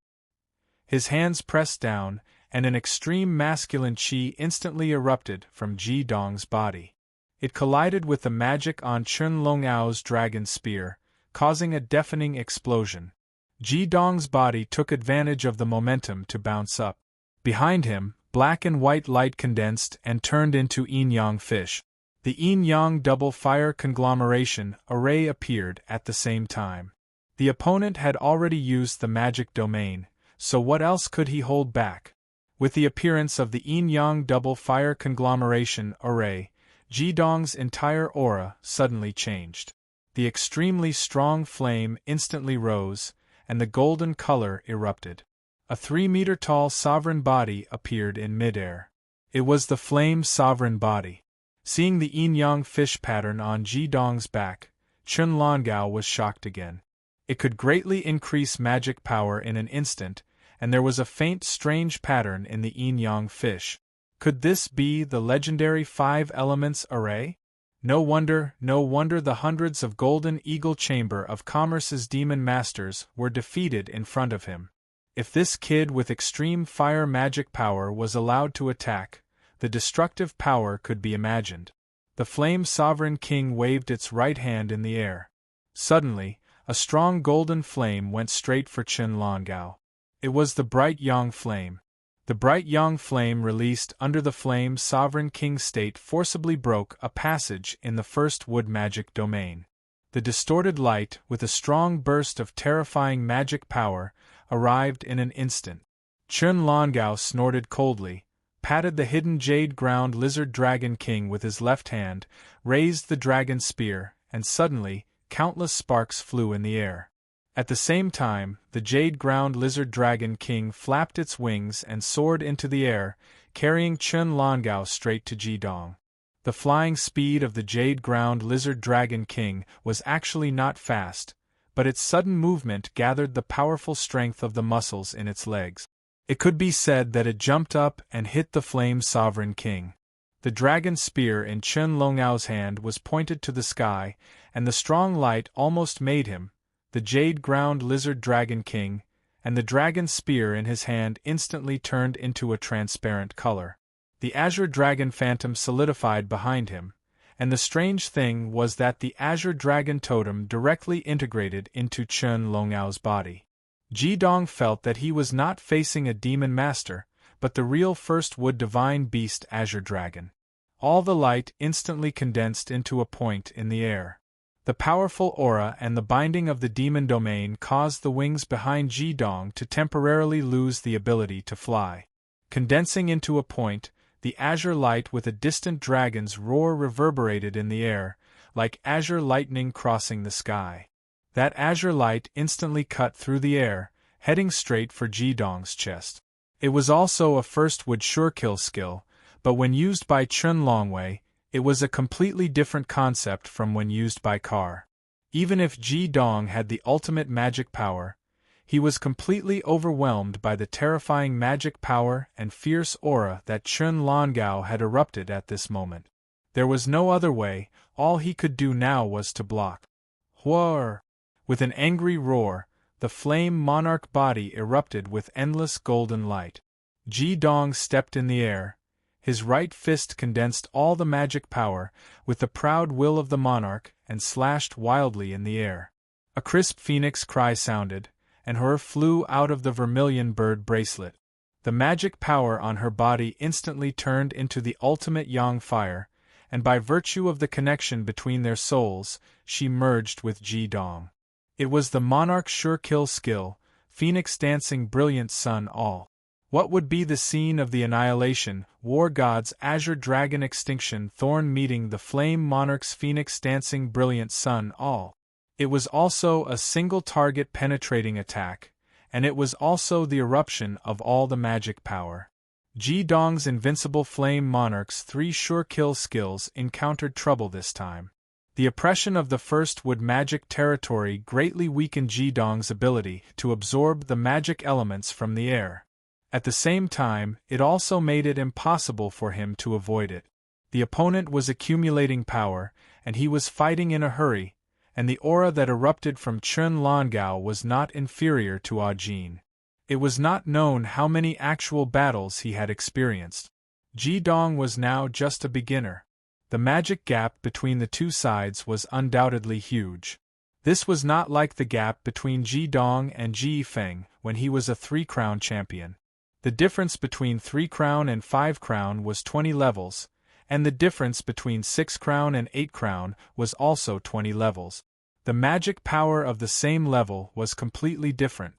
His hands pressed down, and an extreme masculine chi instantly erupted from Ji Dong's body. It collided with the magic on Chun Longao's dragon spear, causing a deafening explosion. Ji Dong's body took advantage of the momentum to bounce up. Behind him, black and white light condensed and turned into yin-yang fish. The yin-yang double fire conglomeration array appeared at the same time. The opponent had already used the magic domain, so what else could he hold back? With the appearance of the yin-yang double fire conglomeration array, Ji Dong's entire aura suddenly changed. The extremely strong flame instantly rose, and the golden color erupted. A 3-meter-tall sovereign body appeared in midair. It was the flame sovereign body. Seeing the yin-yang fish pattern on Ji Dong's back, Chun Longao was shocked again. It could greatly increase magic power in an instant, and there was a faint strange pattern in the yin-yang fish. Could this be the legendary 5 elements array? No wonder the hundreds of Golden Eagle Chamber of Commerce's demon masters were defeated in front of him. If this kid with extreme fire magic power was allowed to attack, the destructive power could be imagined. The Flame Sovereign King waved its right hand in the air. Suddenly, a strong golden flame went straight for Chun Longao. It was the bright yang flame. The bright yang flame released under the Flame Sovereign King state forcibly broke a passage in the first wood magic domain. The distorted light, with a strong burst of terrifying magic power, arrived in an instant. Chun Longao snorted coldly, patted the hidden jade ground lizard dragon king with his left hand, raised the dragon spear, and suddenly, countless sparks flew in the air. At the same time, the jade ground lizard dragon king flapped its wings and soared into the air, carrying Chun Longao straight to Ji Dong. The flying speed of the jade ground lizard dragon king was actually not fast, but its sudden movement gathered the powerful strength of the muscles in its legs. It could be said that it jumped up and hit the Flame Sovereign King. The dragon spear in Chun Longao's hand was pointed to the sky, and the strong light almost made him, the jade ground lizard dragon king, and the dragon spear in his hand instantly turned into a transparent color. The azure dragon phantom solidified behind him, and the strange thing was that the azure dragon totem directly integrated into Chun Longao's body. Ji Dong felt that he was not facing a demon master, but the real first wood divine beast azure dragon. All the light instantly condensed into a point in the air. The powerful aura and the binding of the demon domain caused the wings behind Ji Dong to temporarily lose the ability to fly. Condensing into a point, the azure light with a distant dragon's roar reverberated in the air, like azure lightning crossing the sky. That azure light instantly cut through the air, heading straight for Ji Dong's chest. It was also a first would sure kill skill, but when used by Chun Longwei, it was a completely different concept from when used by Carr. Even if Ji Dong had the ultimate magic power, he was completely overwhelmed by the terrifying magic power and fierce aura that Chun Longao had erupted at this moment. There was no other way, all he could do now was to block. Whirr! With an angry roar, the flame monarch body erupted with endless golden light. Ji Dong stepped in the air. His right fist condensed all the magic power, with the proud will of the monarch, and slashed wildly in the air. A crisp phoenix cry sounded, and her flew out of the vermilion bird bracelet. The magic power on her body instantly turned into the ultimate yang fire, and by virtue of the connection between their souls, she merged with Ji Dong. It was the monarch's sure kill skill, phoenix dancing brilliant sun all. What would be the scene of the annihilation, war god's azure dragon extinction thorn meeting the flame monarch's phoenix dancing brilliant sun all? It was also a single target penetrating attack, and it was also the eruption of all the magic power. Ji Dong's invincible flame monarch's 3 sure kill skills encountered trouble this time. The oppression of the first wood magic territory greatly weakened Ji Dong's ability to absorb the magic elements from the air. At the same time, it also made it impossible for him to avoid it. The opponent was accumulating power, and he was fighting in a hurry, and the aura that erupted from Chun Longao was not inferior to Ajin. It was not known how many actual battles he had experienced. Ji Dong was now just a beginner. The magic gap between the two sides was undoubtedly huge. This was not like the gap between Ji Dong and Ji Feng when he was a 3-crown champion. The difference between 3-crown and 5-crown was 20 levels, and the difference between 6-crown and 8-crown was also 20 levels. The magic power of the same level was completely different.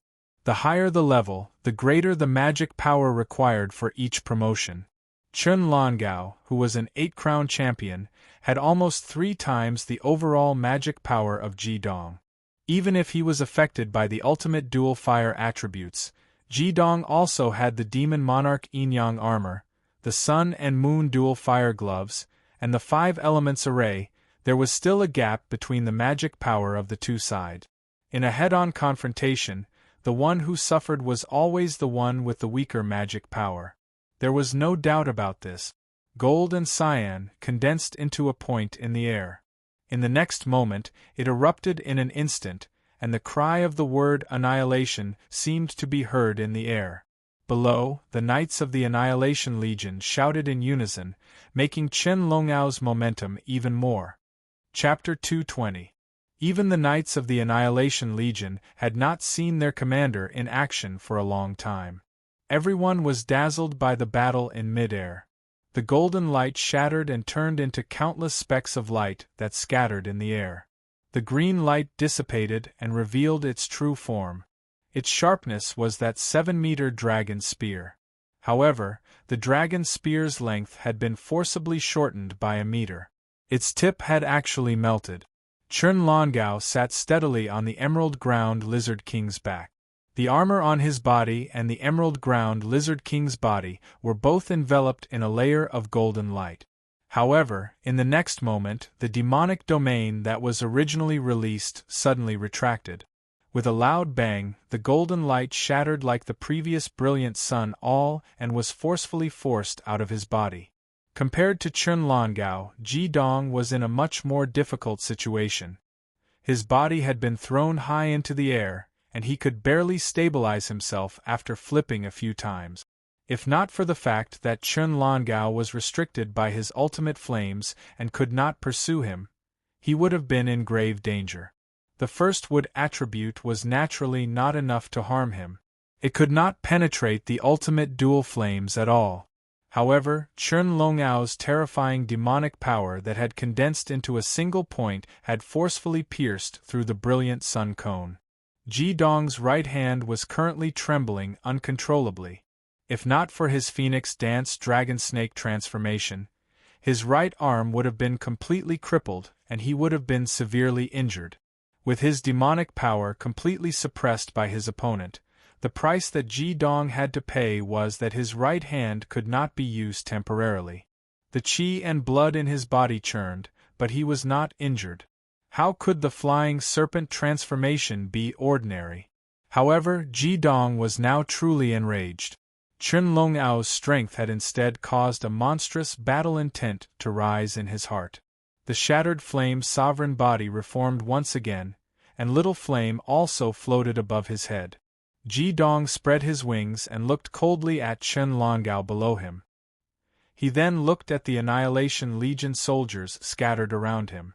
The higher the level, the greater the magic power required for each promotion. Chun Longao, who was an 8-crown champion, had almost 3 times the overall magic power of Ji Dong. Even if he was affected by the ultimate dual fire attributes, Ji Dong also had the Demon Monarch Yin-Yang armor, the Sun and Moon dual fire gloves, and the 5 elements array. There was still a gap between the magic power of the two sides. In a head-on confrontation, the one who suffered was always the one with the weaker magic power. There was no doubt about this. Gold and cyan condensed into a point in the air. In the next moment, it erupted in an instant, and the cry of the word annihilation seemed to be heard in the air. Below, the Knights of the Annihilation Legion shouted in unison, making Chen Longao's momentum even more. Chapter 220. Even the Knights of the Annihilation Legion had not seen their commander in action for a long time. Everyone was dazzled by the battle in mid-air. The golden light shattered and turned into countless specks of light that scattered in the air. The green light dissipated and revealed its true form. Its sharpness was that 7-meter dragon spear. However, the dragon spear's length had been forcibly shortened by a meter. Its tip had actually melted. Chun Longao sat steadily on the emerald ground lizard king's back. The armor on his body and the emerald ground lizard king's body were both enveloped in a layer of golden light. However, in the next moment, the demonic domain that was originally released suddenly retracted. With a loud bang, the golden light shattered like the previous brilliant sun all and was forcefully forced out of his body. Compared to Chun Longao, Ji Dong was in a much more difficult situation. His body had been thrown high into the air, and he could barely stabilize himself after flipping a few times. If not for the fact that Chun Longao was restricted by his ultimate flames and could not pursue him, he would have been in grave danger. The first wood attribute was naturally not enough to harm him. It could not penetrate the ultimate dual flames at all. However, Chun Longao's terrifying demonic power that had condensed into a single point had forcefully pierced through the brilliant sun cone. Ji Dong's right hand was currently trembling uncontrollably. If not for his Phoenix Dance Dragon Snake transformation, his right arm would have been completely crippled and he would have been severely injured. With his demonic power completely suppressed by his opponent, the price that Ji Dong had to pay was that his right hand could not be used temporarily. The qi and blood in his body churned, but he was not injured. How could the flying serpent transformation be ordinary? However, Ji Dong was now truly enraged. Chen Longao's strength had instead caused a monstrous battle intent to rise in his heart. The shattered flame's sovereign body reformed once again, and little flame also floated above his head. Ji Dong spread his wings and looked coldly at Chen Longao below him. He then looked at the Annihilation Legion soldiers scattered around him.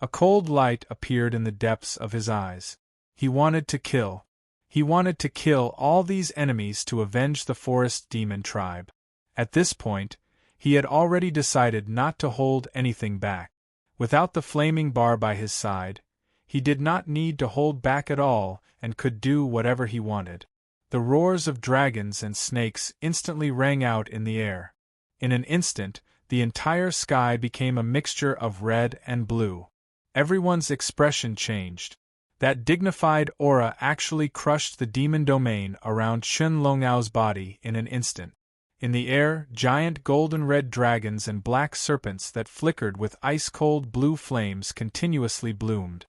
A cold light appeared in the depths of his eyes. He wanted to kill. He wanted to kill all these enemies to avenge the forest demon tribe. At this point, he had already decided not to hold anything back. Without the flaming bar by his side, he did not need to hold back at all and could do whatever he wanted. The roars of dragons and snakes instantly rang out in the air. In an instant, the entire sky became a mixture of red and blue. Everyone's expression changed. That dignified aura actually crushed the demon domain around Chen Longao's body in an instant. In the air, giant golden-red dragons and black serpents that flickered with ice-cold blue flames continuously bloomed.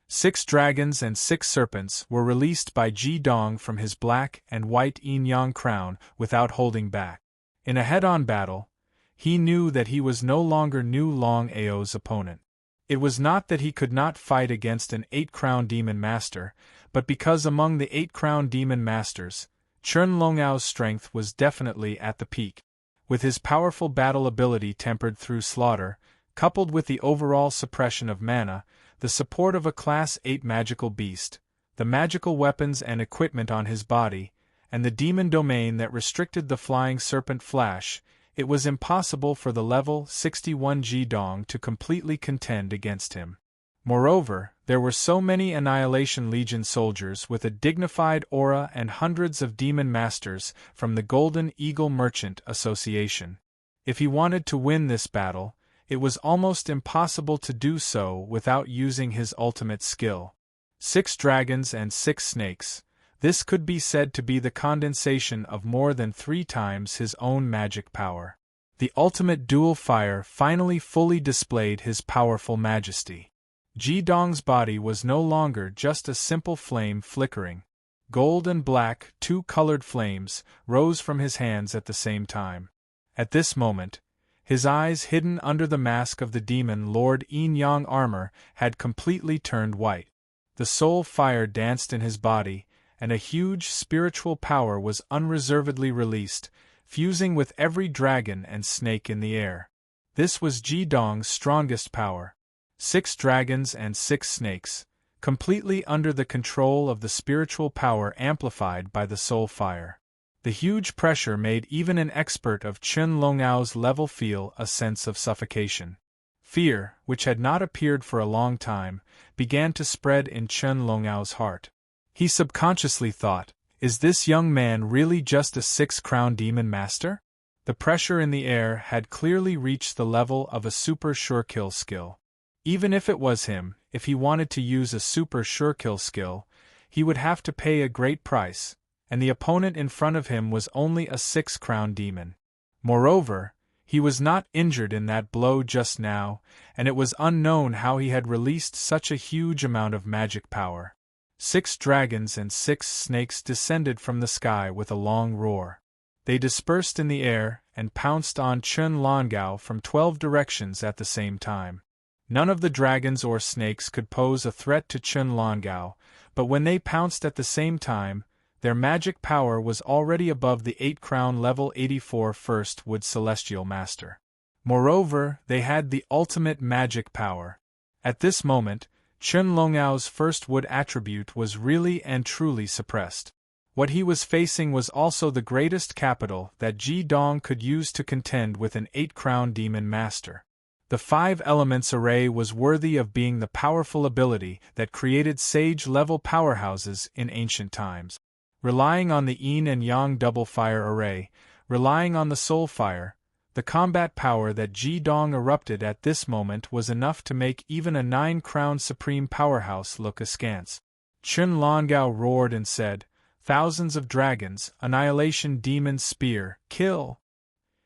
6 dragons and 6 serpents were released by Ji Dong from his black and white yin-yang crown without holding back. In a head-on battle, he knew that he was no longer Nu Long Ao's opponent. It was not that he could not fight against an 8-crown demon master, but because among the 8-crown demon masters, Chen Longao's strength was definitely at the peak. With his powerful battle ability tempered through slaughter, coupled with the overall suppression of mana, the support of a Class 8 magical beast, the magical weapons and equipment on his body, and the demon domain that restricted the flying serpent flash, it was impossible for the level 61 Ji Dong to completely contend against him. Moreover, there were so many Annihilation Legion soldiers with a dignified aura and hundreds of demon masters from the Golden Eagle Merchant Association. If he wanted to win this battle, it was almost impossible to do so without using his ultimate skill. 6 dragons and 6 snakes. This could be said to be the condensation of more than 3 times his own magic power. The ultimate dual fire finally fully displayed his powerful majesty. Ji Dong's body was no longer just a simple flame flickering. Gold and black, 2 colored flames, rose from his hands at the same time. At this moment, his eyes hidden under the mask of the demon Lord Yin-Yang armor had completely turned white. The soul fire danced in his body, and a huge spiritual power was unreservedly released, fusing with every dragon and snake in the air. This was Ji Dong's strongest power. 6 dragons and 6 snakes, completely under the control of the spiritual power amplified by the soul fire. The huge pressure made even an expert of Chen Longao's level feel a sense of suffocation. Fear, which had not appeared for a long time, began to spread in Chen Longao's heart. He subconsciously thought, is this young man really just a 6-crown demon master? The pressure in the air had clearly reached the level of a super sure-kill skill. Even if it was him, if he wanted to use a super sure-kill skill, he would have to pay a great price, and the opponent in front of him was only a 6-crown demon. Moreover, he was not injured in that blow just now, and it was unknown how he had released such a huge amount of magic power. 6 dragons and 6 snakes descended from the sky with a long roar. They dispersed in the air and pounced on Chen Longao from 12 directions at the same time. None of the dragons or snakes could pose a threat to Chen Longao, but when they pounced at the same time, their magic power was already above the 8-crown level 84 First Wood Celestial Master. Moreover, they had the ultimate magic power. At this moment, Chen Longao's first wood attribute was really and truly suppressed. What he was facing was also the greatest capital that Ji Dong could use to contend with an 8-crown demon master. The 5 elements array was worthy of being the powerful ability that created sage-level powerhouses in ancient times. Relying on the yin and yang double fire array, relying on the soul fire, the combat power that Ji Dong erupted at this moment was enough to make even a 9-crown supreme powerhouse look askance. Chen Longao roared and said, "Thousands of dragons, annihilation demon spear, kill!"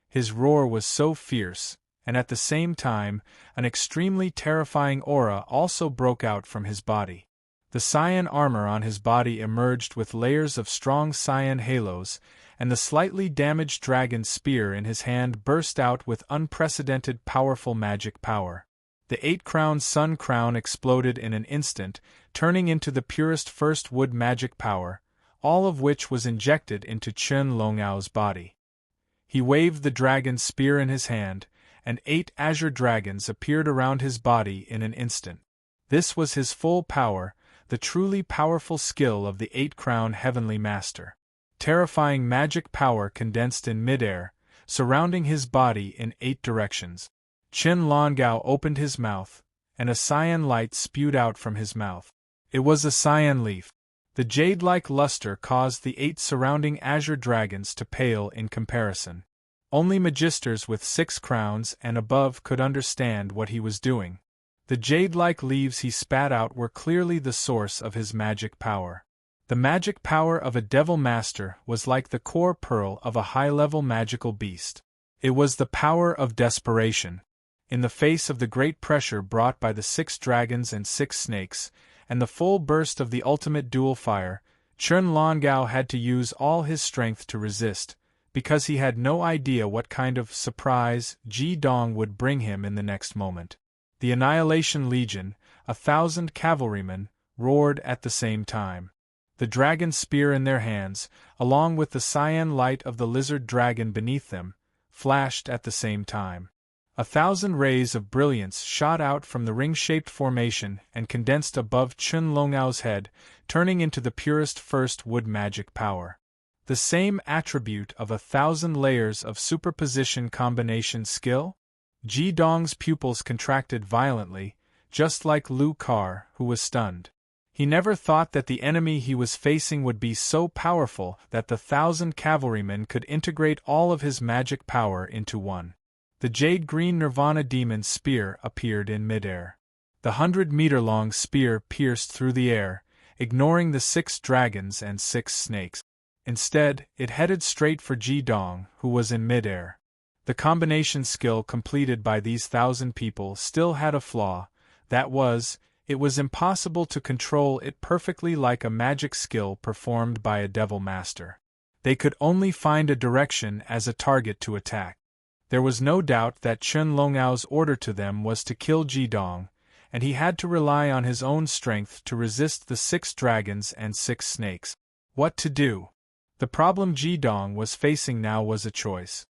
His roar was so fierce, and at the same time, an extremely terrifying aura also broke out from his body. The cyan armor on his body emerged with layers of strong cyan halos, and the slightly damaged dragon spear in his hand burst out with unprecedented powerful magic power. The 8-crown sun crown exploded in an instant, turning into the purest first wood magic power, all of which was injected into Chen Longyao's body. He waved the dragon spear in his hand, and 8 azure dragons appeared around his body in an instant. This was his full power, the truly powerful skill of the 8-crown heavenly master. Terrifying magic power condensed in midair, surrounding his body in 8 directions. Chen Longao opened his mouth, and a cyan light spewed out from his mouth. It was a cyan leaf. The jade-like luster caused the 8 surrounding azure dragons to pale in comparison. Only magisters with 6 crowns and above could understand what he was doing. The jade-like leaves he spat out were clearly the source of his magic power. The magic power of a devil master was like the core pearl of a high-level magical beast. It was the power of desperation. In the face of the great pressure brought by the 6 dragons and 6 snakes, and the full burst of the ultimate dual fire, Chen Longao had to use all his strength to resist, because he had no idea what kind of surprise Ji Dong would bring him in the next moment. The Annihilation Legion, 1,000 cavalrymen, roared at the same time. The dragon spear in their hands, along with the cyan light of the lizard dragon beneath them, flashed at the same time. 1,000 rays of brilliance shot out from the ring-shaped formation and condensed above Chen Longyao's head, turning into the purest first wood magic power. The same attribute of 1,000 layers of superposition combination skill? Ji Dong's pupils contracted violently, just like Lu Kar, who was stunned. He never thought that the enemy he was facing would be so powerful that the 1,000 cavalrymen could integrate all of his magic power into one. The jade-green Nirvana Demon's spear appeared in midair. The 100-meter-long spear pierced through the air, ignoring the 6 dragons and 6 snakes. Instead, it headed straight for Ji Dong, who was in midair. The combination skill completed by these 1,000 people still had a flaw, that was, it was impossible to control it perfectly like a magic skill performed by a devil master. They could only find a direction as a target to attack. There was no doubt that Chen Longyao's order to them was to kill Ji Dong, and he had to rely on his own strength to resist the 6 dragons and 6 snakes. What to do? The problem Ji Dong was facing now was a choice.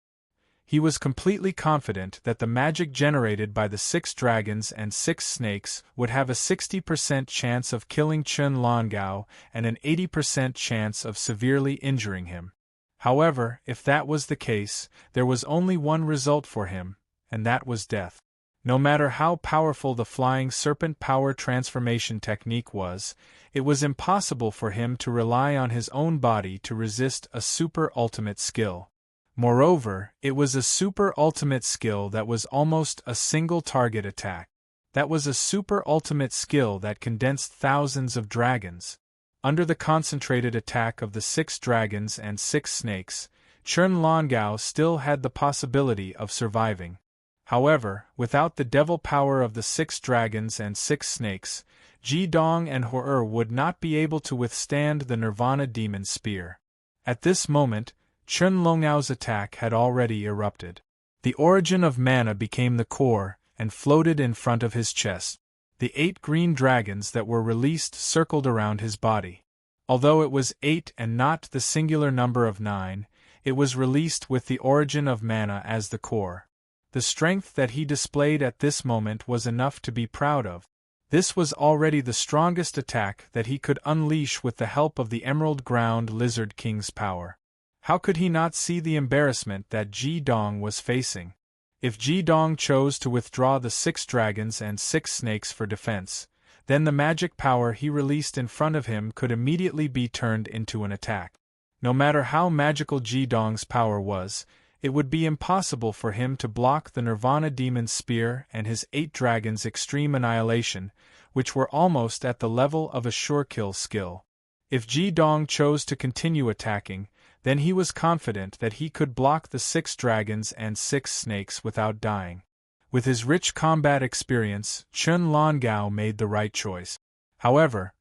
He was completely confident that the magic generated by the 6 dragons and 6 snakes would have a 60% chance of killing Chen Longao and an 80% chance of severely injuring him. However, if that was the case, there was only one result for him, and that was death. No matter how powerful the flying serpent power transformation technique was, it was impossible for him to rely on his own body to resist a super ultimate skill. Moreover, it was a super ultimate skill that was almost a single target attack. That was a super ultimate skill that condensed thousands of dragons. Under the concentrated attack of the 6 dragons and 6 snakes, Chen Longao still had the possibility of surviving. However, without the devil power of the 6 dragons and 6 snakes, Ji Dong and Hor'er would not be able to withstand the Nirvana Demon Spear. At this moment, Chen Longyao's attack had already erupted. The origin of mana became the core, and floated in front of his chest. The 8 green dragons that were released circled around his body. Although it was 8 and not the singular number of 9, it was released with the origin of mana as the core. The strength that he displayed at this moment was enough to be proud of. This was already the strongest attack that he could unleash with the help of the Emerald Ground Lizard King's power. How could he not see the embarrassment that Ji Dong was facing? If Ji Dong chose to withdraw the 6 dragons and 6 snakes for defense, then the magic power he released in front of him could immediately be turned into an attack. No matter how magical Ji Dong's power was, it would be impossible for him to block the Nirvana Demon's Spear and his 8 dragons' extreme annihilation, which were almost at the level of a sure-kill skill. If Ji Dong chose to continue attacking, then he was confident that he could block the 6 dragons and 6 snakes without dying. With his rich combat experience, Chun Longao made the right choice. However,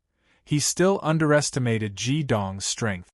he still underestimated Ji Dong's strength.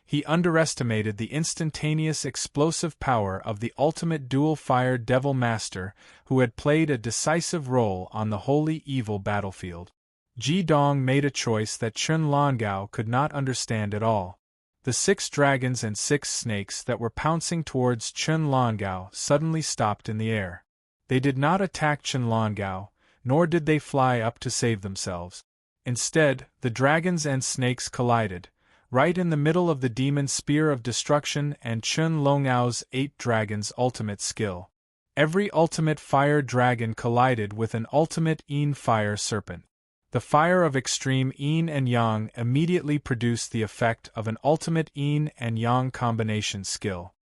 He underestimated the instantaneous explosive power of the ultimate dual-fire Devil Master who had played a decisive role on the Holy Evil battlefield. Ji Dong made a choice that Chun Longao could not understand at all. The 6 dragons and 6 snakes that were pouncing towards Chun Longao suddenly stopped in the air. They did not attack Chun Longao, nor did they fly up to save themselves. Instead, the dragons and snakes collided, right in the middle of the demon's spear of destruction and Chun Longao's 8 dragons' ultimate skill. Every ultimate fire dragon collided with an ultimate yin fire serpent. The fire of extreme yin and yang immediately produced the effect of an ultimate yin and yang combination skill.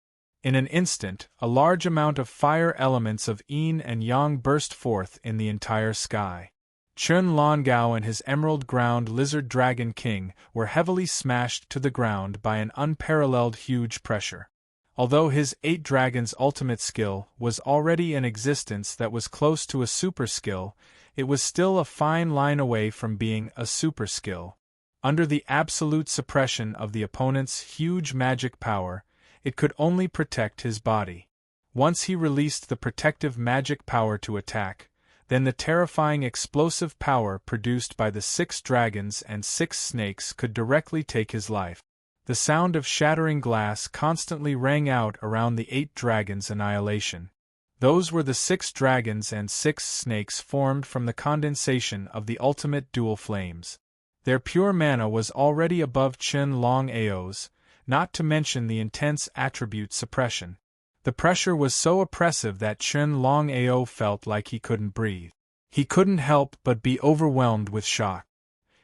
In an instant, a large amount of fire elements of yin and yang burst forth in the entire sky. Chun Longao and his Emerald Ground Lizard Dragon King were heavily smashed to the ground by an unparalleled huge pressure. Although his 8 dragons' ultimate skill was already in existence that was close to a super skill, it was still a fine line away from being a super skill. Under the absolute suppression of the opponent's huge magic power, it could only protect his body. Once he released the protective magic power to attack, then the terrifying explosive power produced by the 6 dragons and 6 snakes could directly take his life. The sound of shattering glass constantly rang out around the 8 dragons' annihilation. Those were the 6 dragons and 6 snakes formed from the condensation of the ultimate dual flames. Their pure mana was already above Chun Longao's, not to mention the intense attribute suppression. The pressure was so oppressive that Chun Longao felt like he couldn't breathe. He couldn't help but be overwhelmed with shock.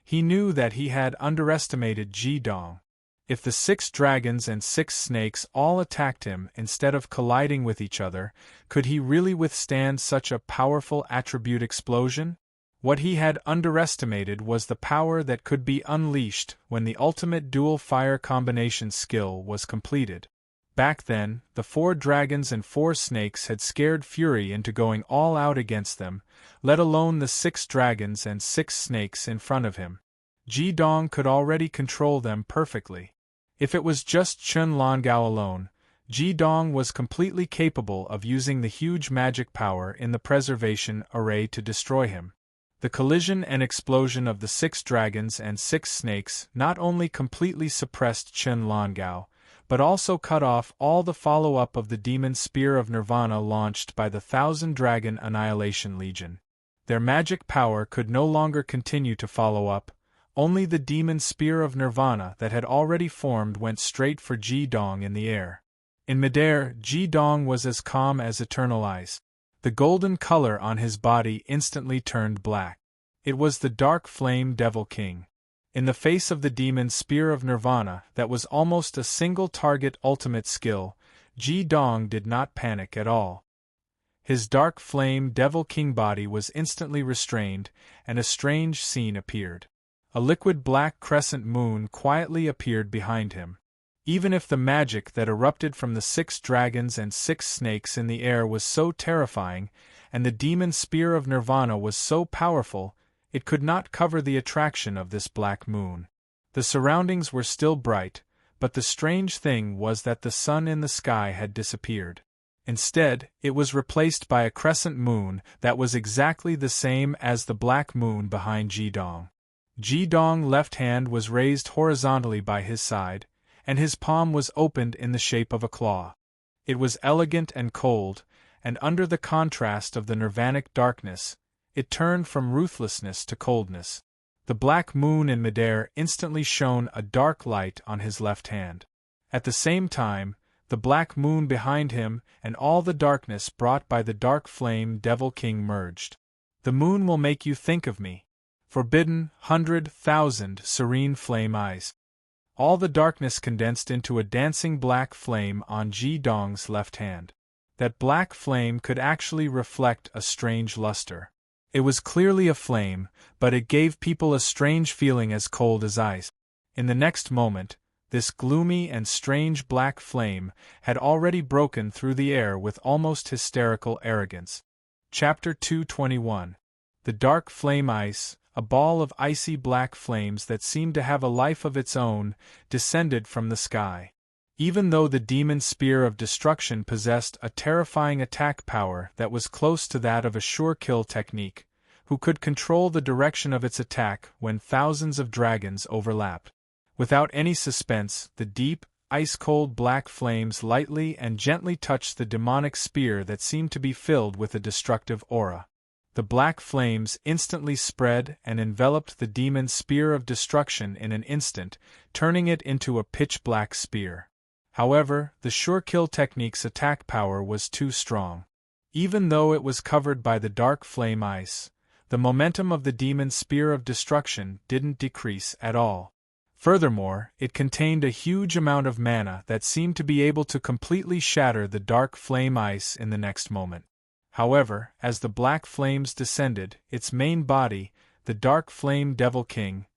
He knew that he had underestimated Ji Dong. If the 6 dragons and 6 snakes all attacked him instead of colliding with each other, could he really withstand such a powerful attribute explosion? What he had underestimated was the power that could be unleashed when the ultimate dual fire combination skill was completed. Back then, the 4 dragons and 4 snakes had scared Fury into going all out against them, let alone the 6 dragons and 6 snakes in front of him. Ji Dong could already control them perfectly. If it was just Chun Longao alone, Ji Dong was completely capable of using the huge magic power in the preservation array to destroy him. The collision and explosion of the 6 dragons and 6 snakes not only completely suppressed Chun Longao, but also cut off all the follow-up of the Demon Spear of Nirvana launched by the 1,000-dragon Annihilation Legion. Their magic power could no longer continue to follow up. Only the Demon Spear of Nirvana that had already formed went straight for Ji Dong in the air. In midair, Ji Dong was as calm as eternal ice. The golden color on his body instantly turned black. It was the Dark Flame Devil King. In the face of the Demon Spear of Nirvana that was almost a single-target ultimate skill, Ji Dong did not panic at all. His Dark Flame Devil King body was instantly restrained, and a strange scene appeared. A liquid black crescent moon quietly appeared behind him. Even if the magic that erupted from the 6 dragons and 6 snakes in the air was so terrifying, and the Demon Spear of Nirvana was so powerful, it could not cover the attraction of this black moon. The surroundings were still bright, but the strange thing was that the sun in the sky had disappeared. Instead, it was replaced by a crescent moon that was exactly the same as the black moon behind Ji Dong. Ji Dong's left hand was raised horizontally by his side, and his palm was opened in the shape of a claw. It was elegant and cold, and under the contrast of the nirvanic darkness, it turned from ruthlessness to coldness. The black moon in midair instantly shone a dark light on his left hand. At the same time, the black moon behind him and all the darkness brought by the Dark Flame Devil King merged. The moon will make you think of me. Forbidden, 100,000 serene flame eyes. All the darkness condensed into a dancing black flame on Ji Dong's left hand. That black flame could actually reflect a strange luster. It was clearly a flame, but it gave people a strange feeling as cold as ice. In the next moment, this gloomy and strange black flame had already broken through the air with almost hysterical arrogance. Chapter 221. The Dark Flame Ice, a ball of icy black flames that seemed to have a life of its own, descended from the sky. Even though the demon spear of destruction possessed a terrifying attack power that was close to that of a sure kill technique, who could control the direction of its attack when thousands of dragons overlapped. Without any suspense, the deep, ice-cold black flames lightly and gently touched the demonic spear that seemed to be filled with a destructive aura. The black flames instantly spread and enveloped the demon's spear of destruction in an instant, turning it into a pitch-black spear. However, the sure kill technique's attack power was too strong. Even though it was covered by the dark flame ice, the momentum of the demon's spear of destruction didn't decrease at all. Furthermore, it contained a huge amount of mana that seemed to be able to completely shatter the dark flame ice in the next moment. However, as the black flames descended, its main body, the dark flame Devil King,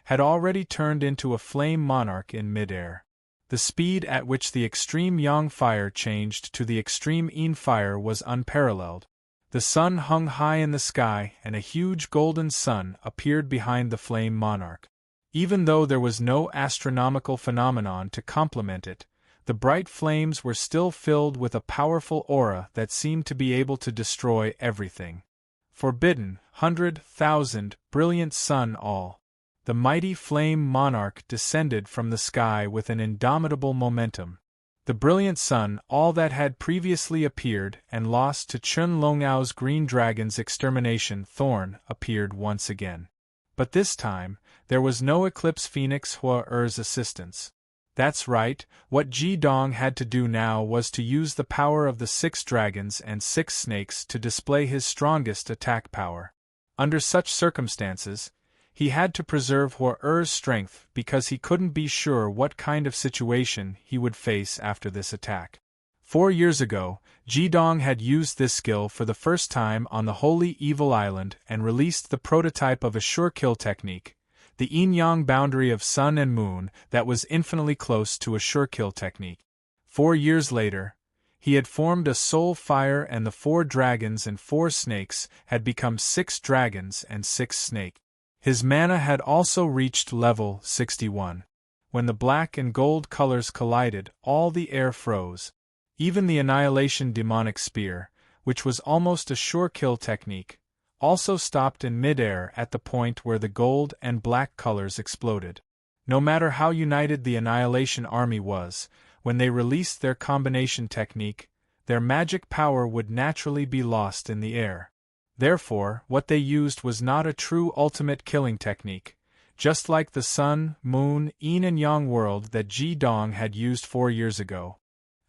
had already turned into a flame monarch in midair. The speed at which the extreme yang fire changed to the extreme yin fire was unparalleled. The sun hung high in the sky and a huge golden sun appeared behind the flame monarch. Even though there was no astronomical phenomenon to complement it, the bright flames were still filled with a powerful aura that seemed to be able to destroy everything. Forbidden, 100,000, brilliant sun all. The mighty flame monarch descended from the sky with an indomitable momentum. The brilliant sun, all that had previously appeared and lost to Chun Longao's green dragon's extermination thorn, appeared once again. But this time, there was no Eclipse Phoenix Hua Er's assistance. That's right, what Ji Dong had to do now was to use the power of the 6 dragons and 6 snakes to display his strongest attack power. Under such circumstances, he had to preserve Hua Er's strength because he couldn't be sure what kind of situation he would face after this attack. 4 years ago, Ji Dong had used this skill for the first time on the Holy Evil Island and released the prototype of a sure kill technique, the yin-yang boundary of sun and moon that was infinitely close to a sure kill technique. 4 years later, he had formed a soul fire and the 4 dragons and 4 snakes had become 6 dragons and 6 snakes. His mana had also reached level 61. When the black and gold colors collided, all the air froze. Even the Annihilation Demonic Spear, which was almost a sure kill technique, also stopped in midair at the point where the gold and black colors exploded. No matter how united the Annihilation Army was, when they released their combination technique, their magic power would naturally be lost in the air. Therefore, what they used was not a true ultimate killing technique, just like the sun, moon, yin and yang world that Ji Dong had used 4 years ago.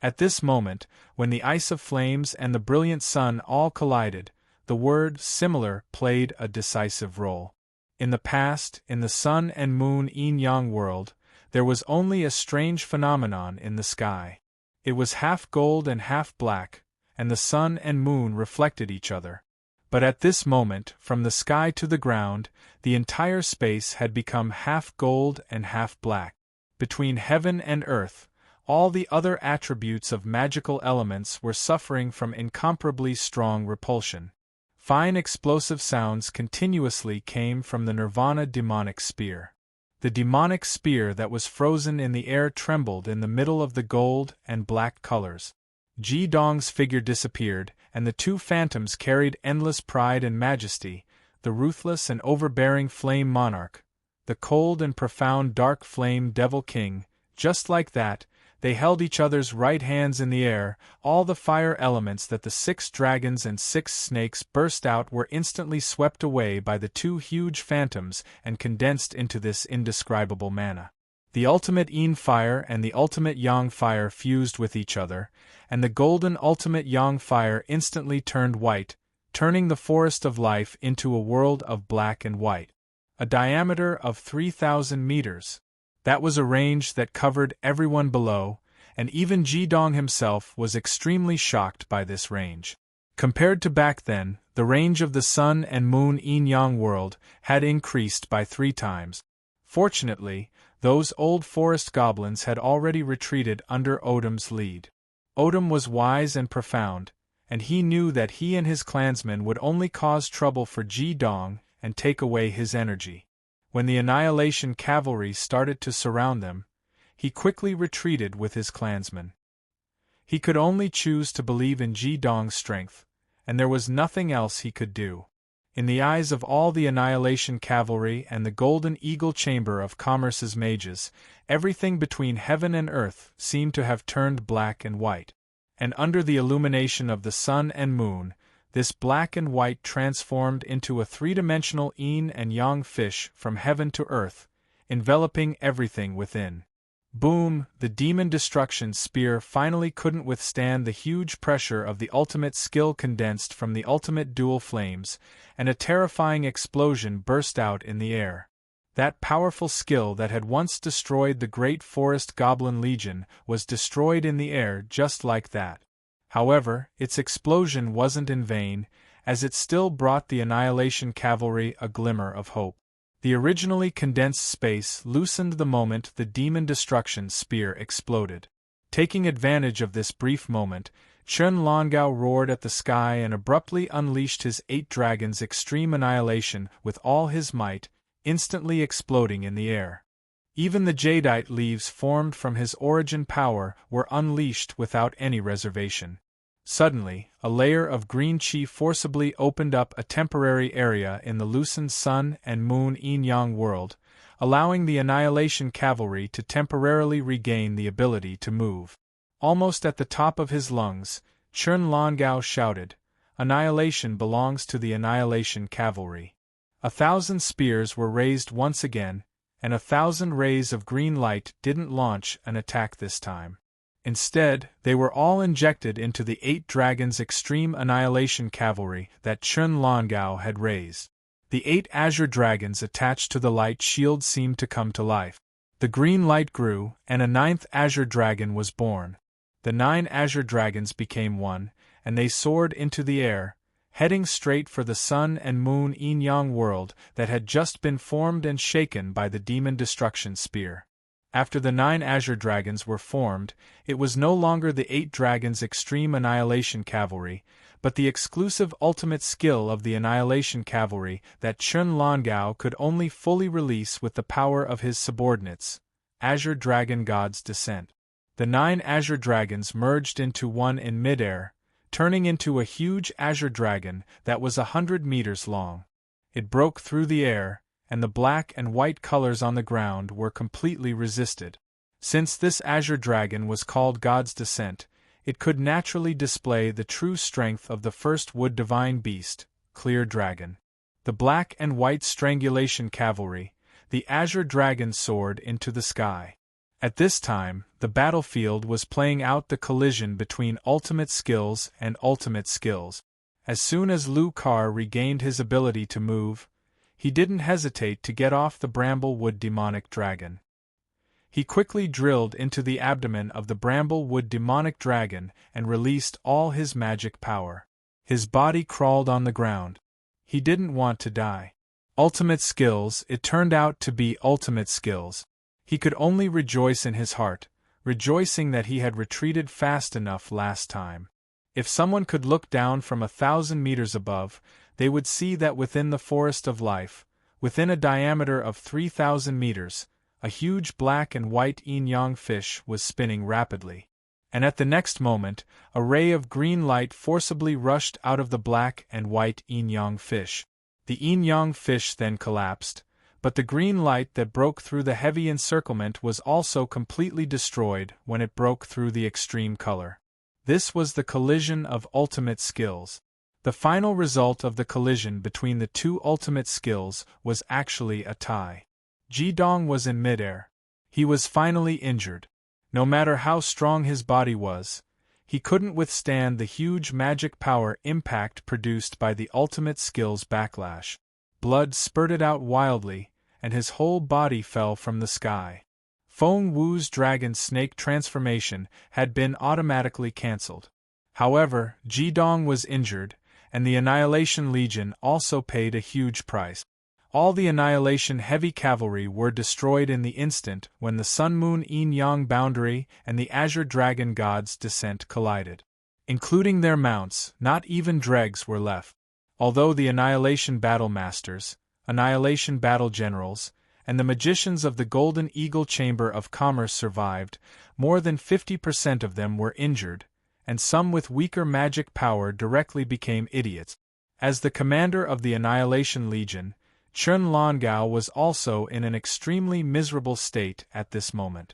At this moment, when the ice of flames and the brilliant sun all collided, the word similar played a decisive role. In the past, in the sun and moon yin-yang world, there was only a strange phenomenon in the sky. It was half gold and half black, and the sun and moon reflected each other. But at this moment, from the sky to the ground, the entire space had become half gold and half black. Between heaven and earth, all the other attributes of magical elements were suffering from incomparably strong repulsion. Fine explosive sounds continuously came from the Nirvana demonic spear. The demonic spear that was frozen in the air trembled in the middle of the gold and black colors. Ji Dong's figure disappeared, and the 2 phantoms carried endless pride and majesty, the ruthless and overbearing flame monarch, the cold and profound dark flame Devil King. Just like that, they held each other's right hands in the air. All the fire elements that the 6 dragons and 6 snakes burst out were instantly swept away by the 2 huge phantoms and condensed into this indescribable mana. The ultimate yin fire and the ultimate yang fire fused with each other, and the golden ultimate yang fire instantly turned white, turning the forest of life into a world of black and white. A diameter of 3,000 meters. That was a range that covered everyone below, and even Ji Dong himself was extremely shocked by this range. Compared to back then, the range of the sun and moon yin-yang world had increased by 3 times. Fortunately, those old forest goblins had already retreated under Odom's lead. Odom was wise and profound, and he knew that he and his clansmen would only cause trouble for Ji Dong and take away his energy. When the Annihilation Cavalry started to surround them, he quickly retreated with his clansmen. He could only choose to believe in Ji Dong's strength, and there was nothing else he could do. In the eyes of all the Annihilation Cavalry and the Golden Eagle Chamber of Commerce's mages, everything between heaven and earth seemed to have turned black and white. And under the illumination of the sun and moon, this black and white transformed into a three-dimensional yin and yang fish from heaven to earth, enveloping everything within. Boom! The demon destruction spear finally couldn't withstand the huge pressure of the ultimate skill condensed from the ultimate dual flames, and a terrifying explosion burst out in the air. That powerful skill that had once destroyed the great Forest Goblin Legion was destroyed in the air just like that. However, its explosion wasn't in vain, as it still brought the Annihilation Cavalry a glimmer of hope. The originally condensed space loosened the moment the demon destruction spear exploded. Taking advantage of this brief moment, Chun Longao roared at the sky and abruptly unleashed his 8 dragons' extreme annihilation with all his might, instantly exploding in the air. Even the jadeite leaves formed from his origin power were unleashed without any reservation. Suddenly, a layer of green chi forcibly opened up a temporary area in the loosened sun and moon yin-yang world, allowing the Annihilation Cavalry to temporarily regain the ability to move. Almost at the top of his lungs, Chun Longao shouted, "Annihilation belongs to the Annihilation Cavalry." 1,000 spears were raised once again, and 1,000 rays of green light didn't launch an attack this time. Instead, they were all injected into the 8 dragons' extreme Annihilation Cavalry that Chun Longao had raised. The 8 azure dragons attached to the light shield seemed to come to life. The green light grew, and a 9th azure dragon was born. The 9 azure dragons became one, and they soared into the air, heading straight for the sun and moon yin-yang world that had just been formed and shaken by the demon destruction spear. After the 9 azure dragons were formed, it was no longer the 8 dragons' extreme Annihilation Cavalry, but the exclusive ultimate skill of the Annihilation Cavalry that Chun Longao could only fully release with the power of his subordinates, Azure Dragon God's Descent. The 9 azure dragons merged into one in midair, turning into a huge azure dragon that was 100 meters long. It broke through the air, and the black and white colors on the ground were completely resisted. Since this azure dragon was called God's Descent, it could naturally display the true strength of the first wood divine beast, Clear Dragon. The black and white strangulation cavalry, the azure dragon soared into the sky. At this time, the battlefield was playing out the collision between ultimate skills and ultimate skills. As soon as Lu Kar regained his ability to move, he didn't hesitate to get off the Bramblewood demonic dragon. He quickly drilled into the abdomen of the Bramblewood demonic dragon and released all his magic power. His body crawled on the ground. He didn't want to die. Ultimate skills, it turned out to be ultimate skills. He could only rejoice in his heart, rejoicing that he had retreated fast enough last time. If someone could look down from 1,000 meters above, they would see that within the forest of life, within a diameter of 3,000 meters, a huge black and white yin-yang fish was spinning rapidly. And at the next moment, a ray of green light forcibly rushed out of the black and white yin-yang fish. The yin-yang fish then collapsed, but the green light that broke through the heavy encirclement was also completely destroyed when it broke through the extreme color. This was the collision of ultimate skills. The final result of the collision between the two ultimate skills was actually a tie. Ji Dong was in midair. He was finally injured. No matter how strong his body was, he couldn't withstand the huge magic power impact produced by the ultimate skill's backlash. Blood spurted out wildly, and his whole body fell from the sky. Feng Wu's dragon snake transformation had been automatically cancelled. However, Ji Dong was injured, and the Annihilation Legion also paid a huge price. All the Annihilation heavy cavalry were destroyed in the instant when the Sun-Moon Yin-Yang boundary and the Azure Dragon God's Descent collided. Including their mounts, not even dregs were left. Although the Annihilation Battle Masters, Annihilation Battle Generals, and the magicians of the Golden Eagle Chamber of Commerce survived, more than 50% of them were injured, and some with weaker magic power directly became idiots. As the commander of the Annihilation Legion, Chun Longao was also in an extremely miserable state at this moment.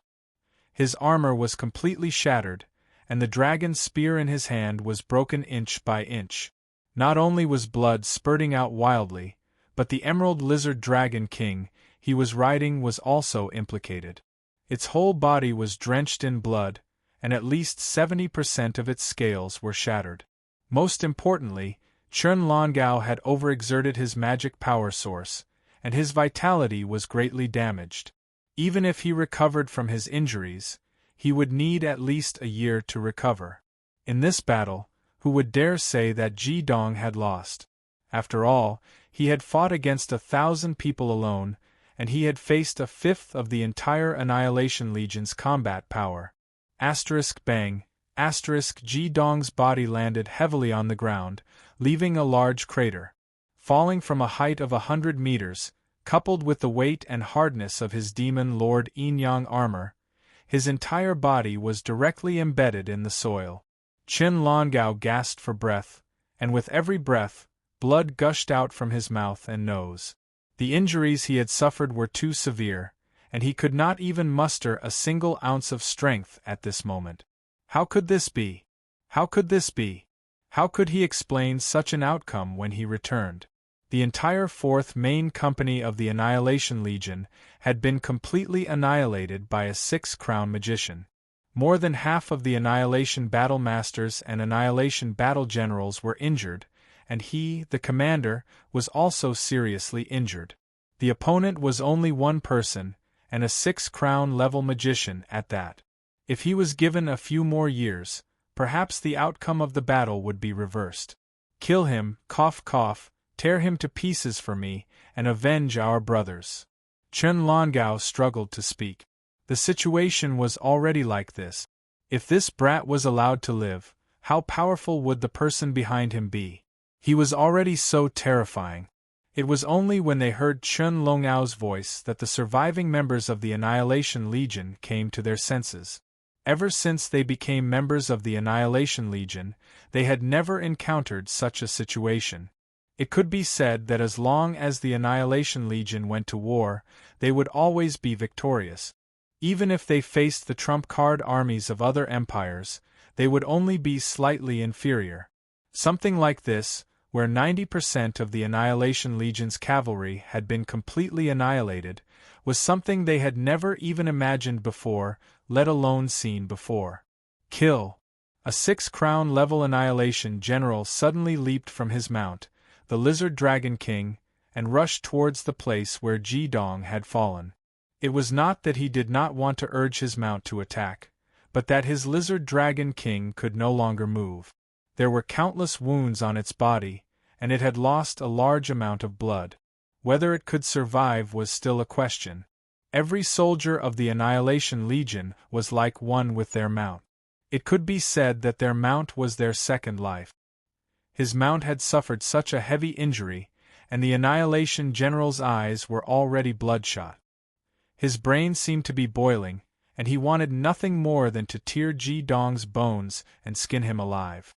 His armor was completely shattered, and the dragon's spear in his hand was broken inch by inch. Not only was blood spurting out wildly, but the Emerald Lizard Dragon King he was riding was also implicated. Its whole body was drenched in blood, and at least 70% of its scales were shattered. Most importantly, Chun Longao had overexerted his magic power source, and his vitality was greatly damaged. Even if he recovered from his injuries, he would need at least a year to recover. In this battle, who would dare say that Ji Dong had lost? After all, he had fought against 1,000 people alone, and he had faced a fifth of the entire Annihilation Legion's combat power. Bang. Ji Dong's body landed heavily on the ground, leaving a large crater. Falling from a height of 100 meters, coupled with the weight and hardness of his Demon Lord Yin-Yang armor, his entire body was directly embedded in the soil. Chun Longao gasped for breath, and with every breath, blood gushed out from his mouth and nose. The injuries he had suffered were too severe, and he could not even muster a single ounce of strength at this moment. How could this be? How could this be? How could he explain such an outcome when he returned? The entire 4th Main Company of the Annihilation Legion had been completely annihilated by a 6-crown magician. More than half of the Annihilation Battle Masters and Annihilation Battle Generals were injured, and he, the commander, was also seriously injured. The opponent was only one person, and a 6-crown level magician at that. If he was given a few more years, perhaps the outcome of the battle would be reversed. Kill him, cough cough, tear him to pieces for me, and avenge our brothers. Chun Longao struggled to speak. The situation was already like this. If this brat was allowed to live, how powerful would the person behind him be? He was already so terrifying. It was only when they heard Chun Longao's voice that the surviving members of the Annihilation Legion came to their senses. Ever since they became members of the Annihilation Legion, they had never encountered such a situation. It could be said that as long as the Annihilation Legion went to war, they would always be victorious. Even if they faced the trump-card armies of other empires, they would only be slightly inferior. Something like this, where 90% of the Annihilation Legion's cavalry had been completely annihilated, was something they had never even imagined before, let alone seen before. Kill! A 6-crown level Annihilation General suddenly leaped from his mount, the Lizard Dragon King, and rushed towards the place where Ji Dong had fallen. It was not that he did not want to urge his mount to attack, but that his Lizard Dragon King could no longer move. There were countless wounds on its body, and it had lost a large amount of blood. Whether it could survive was still a question. Every soldier of the Annihilation Legion was like one with their mount. It could be said that their mount was their second life. His mount had suffered such a heavy injury, and the Annihilation General's eyes were already bloodshot. His brain seemed to be boiling, and he wanted nothing more than to tear Ji Dong's bones and skin him alive.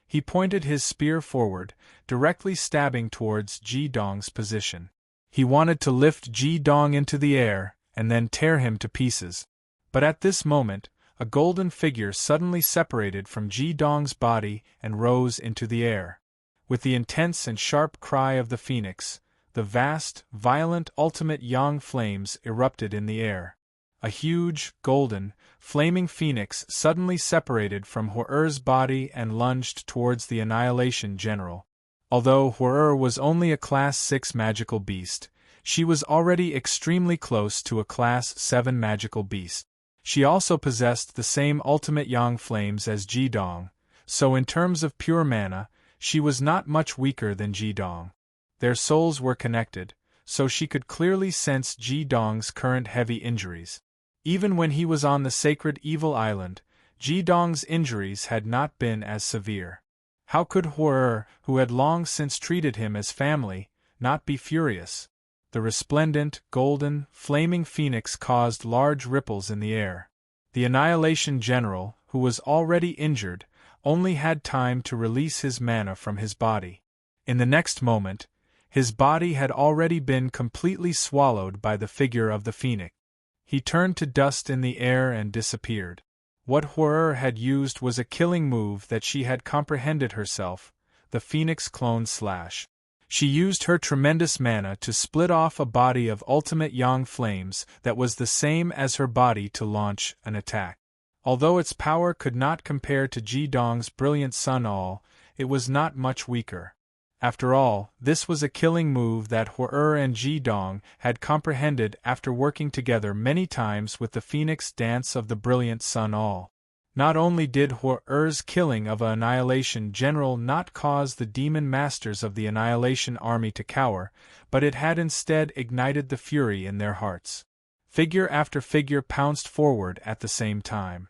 He pointed his spear forward, directly stabbing towards Ji Dong's position. He wanted to lift Ji Dong into the air, and then tear him to pieces. But at this moment, a golden figure suddenly separated from Ji Dong's body and rose into the air. With the intense and sharp cry of the phoenix, the vast, violent ultimate yang flames erupted in the air. A huge, golden, flaming phoenix suddenly separated from Horror's body and lunged towards the Annihilation General. Although Horror was only a Class 6 magical beast, she was already extremely close to a Class 7 magical beast. She also possessed the same ultimate yang flames as Ji Dong, so in terms of pure mana, she was not much weaker than Ji Dong. Their souls were connected, so she could clearly sense Ji Dong's current heavy injuries. Even when he was on the sacred Evil Island, Ji-dong's injuries had not been as severe. How could Hwee, who had long since treated him as family, not be furious? The resplendent, golden, flaming phoenix caused large ripples in the air. The Annihilation General, who was already injured, only had time to release his mana from his body. In the next moment, his body had already been completely swallowed by the figure of the phoenix. He turned to dust in the air and disappeared. What Hwee had used was a killing move that she had comprehended herself, the Phoenix Clone Slash. She used her tremendous mana to split off a body of ultimate yang flames that was the same as her body to launch an attack. Although its power could not compare to Ji-dong's brilliant Sun All, it was not much weaker. After all, this was a killing move that Hwee and Ji-dong had comprehended after working together many times with the Phoenix Dance of the brilliant Sun All. Not only did Hwee's killing of an Annihilation General not cause the demon masters of the Annihilation Army to cower, but it had instead ignited the fury in their hearts. Figure after figure pounced forward at the same time.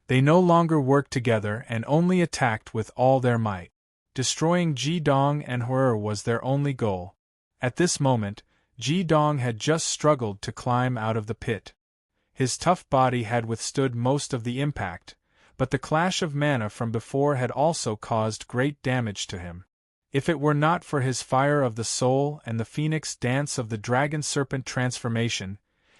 They no longer worked together and only attacked with all their might. Destroying Ji-dong and Hwee was their only goal. At this moment, Ji-dong had just struggled to climb out of the pit. His tough body had withstood most of the impact, but the clash of mana from before had also caused great damage to him. If it were not for his Fire of the Soul and the Phoenix Dance of the Dragon Serpent transformation,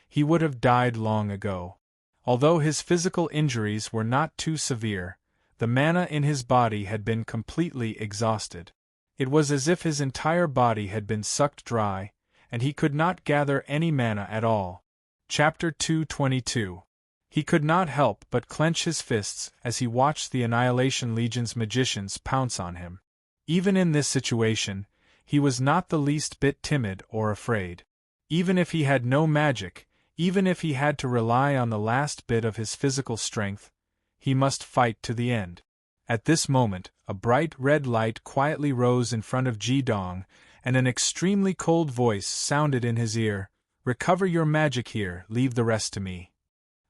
he would have died long ago. Although his physical injuries were not too severe, the mana in his body had been completely exhausted. It was as if his entire body had been sucked dry, and he could not gather any mana at all. Chapter 222. He could not help but clench his fists as he watched the Annihilation Legion's magicians pounce on him. Even in this situation, he was not the least bit timid or afraid. Even if he had no magic, even if he had to rely on the last bit of his physical strength, he must fight to the end. At this moment, a bright red light quietly rose in front of Ji-dong, and an extremely cold voice sounded in his ear, "Recover your magic here, leave the rest to me."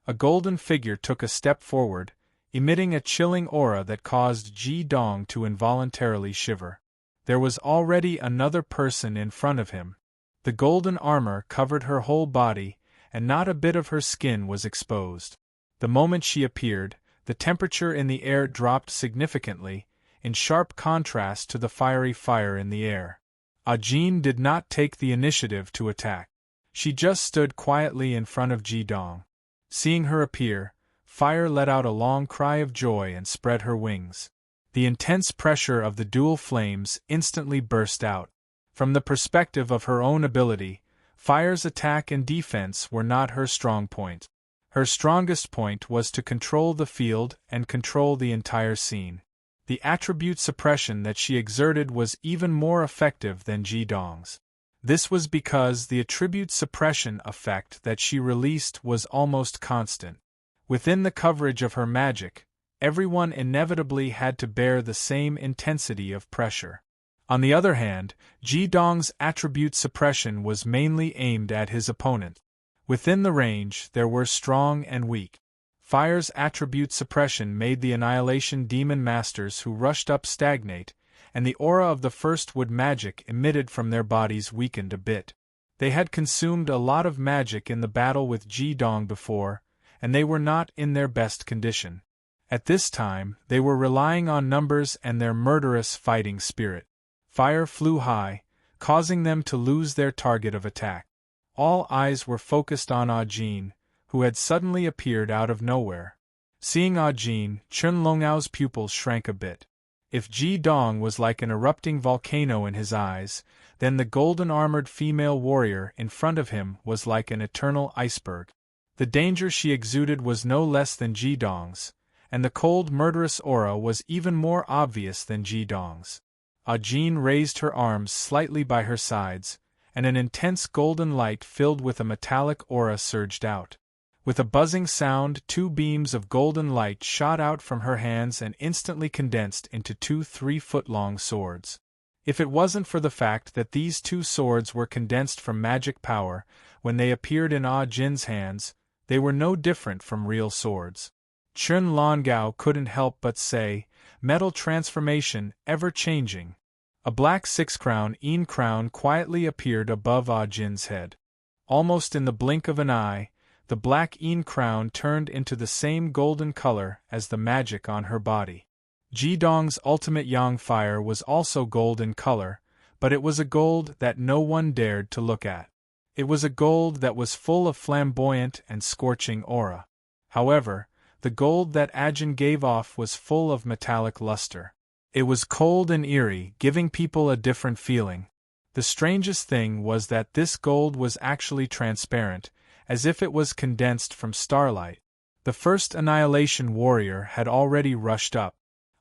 A golden figure took a step forward, emitting a chilling aura that caused Ji-dong to involuntarily shiver. There was already another person in front of him. The golden armor covered her whole body, and not a bit of her skin was exposed. The moment she appeared, the temperature in the air dropped significantly, in sharp contrast to the fiery fire in the air. Ajin did not take the initiative to attack. She just stood quietly in front of Ji-dong. Seeing her appear, Fire let out a long cry of joy and spread her wings. The intense pressure of the dual flames instantly burst out. From the perspective of her own ability, Fire's attack and defense were not her strong point. Her strongest point was to control the field and control the entire scene. The attribute suppression that she exerted was even more effective than Ji-dong's. This was because the attribute suppression effect that she released was almost constant. Within the coverage of her magic, everyone inevitably had to bear the same intensity of pressure. On the other hand, Ji-dong's attribute suppression was mainly aimed at his opponent. Within the range, there were strong and weak. Fire's attribute suppression made the Annihilation Demon Masters who rushed up stagnate, and the aura of the first wood magic emitted from their bodies weakened a bit. They had consumed a lot of magic in the battle with Ji-dong before, and they were not in their best condition. At this time, they were relying on numbers and their murderous fighting spirit. Fire flew high, causing them to lose their target of attack. All eyes were focused on Ajin, who had suddenly appeared out of nowhere. Seeing Ajin, Chun Longao's pupils shrank a bit. If Ji-dong was like an erupting volcano in his eyes, then the golden-armored female warrior in front of him was like an eternal iceberg. The danger she exuded was no less than Ji-dong's, and the cold murderous aura was even more obvious than Ji-dong's. Ajin raised her arms slightly by her sides, and an intense golden light filled with a metallic aura surged out. With a buzzing sound, 2 beams of golden light shot out from her hands and instantly condensed into 2 3-foot-long swords. If it wasn't for the fact that these 2 swords were condensed from magic power, when they appeared in Ah Jin's hands, they were no different from real swords. Chun Longao couldn't help but say, metal transformation, ever-changing. A black six-crown crown quietly appeared above Ah Jin's head. Almost in the blink of an eye, the black crown turned into the same golden color as the magic on her body. Jidong's ultimate yang fire was also gold in color, but it was a gold that no one dared to look at. It was a gold that was full of flamboyant and scorching aura. However, the gold that Ajin gave off was full of metallic luster. It was cold and eerie, giving people a different feeling. The strangest thing was that this gold was actually transparent, as if it was condensed from starlight. The first Annihilation warrior had already rushed up.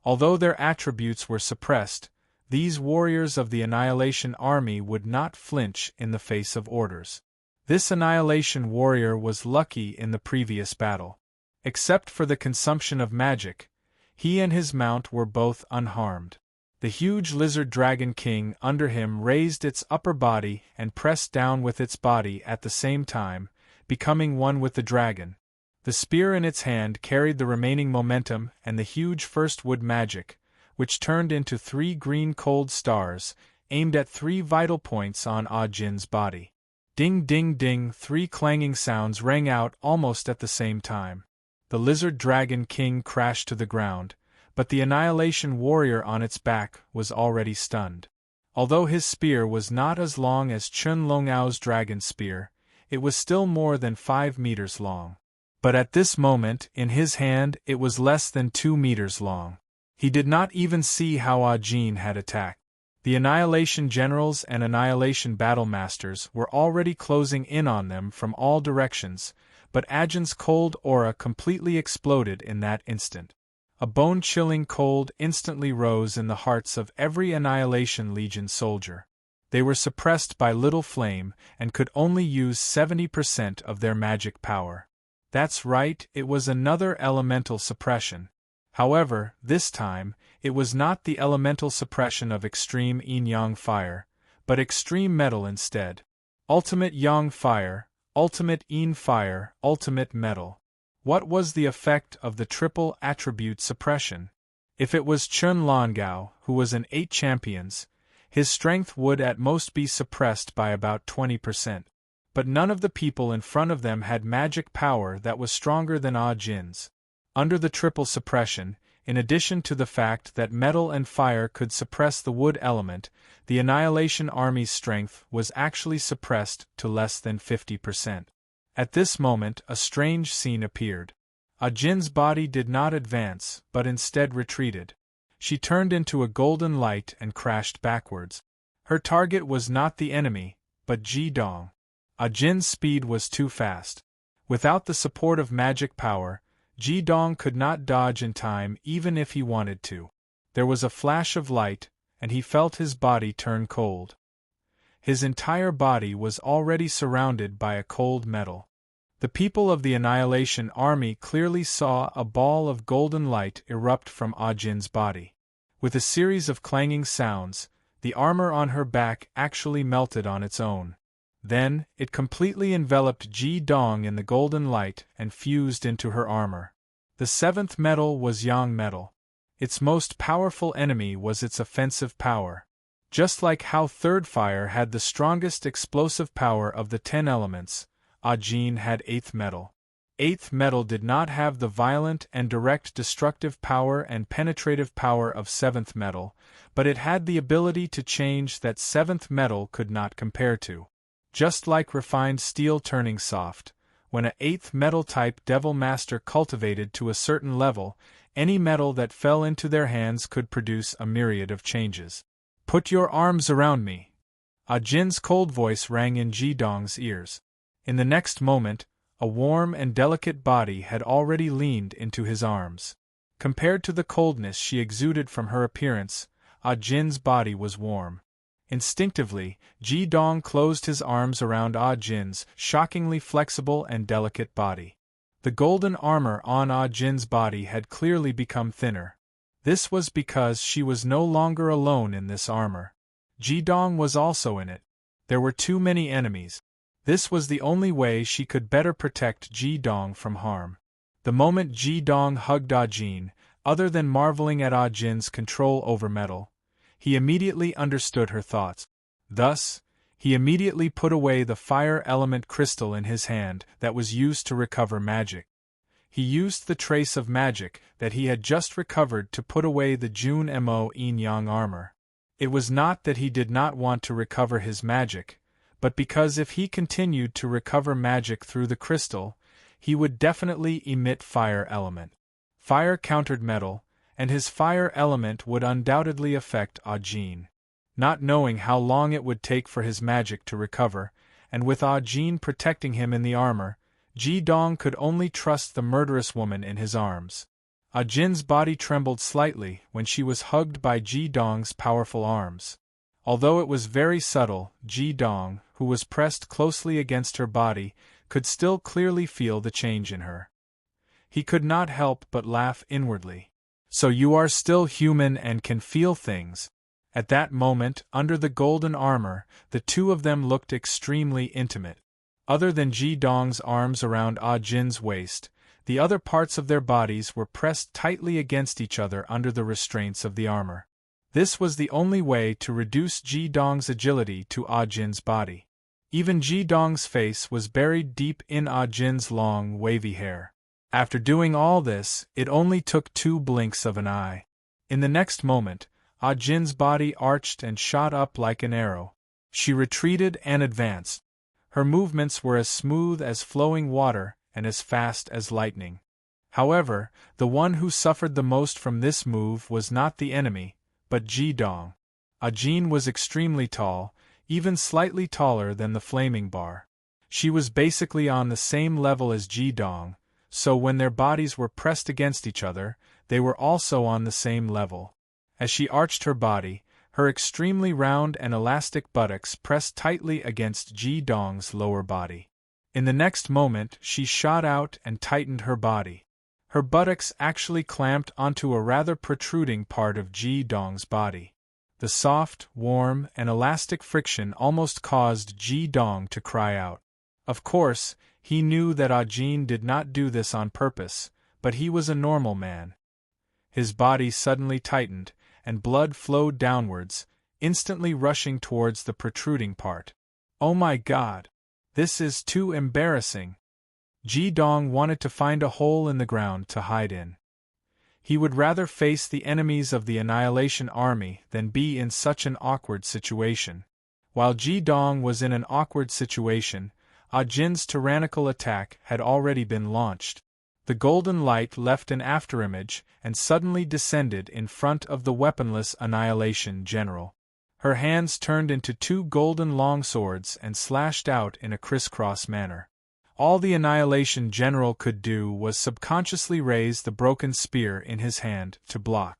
Although their attributes were suppressed, these warriors of the Annihilation army would not flinch in the face of orders. This Annihilation warrior was lucky in the previous battle. Except for the consumption of magic, he and his mount were both unharmed. The huge lizard dragon king under him raised its upper body and pressed down with its body at the same time, becoming one with the dragon. The spear in its hand carried the remaining momentum and the huge first wood magic, which turned into 3 green cold stars, aimed at 3 vital points on Ah Jin's body. Ding ding ding, 3 clanging sounds rang out almost at the same time. The lizard dragon king crashed to the ground, but the Annihilation warrior on its back was already stunned. Although his spear was not as long as Chun Longao's dragon spear, it was still more than 5 meters long. But at this moment, in his hand, it was less than 2 meters long. He did not even see how Ah Jin had attacked. The Annihilation generals and Annihilation battle masters were already closing in on them from all directions, but Ajin's cold aura completely exploded in that instant. A bone-chilling cold instantly rose in the hearts of every Annihilation Legion soldier. They were suppressed by little flame and could only use 70% of their magic power. That's right, it was another elemental suppression. However, this time, it was not the elemental suppression of extreme yin-yang fire, but extreme metal instead. Ultimate yang fire, ultimate yin fire, ultimate metal. What was the effect of the triple attribute suppression? If it was Chun Longao, who was an 8 champions, his strength would at most be suppressed by about 20%. But none of the people in front of them had magic power that was stronger than Ah Jin's. Under the triple suppression, in addition to the fact that metal and fire could suppress the wood element, the Annihilation army's strength was actually suppressed to less than 50%. At this moment, a strange scene appeared. Ah Jin's body did not advance, but instead retreated. She turned into a golden light and crashed backwards. Her target was not the enemy, but Jidong. Ah Jin's speed was too fast. Without the support of magic power, Jidong could not dodge in time even if he wanted to. There was a flash of light, and he felt his body turn cold. His entire body was already surrounded by a cold metal. The people of the Annihilation army clearly saw a ball of golden light erupt from Ah Jin's body. With a series of clanging sounds, the armor on her back actually melted on its own. Then, it completely enveloped Jidong in the golden light and fused into her armor. The 7th metal was yang metal. Its most powerful enemy was its offensive power. Just like how 3rd fire had the strongest explosive power of the 10 elements, Ah Jin had 8th metal. 8th metal did not have the violent and direct destructive power and penetrative power of 7th metal, but it had the ability to change that 7th metal could not compare to. Just like refined steel turning soft, when a 8th metal type Devil Master cultivated to a certain level, any metal that fell into their hands could produce a myriad of changes. "Put your arms around me." Ah Jin's cold voice rang in Jidong's ears. In the next moment, a warm and delicate body had already leaned into his arms. Compared to the coldness she exuded from her appearance, Ah Jin's body was warm. Instinctively, Jidong closed his arms around Ah Jin's shockingly flexible and delicate body. The golden armor on Ah Jin's body had clearly become thinner. This was because she was no longer alone in this armor. Jidong was also in it. There were too many enemies. This was the only way she could better protect Jidong from harm. The moment Ji Dong hugged Ah Jin, other than marveling at Ah Jin's control over metal, he immediately understood her thoughts. Thus, he immediately put away the fire element crystal in his hand that was used to recover magic. He used the trace of magic that he had just recovered to put away the Jun Mo Yin Yang armor. It was not that he did not want to recover his magic, but because if he continued to recover magic through the crystal, he would definitely emit fire element. Fire countered metal, and his fire element would undoubtedly affect Ah Jin. Not knowing how long it would take for his magic to recover, and with Ah Jin protecting him in the armor, Ji Dong could only trust the murderous woman in his arms. Ah Jin's body trembled slightly when she was hugged by Ji Dong's powerful arms. Although it was very subtle, Ji Dong, who was pressed closely against her body, could still clearly feel the change in her. He could not help but laugh inwardly. "So you are still human and can feel things." At that moment, under the golden armor, the two of them looked extremely intimate. Other than Ji Dong's arms around Ah Jin's waist, the other parts of their bodies were pressed tightly against each other under the restraints of the armor. This was the only way to reduce Ji Dong's agility to Ah Jin's body. Even Ji Dong's face was buried deep in Ah Jin's long, wavy hair. After doing all this, it only took 2 blinks of an eye. In the next moment, Ah Jin's body arched and shot up like an arrow. She retreated and advanced. Her movements were as smooth as flowing water and as fast as lightning. However, the one who suffered the most from this move was not the enemy, but Ji Dong. Ah Jin was extremely tall, even slightly taller than the flaming bar. She was basically on the same level as Ji Dong, so when their bodies were pressed against each other, they were also on the same level. As she arched her body, her extremely round and elastic buttocks pressed tightly against Ji Dong's lower body. In the next moment, she shot out and tightened her body. Her buttocks actually clamped onto a rather protruding part of Ji Dong's body. The soft, warm, and elastic friction almost caused Ji Dong to cry out. Of course, he knew that Ah Jin did not do this on purpose, but he was a normal man. His body suddenly tightened, and blood flowed downwards, instantly rushing towards the protruding part. "Oh my God! This is too embarrassing!" Ji Dong wanted to find a hole in the ground to hide in. He would rather face the enemies of the Annihilation Army than be in such an awkward situation. While Ji Dong was in an awkward situation, Ah Jin's tyrannical attack had already been launched. The golden light left an afterimage and suddenly descended in front of the weaponless Annihilation General. Her hands turned into 2 golden longswords and slashed out in a crisscross manner. All the Annihilation General could do was subconsciously raise the broken spear in his hand to block.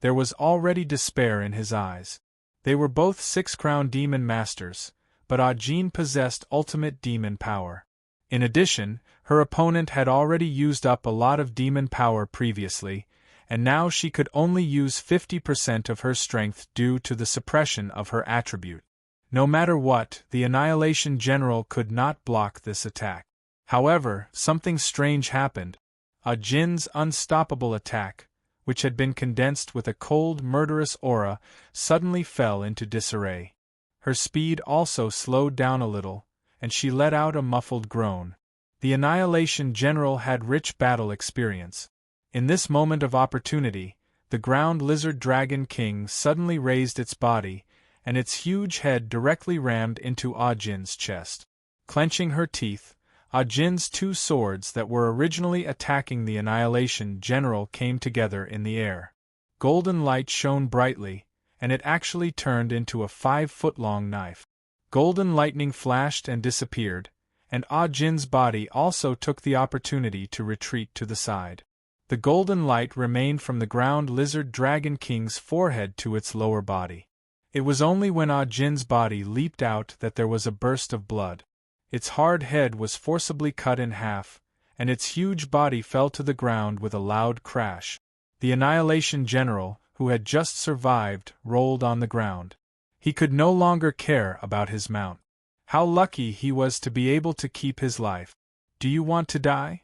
There was already despair in his eyes. They were both 6-crown demon masters, but Ah Jin possessed ultimate demon power. In addition, her opponent had already used up a lot of demon power previously, and now she could only use 50% of her strength due to the suppression of her attribute. No matter what, the Annihilation General could not block this attack. However, something strange happened. Ah Jin's unstoppable attack, which had been condensed with a cold, murderous aura, suddenly fell into disarray. Her speed also slowed down a little, and she let out a muffled groan. The Annihilation General had rich battle experience. In this moment of opportunity, the ground lizard Dragon King suddenly raised its body, and its huge head directly rammed into Ah Jin's chest. Clenching her teeth, Ah Jin's 2 swords that were originally attacking the Annihilation General came together in the air. Golden light shone brightly, and it actually turned into a 5-foot-long knife. Golden lightning flashed and disappeared, and Ah Jin's body also took the opportunity to retreat to the side. The golden light remained from the ground lizard Dragon King's forehead to its lower body. It was only when Ah Jin's body leaped out that there was a burst of blood. Its hard head was forcibly cut in half, and its huge body fell to the ground with a loud crash. The Annihilation General, who had just survived, rolled on the ground. He could no longer care about his mount. How lucky he was to be able to keep his life. "Do you want to die?"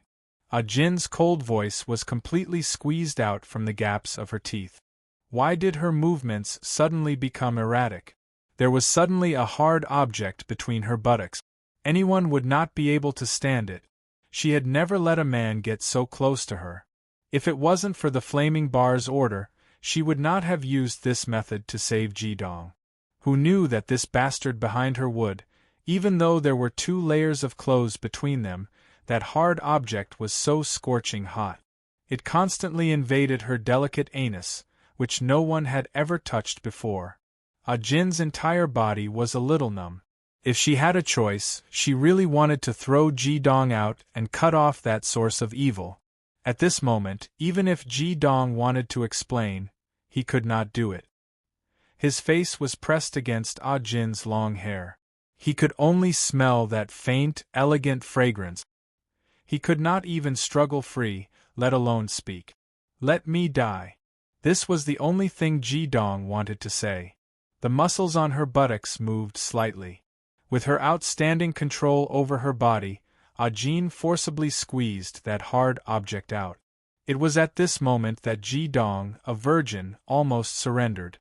Jin's cold voice was completely squeezed out from the gaps of her teeth. Why did her movements suddenly become erratic? There was suddenly a hard object between her buttocks. Anyone would not be able to stand it. She had never let a man get so close to her. If it wasn't for the Flaming Bar's order, she would not have used this method to save Ji-dong. Who knew that this bastard behind her would, even though there were 2 layers of clothes between them, that hard object was so scorching hot. It constantly invaded her delicate anus, which no one had ever touched before. Jin's entire body was a little numb. If she had a choice, she really wanted to throw Ji-dong out and cut off that source of evil. At this moment, even if Ji-dong wanted to explain, he could not do it. His face was pressed against Jin's long hair. He could only smell that faint, elegant fragrance. He could not even struggle free, let alone speak. "Let me die." This was the only thing Ji-dong wanted to say. The muscles on her buttocks moved slightly. With her outstanding control over her body, Jin forcibly squeezed that hard object out. It was at this moment that Ji-dong, a virgin, almost surrendered.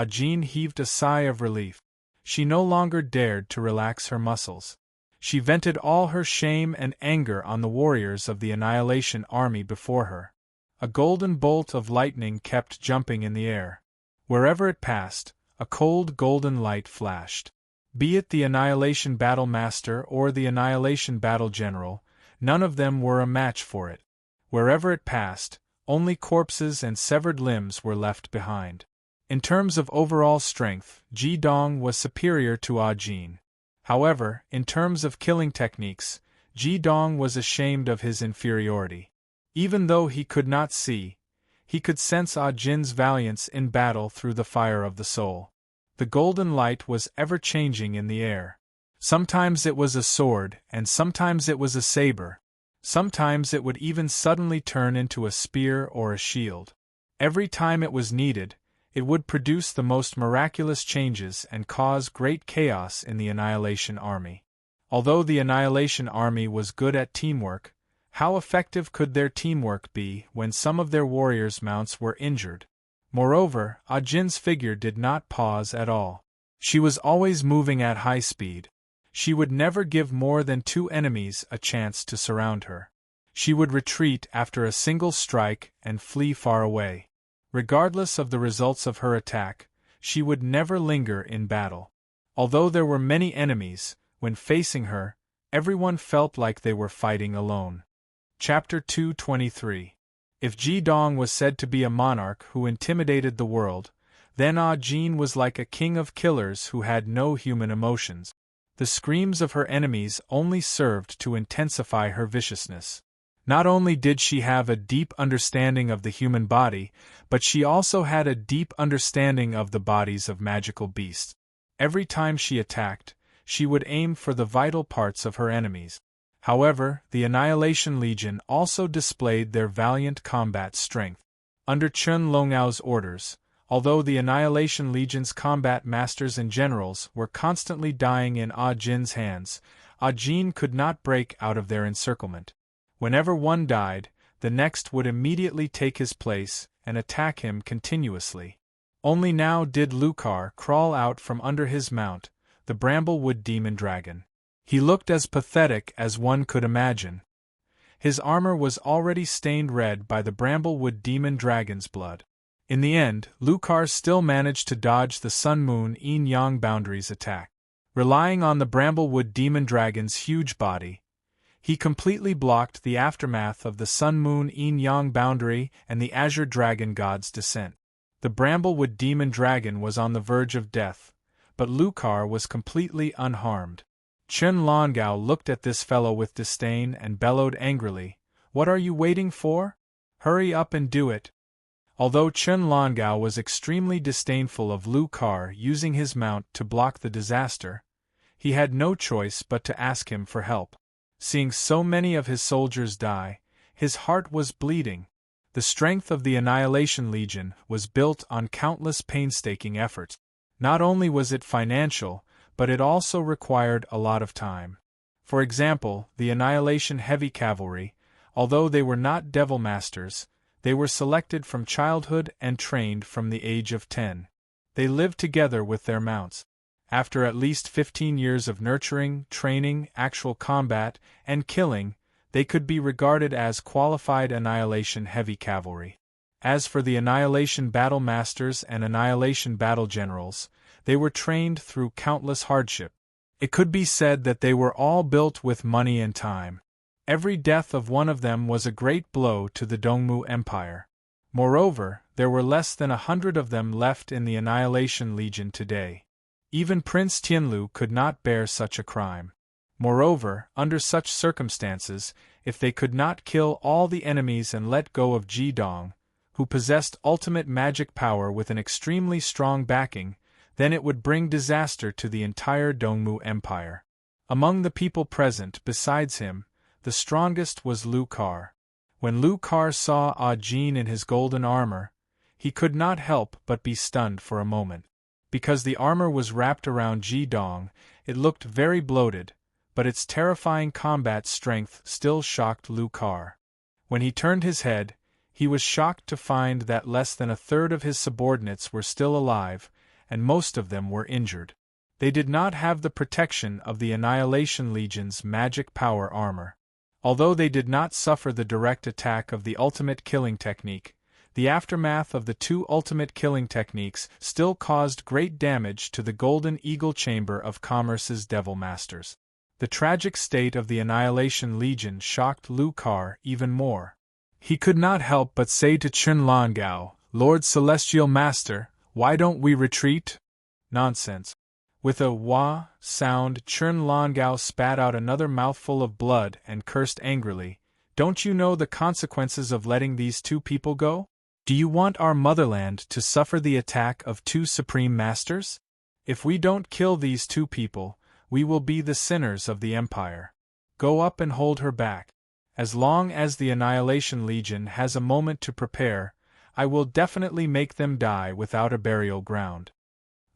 Jin heaved a sigh of relief. She no longer dared to relax her muscles. She vented all her shame and anger on the warriors of the Annihilation Army before her. A golden bolt of lightning kept jumping in the air. Wherever it passed, a cold golden light flashed. Be it the Annihilation Battle Master or the Annihilation Battle General, none of them were a match for it. Wherever it passed, only corpses and severed limbs were left behind. In terms of overall strength, Ji-dong was superior to Jin. However, in terms of killing techniques, Ji-dong was ashamed of his inferiority. Even though he could not see, he could sense Jin's valiance in battle through the fire of the soul. The golden light was ever-changing in the air. Sometimes it was a sword, and sometimes it was a saber. Sometimes it would even suddenly turn into a spear or a shield. Every time it was needed, it would produce the most miraculous changes and cause great chaos in the Annihilation Army. Although the Annihilation Army was good at teamwork, how effective could their teamwork be when some of their warriors' mounts were injured? Moreover, Jin's figure did not pause at all. She was always moving at high speed. She would never give more than 2 enemies a chance to surround her. She would retreat after a single strike and flee far away. Regardless of the results of her attack, she would never linger in battle. Although there were many enemies, when facing her, everyone felt like they were fighting alone. Chapter 223. If Ji-dong was said to be a monarch who intimidated the world, then Jin was like a king of killers who had no human emotions. The screams of her enemies only served to intensify her viciousness. Not only did she have a deep understanding of the human body, but she also had a deep understanding of the bodies of magical beasts. Every time she attacked, she would aim for the vital parts of her enemies. However, the Annihilation Legion also displayed their valiant combat strength. Under Chen Longnao's orders, although the Annihilation Legion's combat masters and generals were constantly dying in Jin's hands, Jin could not break out of their encirclement. Whenever one died, the next would immediately take his place and attack him continuously. Only now did Lucar crawl out from under his mount, the Bramblewood Demon Dragon. He looked as pathetic as one could imagine. His armor was already stained red by the Bramblewood Demon Dragon's blood. In the end, Lucar still managed to dodge the Sun-Moon Yin-Yang Boundary's attack. Relying on the Bramblewood Demon Dragon's huge body, he completely blocked the aftermath of the Sun-Moon Yin-Yang Boundary and the Azure Dragon God's descent. The Bramblewood Demon Dragon was on the verge of death, but Lucar was completely unharmed. Chen Longao looked at this fellow with disdain and bellowed angrily, "What are you waiting for? Hurry up and do it!" Although Chen Longao was extremely disdainful of Lucar using his mount to block the disaster, he had no choice but to ask him for help. Seeing so many of his soldiers die, his heart was bleeding. The strength of the Annihilation Legion was built on countless painstaking efforts. Not only was it financial, but it also required a lot of time. For example, the Annihilation Heavy Cavalry, Although they were not devil masters, they were selected from childhood and trained from the age of 10. They lived together with their mounts. After at least 15 years of nurturing, training, actual combat, and killing, they could be regarded as qualified Annihilation heavy cavalry. As for the Annihilation Battle Masters and Annihilation Battle Generals, they were trained through countless hardship. It could be said that they were all built with money and time. Every death of one of them was a great blow to the Dongmu Empire. Moreover, there were less than 100 of them left in the Annihilation Legion today. Even Prince Tianlu could not bear such a crime. Moreover, under such circumstances, if they could not kill all the enemies and let go of Ji Dong, who possessed ultimate magic power with an extremely strong backing, then it would bring disaster to the entire Dongmu Empire. Among the people present, besides him, the strongest was Lu Kar. When Lu Kar saw Ah Jin in his golden armor, he could not help but be stunned for a moment. Because the armor was wrapped around Ji Dong, it looked very bloated, but its terrifying combat strength still shocked Lu Kar. When he turned his head, he was shocked to find that less than a third of his subordinates were still alive, and most of them were injured. They did not have the protection of the Annihilation Legion's magic power armor. Although they did not suffer the direct attack of the ultimate killing technique, the aftermath of the two ultimate killing techniques still caused great damage to the Golden Eagle Chamber of Commerce's Devil Masters. The tragic state of the Annihilation Legion shocked Lu Kar even more. He could not help but say to Chun Longao, "Lord Celestial Master, why don't we retreat?" Nonsense. With a wah sound, Chun Longao spat out another mouthful of blood and cursed angrily. "Don't you know the consequences of letting these two people go? Do you want our motherland to suffer the attack of two supreme masters? If we don't kill these two people, we will be the sinners of the Empire. Go up and hold her back. As long as the Annihilation Legion has a moment to prepare, I will definitely make them die without a burial ground."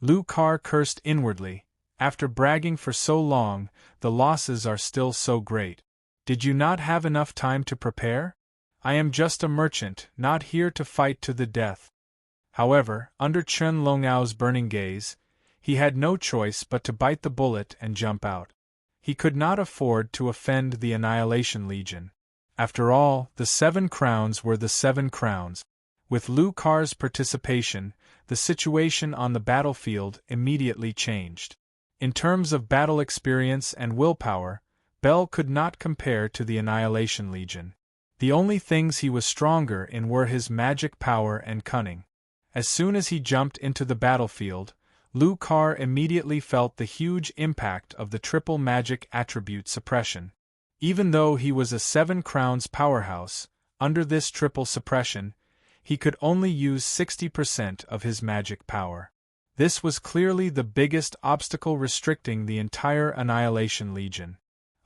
Lu Kar cursed inwardly. After bragging for so long, the losses are still so great. Did you not have enough time to prepare? I am just a merchant, not here to fight to the death. However, under Chun Longao's burning gaze, he had no choice but to bite the bullet and jump out. He could not afford to offend the Annihilation Legion. After all, the 7 crowns were the 7 crowns. With Lu Kar's participation, the situation on the battlefield immediately changed. In terms of battle experience and willpower, Bell could not compare to the Annihilation Legion. The only things he was stronger in were his magic power and cunning. As soon as he jumped into the battlefield, Lu Kar immediately felt the huge impact of the triple magic attribute suppression. Even though he was a 7 crowns powerhouse, under this triple suppression, he could only use 60% of his magic power. This was clearly the biggest obstacle restricting the entire Annihilation Legion.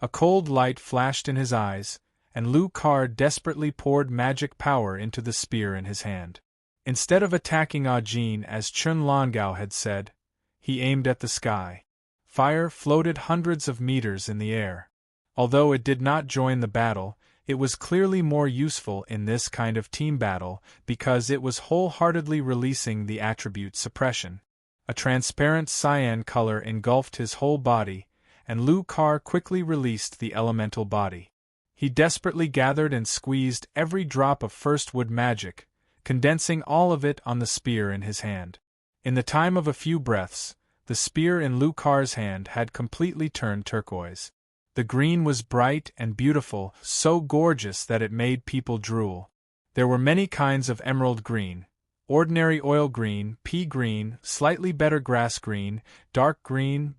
A cold light flashed in his eyes, and Lu Kar desperately poured magic power into the spear in his hand. Instead of attacking Ah Jin as Chun Longao had said, he aimed at the sky. Fire floated hundreds of meters in the air. Although it did not join the battle, it was clearly more useful in this kind of team battle because it was wholeheartedly releasing the attribute suppression. A transparent cyan color engulfed his whole body, and Lu Kar quickly released the elemental body. He desperately gathered and squeezed every drop of first wood magic, condensing all of it on the spear in his hand. In the time of a few breaths, the spear in Lu Kar's hand had completely turned turquoise. The green was bright and beautiful, so gorgeous that it made people drool. There were many kinds of emerald green: ordinary oil green, pea green, slightly better grass green, dark green,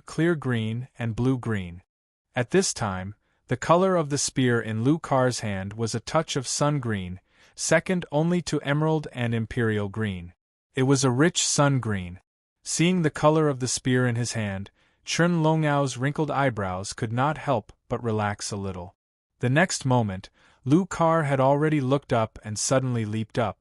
clear green, and blue green. At this time, the color of the spear in Lu Kar's hand was a touch of sun green, second only to emerald and imperial green. It was a rich sun green. Seeing the color of the spear in his hand, Chun Longao's wrinkled eyebrows could not help but relax a little. The next moment, Lu Kar had already looked up and suddenly leaped up.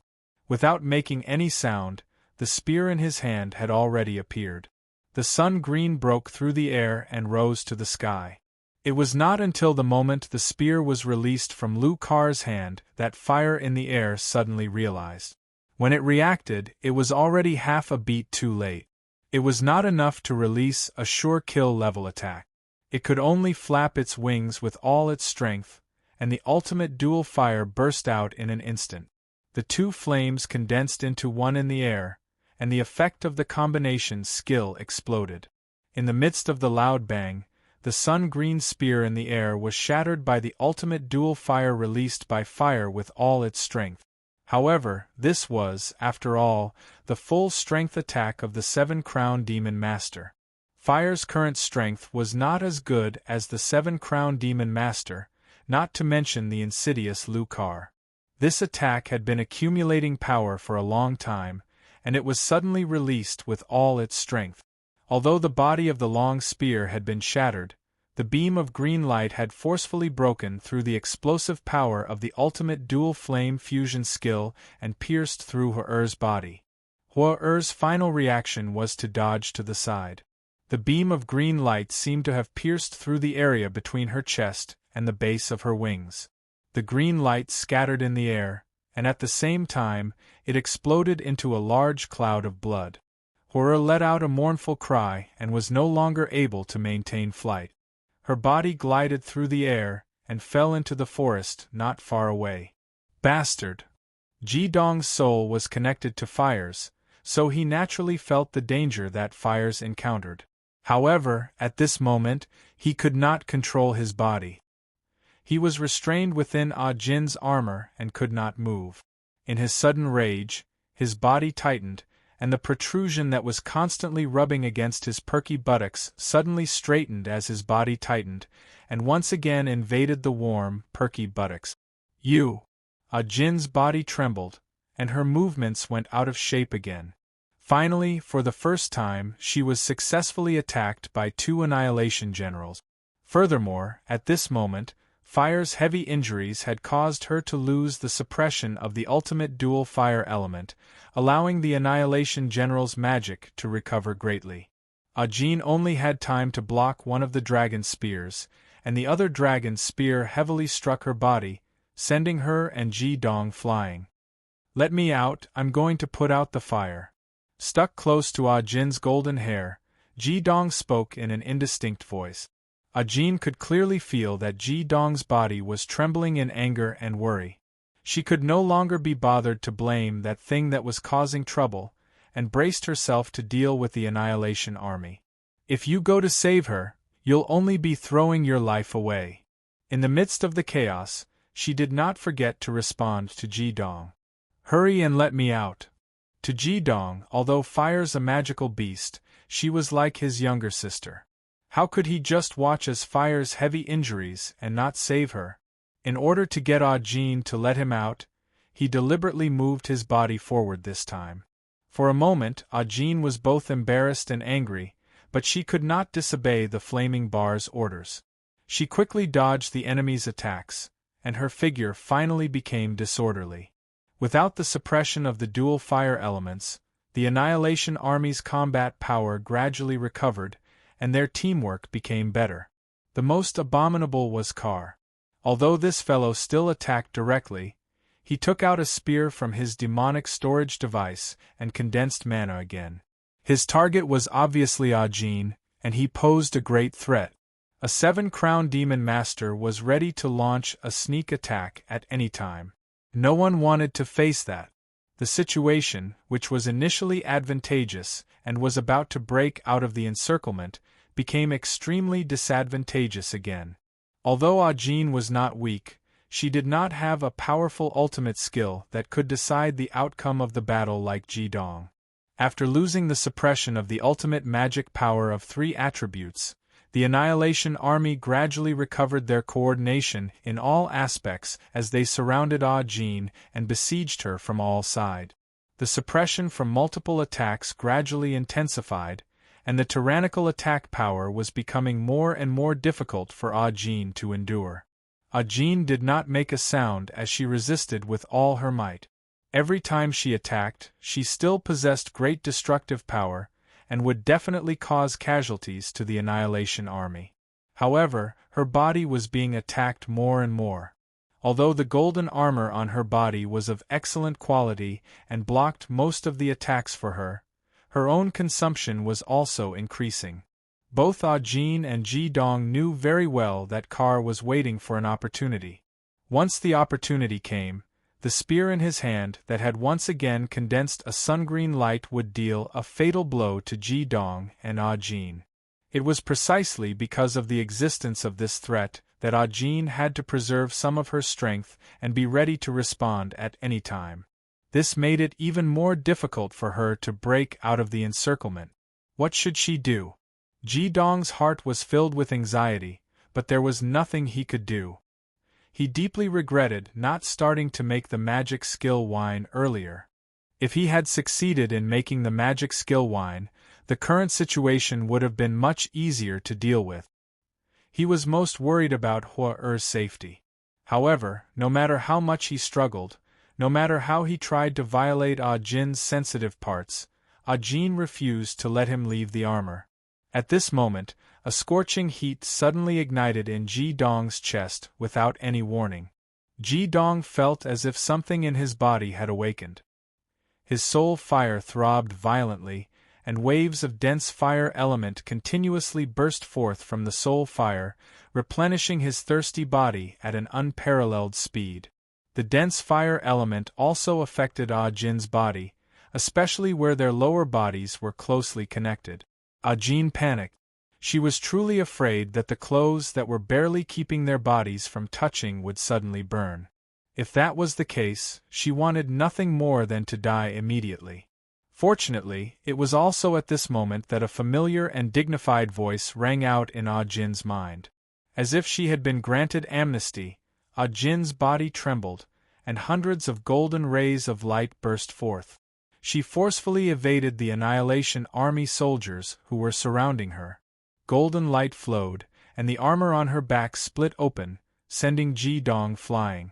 Without making any sound, the spear in his hand had already appeared. The sun green broke through the air and rose to the sky. It was not until the moment the spear was released from Lu Kar's hand that Fire in the Air suddenly realized. When it reacted, it was already half a beat too late. It was not enough to release a sure kill level attack. It could only flap its wings with all its strength, and the ultimate dual fire burst out in an instant. The two flames condensed into one in the air, and the effect of the combination skill exploded. In the midst of the loud bang, the sun-green spear in the air was shattered by the ultimate dual fire released by Fire with all its strength. However, this was, after all, the full-strength attack of the Seven-Crown Demon Master. Fire's current strength was not as good as the Seven-Crown Demon Master, not to mention the insidious Lu Kar. This attack had been accumulating power for a long time, and it was suddenly released with all its strength. Although the body of the long spear had been shattered, the beam of green light had forcefully broken through the explosive power of the ultimate dual flame fusion skill and pierced through Hua-Er's body. Hua-Er's final reaction was to dodge to the side. The beam of green light seemed to have pierced through the area between her chest and the base of her wings. The green light scattered in the air, and at the same time, it exploded into a large cloud of blood. Hua-Er let out a mournful cry and was no longer able to maintain flight. Her body glided through the air and fell into the forest not far away. Bastard! Ji Dong's soul was connected to Fire's, so he naturally felt the danger that Fire's encountered. However, at this moment, he could not control his body. He was restrained within Ah Jin's armor and could not move. In his sudden rage, his body tightened, and the protrusion that was constantly rubbing against his perky buttocks suddenly straightened as his body tightened, and once again invaded the warm, perky buttocks. You! Ah Jin's body trembled, and her movements went out of shape again. Finally, for the first time, she was successfully attacked by two Annihilation Generals. Furthermore, at this moment, Fire's heavy injuries had caused her to lose the suppression of the ultimate dual fire element, allowing the Annihilation General's magic to recover greatly. Ah Jin only had time to block one of the dragon spears, and the other dragon spear heavily struck her body, sending her and Ji Dong flying. "Let me out, I'm going to put out the fire." Stuck close to Ah Jin's golden hair, Ji Dong spoke in an indistinct voice. Ah Jin could clearly feel that Ji Dong's body was trembling in anger and worry. She could no longer be bothered to blame that thing that was causing trouble, and braced herself to deal with the Annihilation Army. "If you go to save her, you'll only be throwing your life away." In the midst of the chaos, she did not forget to respond to Ji Dong. "Hurry and let me out." To Ji Dong, although Fire's a magical beast, she was like his younger sister. How could he just watch as Fire's heavy injuries and not save her? In order to get Ah Jin to let him out, he deliberately moved his body forward this time. For a moment, Ah Jin was both embarrassed and angry, but she could not disobey the flaming bar's orders. She quickly dodged the enemy's attacks, and her figure finally became disorderly. Without the suppression of the dual fire elements, the Annihilation Army's combat power gradually recovered, and their teamwork became better. The most abominable was Kar. Although this fellow still attacked directly, he took out a spear from his demonic storage device and condensed mana again. His target was obviously Ah Jin, and he posed a great threat. A Seven-Crown Demon Master was ready to launch a sneak attack at any time. No one wanted to face that. The situation, which was initially advantageous and was about to break out of the encirclement, became extremely disadvantageous again. Although Ah Jin was not weak, she did not have a powerful ultimate skill that could decide the outcome of the battle like Ji Dong. After losing the suppression of the ultimate magic power of 3 attributes, the Annihilation Army gradually recovered their coordination in all aspects as they surrounded Ah Jin and besieged her from all sides. The suppression from multiple attacks gradually intensified, and the tyrannical attack power was becoming more and more difficult for Ah Jin to endure. Ah Jin did not make a sound as she resisted with all her might. Every time she attacked, she still possessed great destructive power, and would definitely cause casualties to the Annihilation Army. However, her body was being attacked more and more. Although the golden armor on her body was of excellent quality and blocked most of the attacks for her, her own consumption was also increasing. Both Ah Jin and Ji Dong knew very well that Kar was waiting for an opportunity. Once the opportunity came, the spear in his hand that had once again condensed a sun-green light would deal a fatal blow to Ji Dong and Ah Jin. It was precisely because of the existence of this threat that Ah Jin had to preserve some of her strength and be ready to respond at any time. This made it even more difficult for her to break out of the encirclement. What should she do? Ji Dong's heart was filled with anxiety, but there was nothing he could do. He deeply regretted not starting to make the magic skill wine earlier. If he had succeeded in making the magic skill wine, the current situation would have been much easier to deal with. He was most worried about Hua Er's safety. However, no matter how much he struggled, no matter how he tried to violate Ah Jin's sensitive parts, Ah Jin refused to let him leave the armor. At this moment, a scorching heat suddenly ignited in Ji Dong's chest without any warning. Ji Dong felt as if something in his body had awakened. His soul fire throbbed violently, and waves of dense fire element continuously burst forth from the soul fire, replenishing his thirsty body at an unparalleled speed. The dense fire element also affected Ah Jin's body, especially where their lower bodies were closely connected. Ah Jin panicked. She was truly afraid that the clothes that were barely keeping their bodies from touching would suddenly burn. If that was the case, she wanted nothing more than to die immediately. Fortunately, it was also at this moment that a familiar and dignified voice rang out in Ah Jin's mind. As if she had been granted amnesty, Ah Jin's body trembled, and hundreds of golden rays of light burst forth. She forcefully evaded the Annihilation Army soldiers who were surrounding her. Golden light flowed, and the armor on her back split open, sending Ji Dong flying.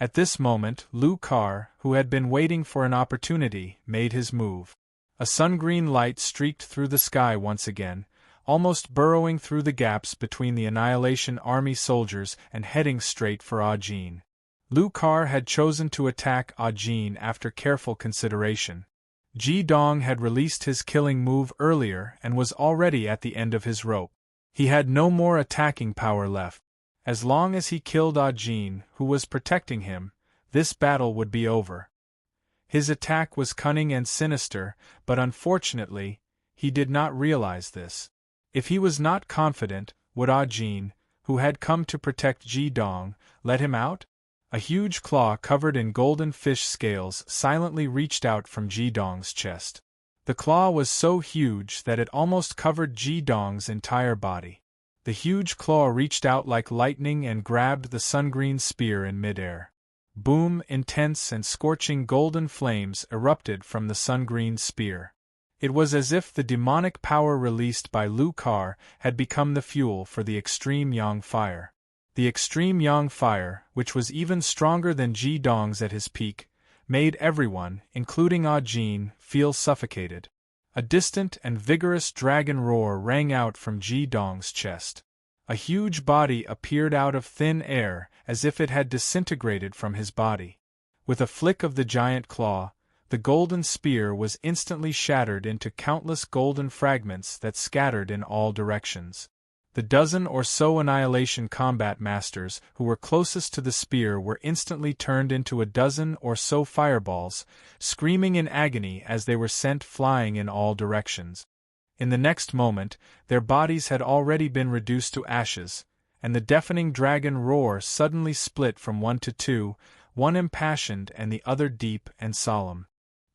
At this moment, Lu Kar, who had been waiting for an opportunity, made his move. A sun-green light streaked through the sky once again, almost burrowing through the gaps between the Annihilation Army soldiers and heading straight for Ah Jin. Lu Kar had chosen to attack Ah Jin after careful consideration. Ji Dong had released his killing move earlier and was already at the end of his rope. He had no more attacking power left. As long as he killed Ah Jin, who was protecting him, this battle would be over. His attack was cunning and sinister, but unfortunately, he did not realize this. If he was not confident, would Ah Jin, who had come to protect Ji Dong, let him out? A huge claw covered in golden fish scales silently reached out from Ji Dong's chest. The claw was so huge that it almost covered Ji Dong's entire body. The huge claw reached out like lightning and grabbed the sun-green spear in midair. Boom! Intense and scorching golden flames erupted from the sun-green spear. It was as if the demonic power released by Lu Kar had become the fuel for the extreme yang fire. The extreme yang fire, which was even stronger than Ji Dong's at his peak, made everyone, including Ah Jin, feel suffocated. A distant and vigorous dragon roar rang out from Ji Dong's chest. A huge body appeared out of thin air as if it had disintegrated from his body. With a flick of the giant claw, the golden spear was instantly shattered into countless golden fragments that scattered in all directions. The dozen or so Annihilation combat masters who were closest to the spear were instantly turned into a dozen or so fireballs, screaming in agony as they were sent flying in all directions. In the next moment, their bodies had already been reduced to ashes, and the deafening dragon roar suddenly split from one to two, one impassioned and the other deep and solemn.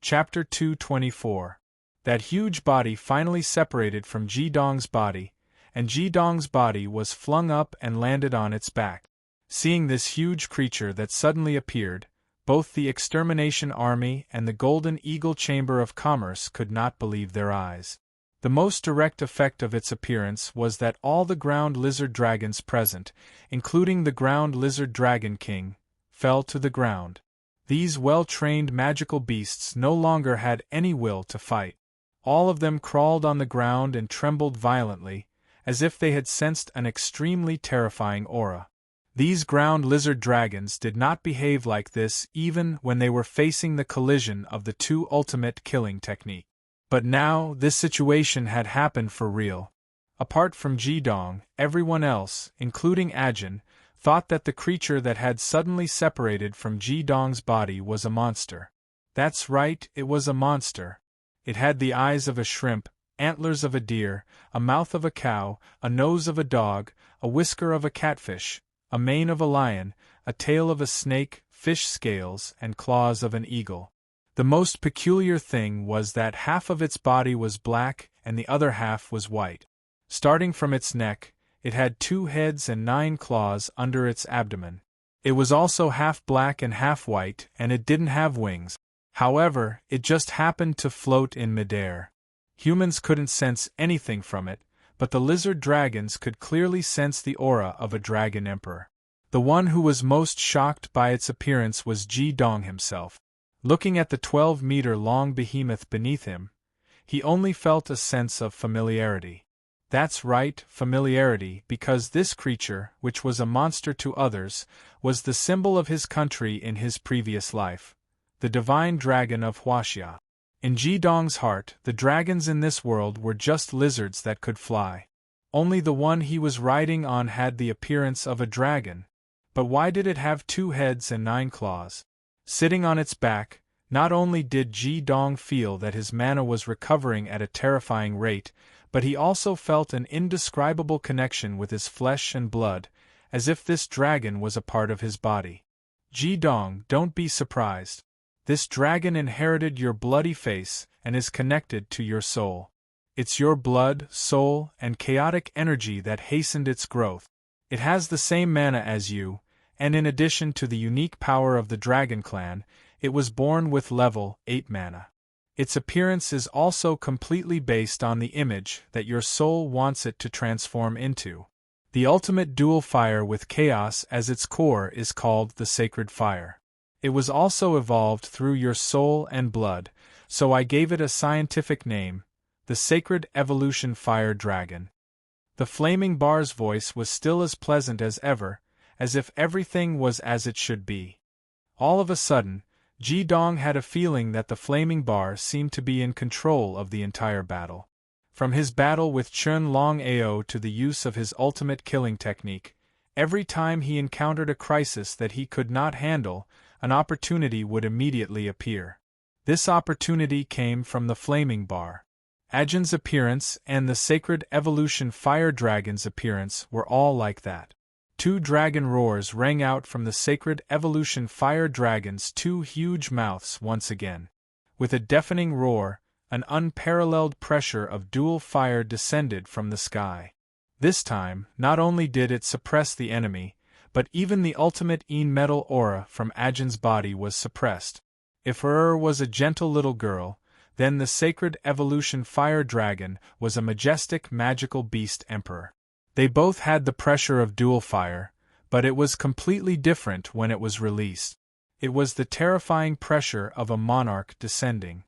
Chapter 224. That huge body finally separated from Ji Dong's body, and Ji Dong's body was flung up and landed on its back. Seeing this huge creature that suddenly appeared, both the Extermination Army and the Golden Eagle Chamber of Commerce could not believe their eyes. The most direct effect of its appearance was that all the ground lizard dragons present, including the ground lizard dragon king, fell to the ground. These well-trained magical beasts no longer had any will to fight. All of them crawled on the ground and trembled violently, as if they had sensed an extremely terrifying aura. These ground lizard dragons did not behave like this even when they were facing the collision of the two ultimate killing techniques. But now, this situation had happened for real. Apart from Jidong, everyone else, including Ajin, thought that the creature that had suddenly separated from Jidong's body was a monster. That's right, it was a monster. It had the eyes of a shrimp, antlers of a deer, a mouth of a cow, a nose of a dog, a whisker of a catfish, a mane of a lion, a tail of a snake, fish scales, and claws of an eagle. The most peculiar thing was that half of its body was black and the other half was white. Starting from its neck, it had 2 heads and 9 claws under its abdomen. It was also half black and half white, and it didn't have wings. However, it just happened to float in midair. Humans couldn't sense anything from it, but the lizard dragons could clearly sense the aura of a dragon emperor. The one who was most shocked by its appearance was Jidong himself. Looking at the 12-meter-long behemoth beneath him, he only felt a sense of familiarity. That's right, familiarity, because this creature, which was a monster to others, was the symbol of his country in his previous life, the divine dragon of Huaxia. In Jidong's heart, the dragons in this world were just lizards that could fly. Only the one he was riding on had the appearance of a dragon. But why did it have 2 heads and 9 claws? Sitting on its back, not only did Jidong feel that his mana was recovering at a terrifying rate, but he also felt an indescribable connection with his flesh and blood, as if this dragon was a part of his body. Jidong, don't be surprised. This dragon inherited your bloody face and is connected to your soul. It's your blood, soul, and chaotic energy that hastened its growth. It has the same mana as you, and in addition to the unique power of the Dragon Clan, it was born with level 8 mana. Its appearance is also completely based on the image that your soul wants it to transform into. The ultimate dual fire with chaos as its core is called the Sacred Fire. It was also evolved through your soul and blood, so I gave it a scientific name, the Sacred Evolution Fire Dragon. The Flaming Bar's voice was still as pleasant as ever, as if everything was as it should be. All of a sudden, Jidong had a feeling that the Flaming Bar seemed to be in control of the entire battle. From his battle with Chun Long Ao to the use of his ultimate killing technique, every time he encountered a crisis that he could not handle, an opportunity would immediately appear. This opportunity came from the Flaming Bar. Ajin's appearance and the Sacred Evolution Fire Dragon's appearance were all like that. 2 dragon roars rang out from the Sacred Evolution Fire Dragon's 2 huge mouths once again. With a deafening roar, an unparalleled pressure of dual fire descended from the sky. This time, not only did it suppress the enemy, but even the ultimate metal aura from Ajin's body was suppressed. If her was a gentle little girl, then the Sacred Evolution Fire Dragon was a majestic magical beast emperor. They both had the pressure of dual fire, but it was completely different when it was released. It was the terrifying pressure of a monarch descending.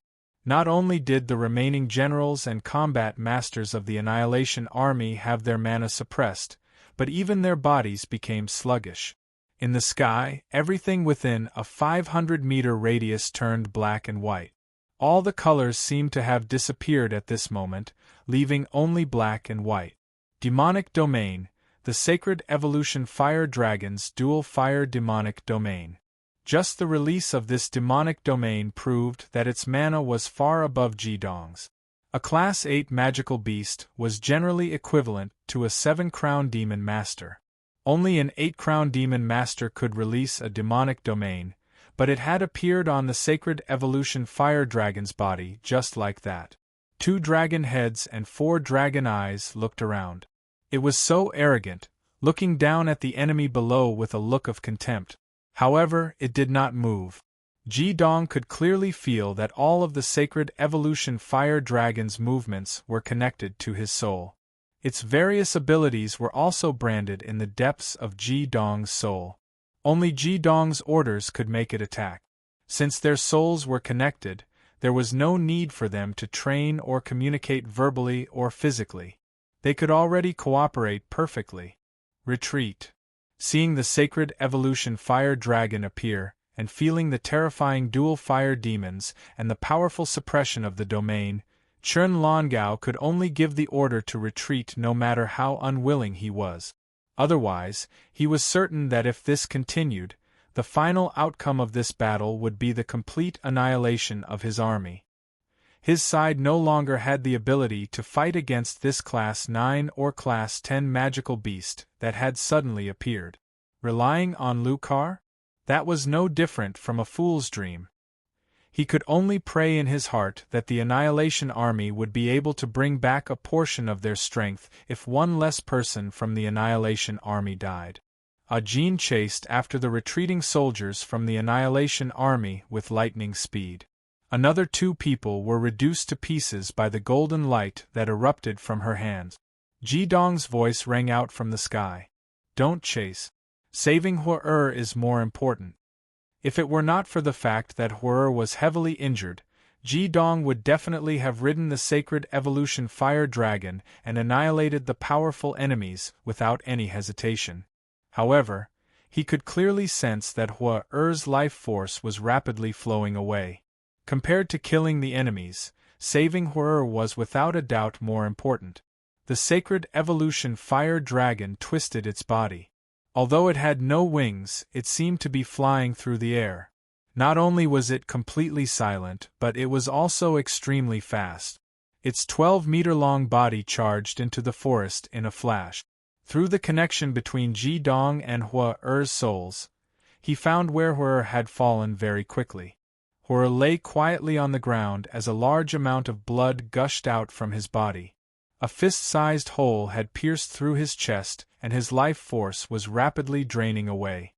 Not only did the remaining generals and combat masters of the Annihilation Army have their mana suppressed, but even their bodies became sluggish. In the sky, everything within a 500-meter radius turned black and white. All the colors seemed to have disappeared at this moment, leaving only black and white. Demonic Domain, the Sacred Evolution Fire Dragon's dual fire demonic domain. Just the release of this demonic domain proved that its mana was far above Jidong's. A Class 8 magical beast was generally equivalent to a 7-crown demon master. Only an 8-crown demon master could release a demonic domain, but it had appeared on the Sacred Evolution Fire Dragon's body just like that. 2 dragon heads and 4 dragon eyes looked around. It was so arrogant, looking down at the enemy below with a look of contempt. However, it did not move. Jidong could clearly feel that all of the Sacred Evolution Fire Dragon's movements were connected to his soul. Its various abilities were also branded in the depths of Jidong's soul. Only Jidong's orders could make it attack. Since their souls were connected, there was no need for them to train or communicate verbally or physically. They could already cooperate perfectly. Retreat. Seeing the sacred evolution fire dragon appear, and feeling the terrifying dual fire demons and the powerful suppression of the domain, Chen Longao could only give the order to retreat no matter how unwilling he was. Otherwise, he was certain that if this continued, the final outcome of this battle would be the complete annihilation of his army. His side no longer had the ability to fight against this Class 9 or Class 10 magical beast that had suddenly appeared. Relying on Lucar? That was no different from a fool's dream. He could only pray in his heart that the Annihilation Army would be able to bring back a portion of their strength if one less person from the Annihilation Army died. Ajin chased after the retreating soldiers from the Annihilation Army with lightning speed. Another 2 people were reduced to pieces by the golden light that erupted from her hands. Ji Dong's voice rang out from the sky. Don't chase. Saving Hua is more important. If it were not for the fact that Hua was heavily injured, Ji Dong would definitely have ridden the sacred evolution fire dragon and annihilated the powerful enemies without any hesitation. However, he could clearly sense that Hua's life force was rapidly flowing away. Compared to killing the enemies, saving Hua was without a doubt more important. The sacred evolution fire dragon twisted its body. Although it had no wings, it seemed to be flying through the air. Not only was it completely silent, but it was also extremely fast. Its 12-meter-long body charged into the forest in a flash. Through the connection between Ji Dong and Hua's souls, he found where Hua had fallen very quickly. Hua lay quietly on the ground as a large amount of blood gushed out from his body. A fist-sized hole had pierced through his chest, and his life force was rapidly draining away.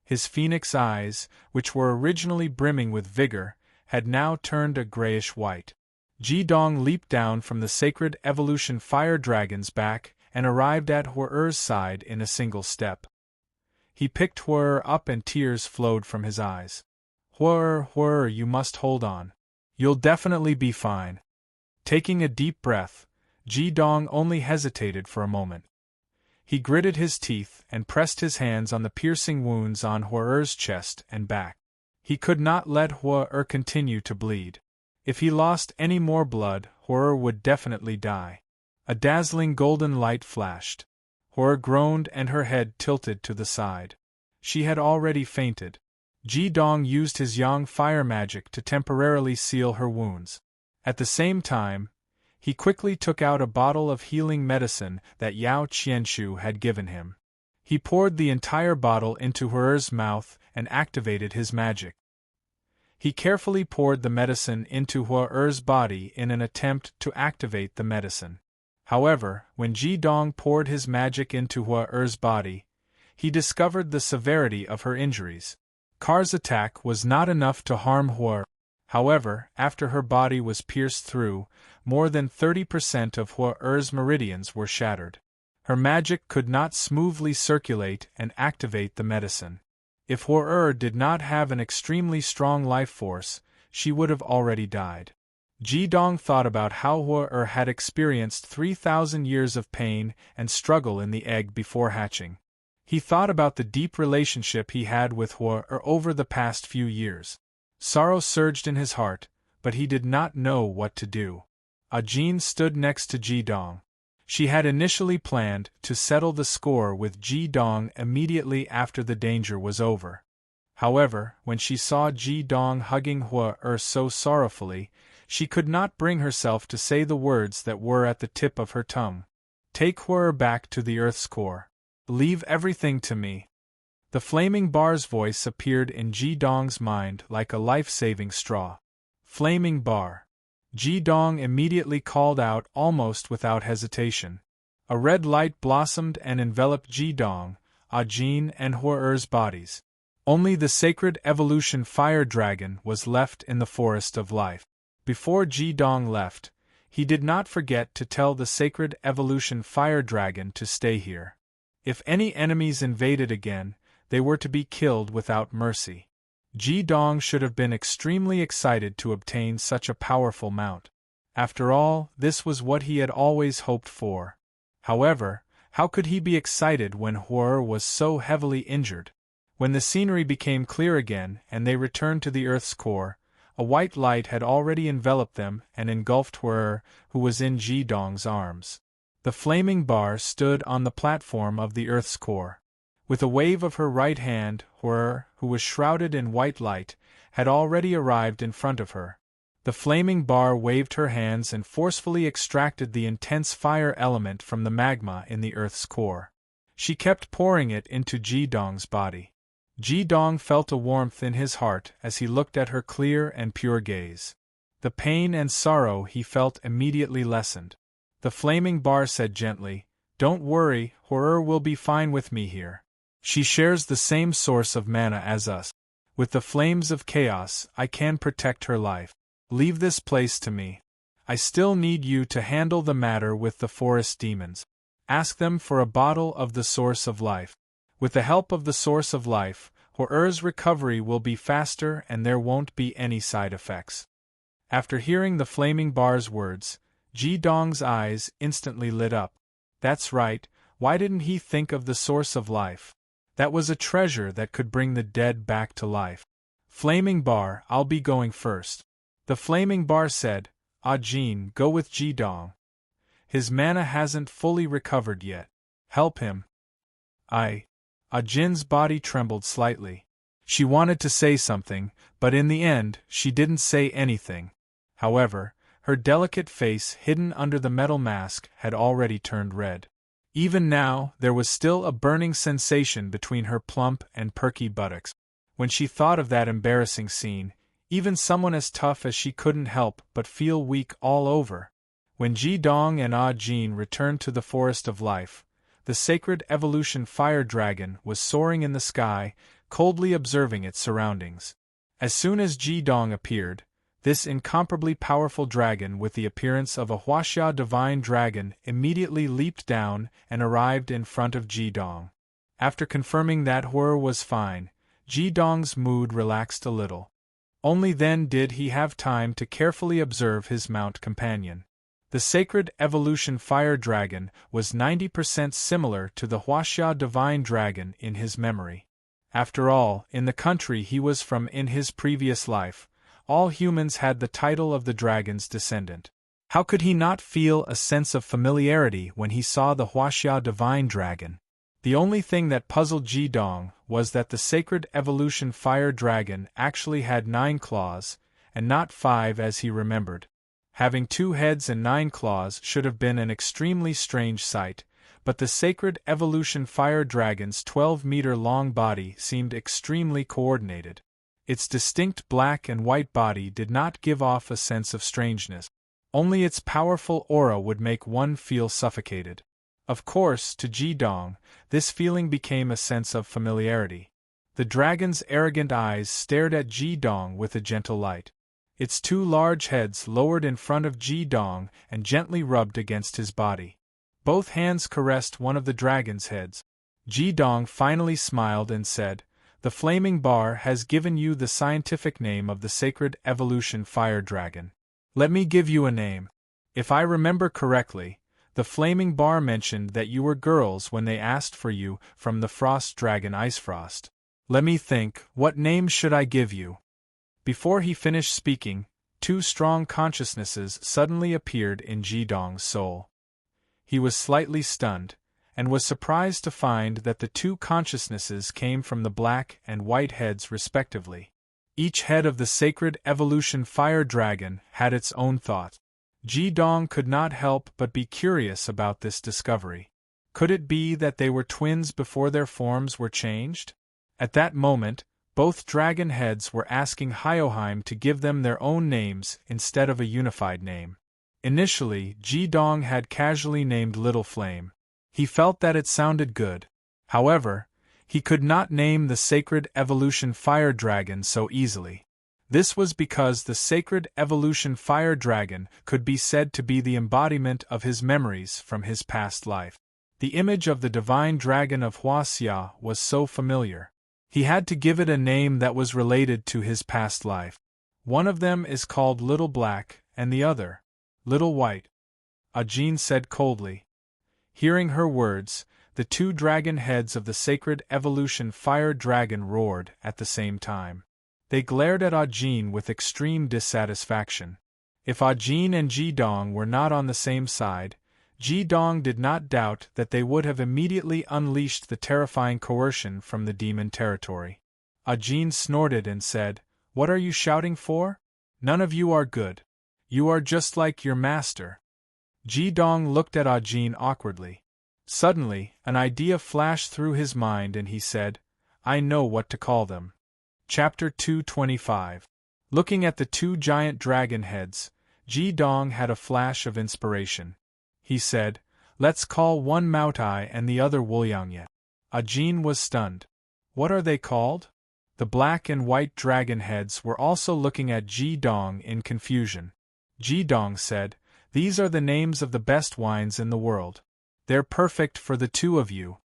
His phoenix eyes, which were originally brimming with vigor, had now turned a grayish-white. Ji Dong leaped down from the sacred evolution fire dragon's back and arrived at Hua's side in a single step. He picked Hua up and tears flowed from his eyes. Hua, you must hold on. You'll definitely be fine. Taking a deep breath, Ji Dong only hesitated for a moment. He gritted his teeth and pressed his hands on the piercing wounds on Hua's chest and back. He could not let Hua continue to bleed. If he lost any more blood, Hua would definitely die. A dazzling golden light flashed. Hua groaned and her head tilted to the side. She had already fainted. Ji Dong used his yang fire magic to temporarily seal her wounds. At the same time, he quickly took out a bottle of healing medicine that Yao Qianshu had given him. He poured the entire bottle into Hua's mouth and activated his magic. He carefully poured the medicine into Hua's body in an attempt to activate the medicine. However, when Ji Dong poured his magic into Hua's body, he discovered the severity of her injuries. Car's attack was not enough to harm Hua. However, after her body was pierced through, more than 30% of Hua's meridians were shattered. Her magic could not smoothly circulate and activate the medicine. If Hua did not have an extremely strong life force, she would have already died. Ji Dong thought about how Hua had experienced 3,000 years of pain and struggle in the egg before hatching. He thought about the deep relationship he had with Hua over the past few years. Sorrow surged in his heart, but he did not know what to do. Ajin stood next to Ji Dong. She had initially planned to settle the score with Ji Dong immediately after the danger was over. However, when she saw Ji Dong hugging Hua so sorrowfully, she could not bring herself to say the words that were at the tip of her tongue. Take Hua back to the Earth's core. Leave everything to me. The flaming bar's voice appeared in Ji Dong's mind like a life-saving straw. Flaming bar. Ji Dong immediately called out almost without hesitation. A red light blossomed and enveloped Ji Dong, Ajin and Hua's bodies. Only the sacred evolution fire dragon was left in the forest of life. Before Ji Dong left, he did not forget to tell the sacred evolution fire dragon to stay here. If any enemies invaded again, they were to be killed without mercy. Ji Dong should have been extremely excited to obtain such a powerful mount. After all, this was what he had always hoped for. However, how could he be excited when Horror was so heavily injured? When the scenery became clear again and they returned to the Earth's core, a white light had already enveloped them and engulfed Horror, who was in Ji Dong's arms. The flaming bar stood on the platform of the Earth's core. With a wave of her right hand, Horror, who was shrouded in white light, had already arrived in front of her. The flaming bar waved her hands and forcefully extracted the intense fire element from the magma in the Earth's core. She kept pouring it into Ji Dong's body. Ji Dong felt a warmth in his heart as he looked at her clear and pure gaze. The pain and sorrow he felt immediately lessened. The flaming bar said gently, "Don't worry, Horror will be fine with me here. She shares the same source of mana as us. With the flames of chaos, I can protect her life. Leave this place to me. I still need you to handle the matter with the forest demons. Ask them for a bottle of the source of life. With the help of the source of life, Horror's recovery will be faster and there won't be any side effects." After hearing the flaming bar's words, Ji Dong's eyes instantly lit up. That's right, why didn't he think of the source of life? That was a treasure that could bring the dead back to life. "Flaming bar, I'll be going first." The flaming bar said, "Ah Jin, go with Ji Dong. His mana hasn't fully recovered yet. Help him." Ah Jin's body trembled slightly. She wanted to say something, but in the end, she didn't say anything. However, her delicate face hidden under the metal mask had already turned red. Even now, there was still a burning sensation between her plump and perky buttocks. When she thought of that embarrassing scene, even someone as tough as she couldn't help but feel weak all over. When Ji Dong and Ah Jin returned to the Forest of Life, the sacred evolution fire dragon was soaring in the sky, coldly observing its surroundings. As soon as Ji Dong appeared, this incomparably powerful dragon with the appearance of a Huaxia divine dragon immediately leaped down and arrived in front of Ji Dong. After confirming that Horror was fine, Ji Dong's mood relaxed a little. Only then did he have time to carefully observe his mount companion. The sacred evolution fire dragon was 90% similar to the Huaxia divine dragon in his memory. After all, in the country he was from in his previous life, all humans had the title of the dragon's descendant. How could he not feel a sense of familiarity when he saw the Huaxia divine dragon? The only thing that puzzled Ji Dong was that the sacred evolution fire dragon actually had 9 claws, and not 5 as he remembered. Having 2 heads and 9 claws should have been an extremely strange sight, but the sacred evolution fire dragon's 12-meter-long body seemed extremely coordinated. Its distinct black and white body did not give off a sense of strangeness. Only its powerful aura would make one feel suffocated. Of course, to Ji Dong, this feeling became a sense of familiarity. The dragon's arrogant eyes stared at Ji Dong with a gentle light. Its 2 large heads lowered in front of Ji Dong and gently rubbed against his body. Both hands caressed one of the dragon's heads. Ji Dong finally smiled and said, "The flaming bar has given you the scientific name of the sacred evolution fire dragon. Let me give you a name. If I remember correctly, the flaming bar mentioned that you were girls when they asked for you from the frost dragon Icefrost. Let me think, what name should I give you?" Before he finished speaking, 2 strong consciousnesses suddenly appeared in Ji Dong's soul. He was slightly stunned, and was surprised to find that the 2 consciousnesses came from the black and white heads respectively. Each head of the sacred evolution fire dragon had its own thought. Ji Dong could not help but be curious about this discovery. Could it be that they were twins before their forms were changed? At that moment, both dragon heads were asking Hyoheim to give them their own names instead of a unified name. Initially, Ji Dong had casually named Little Flame. He felt that it sounded good. However, he could not name the sacred evolution fire dragon so easily. This was because the sacred evolution fire dragon could be said to be the embodiment of his memories from his past life. The image of the divine dragon of Huaxia was so familiar. He had to give it a name that was related to his past life. One of them is called Little Black, and the other, Little White, Ah Jin said coldly. Hearing her words, the two dragon heads of the sacred evolution fire dragon roared at the same time. They glared at Ajin with extreme dissatisfaction. If Ajin and Jidong were not on the same side, Jidong did not doubt that they would have immediately unleashed the terrifying coercion from the demon territory. Ajin snorted and said, "What are you shouting for? None of you are good. You are just like your master." Jidong looked at Ajin awkwardly. Suddenly, an idea flashed through his mind and he said, "I know what to call them." Chapter 225. Looking at the two giant dragon heads, Jidong had a flash of inspiration. He said, "Let's call one Maotai and the other Wuliangye." Ajin was stunned. "What are they called?" The black and white dragon heads were also looking at Jidong in confusion. Jidong said, "These are the names of the best wines in the world. They're perfect for the two of you."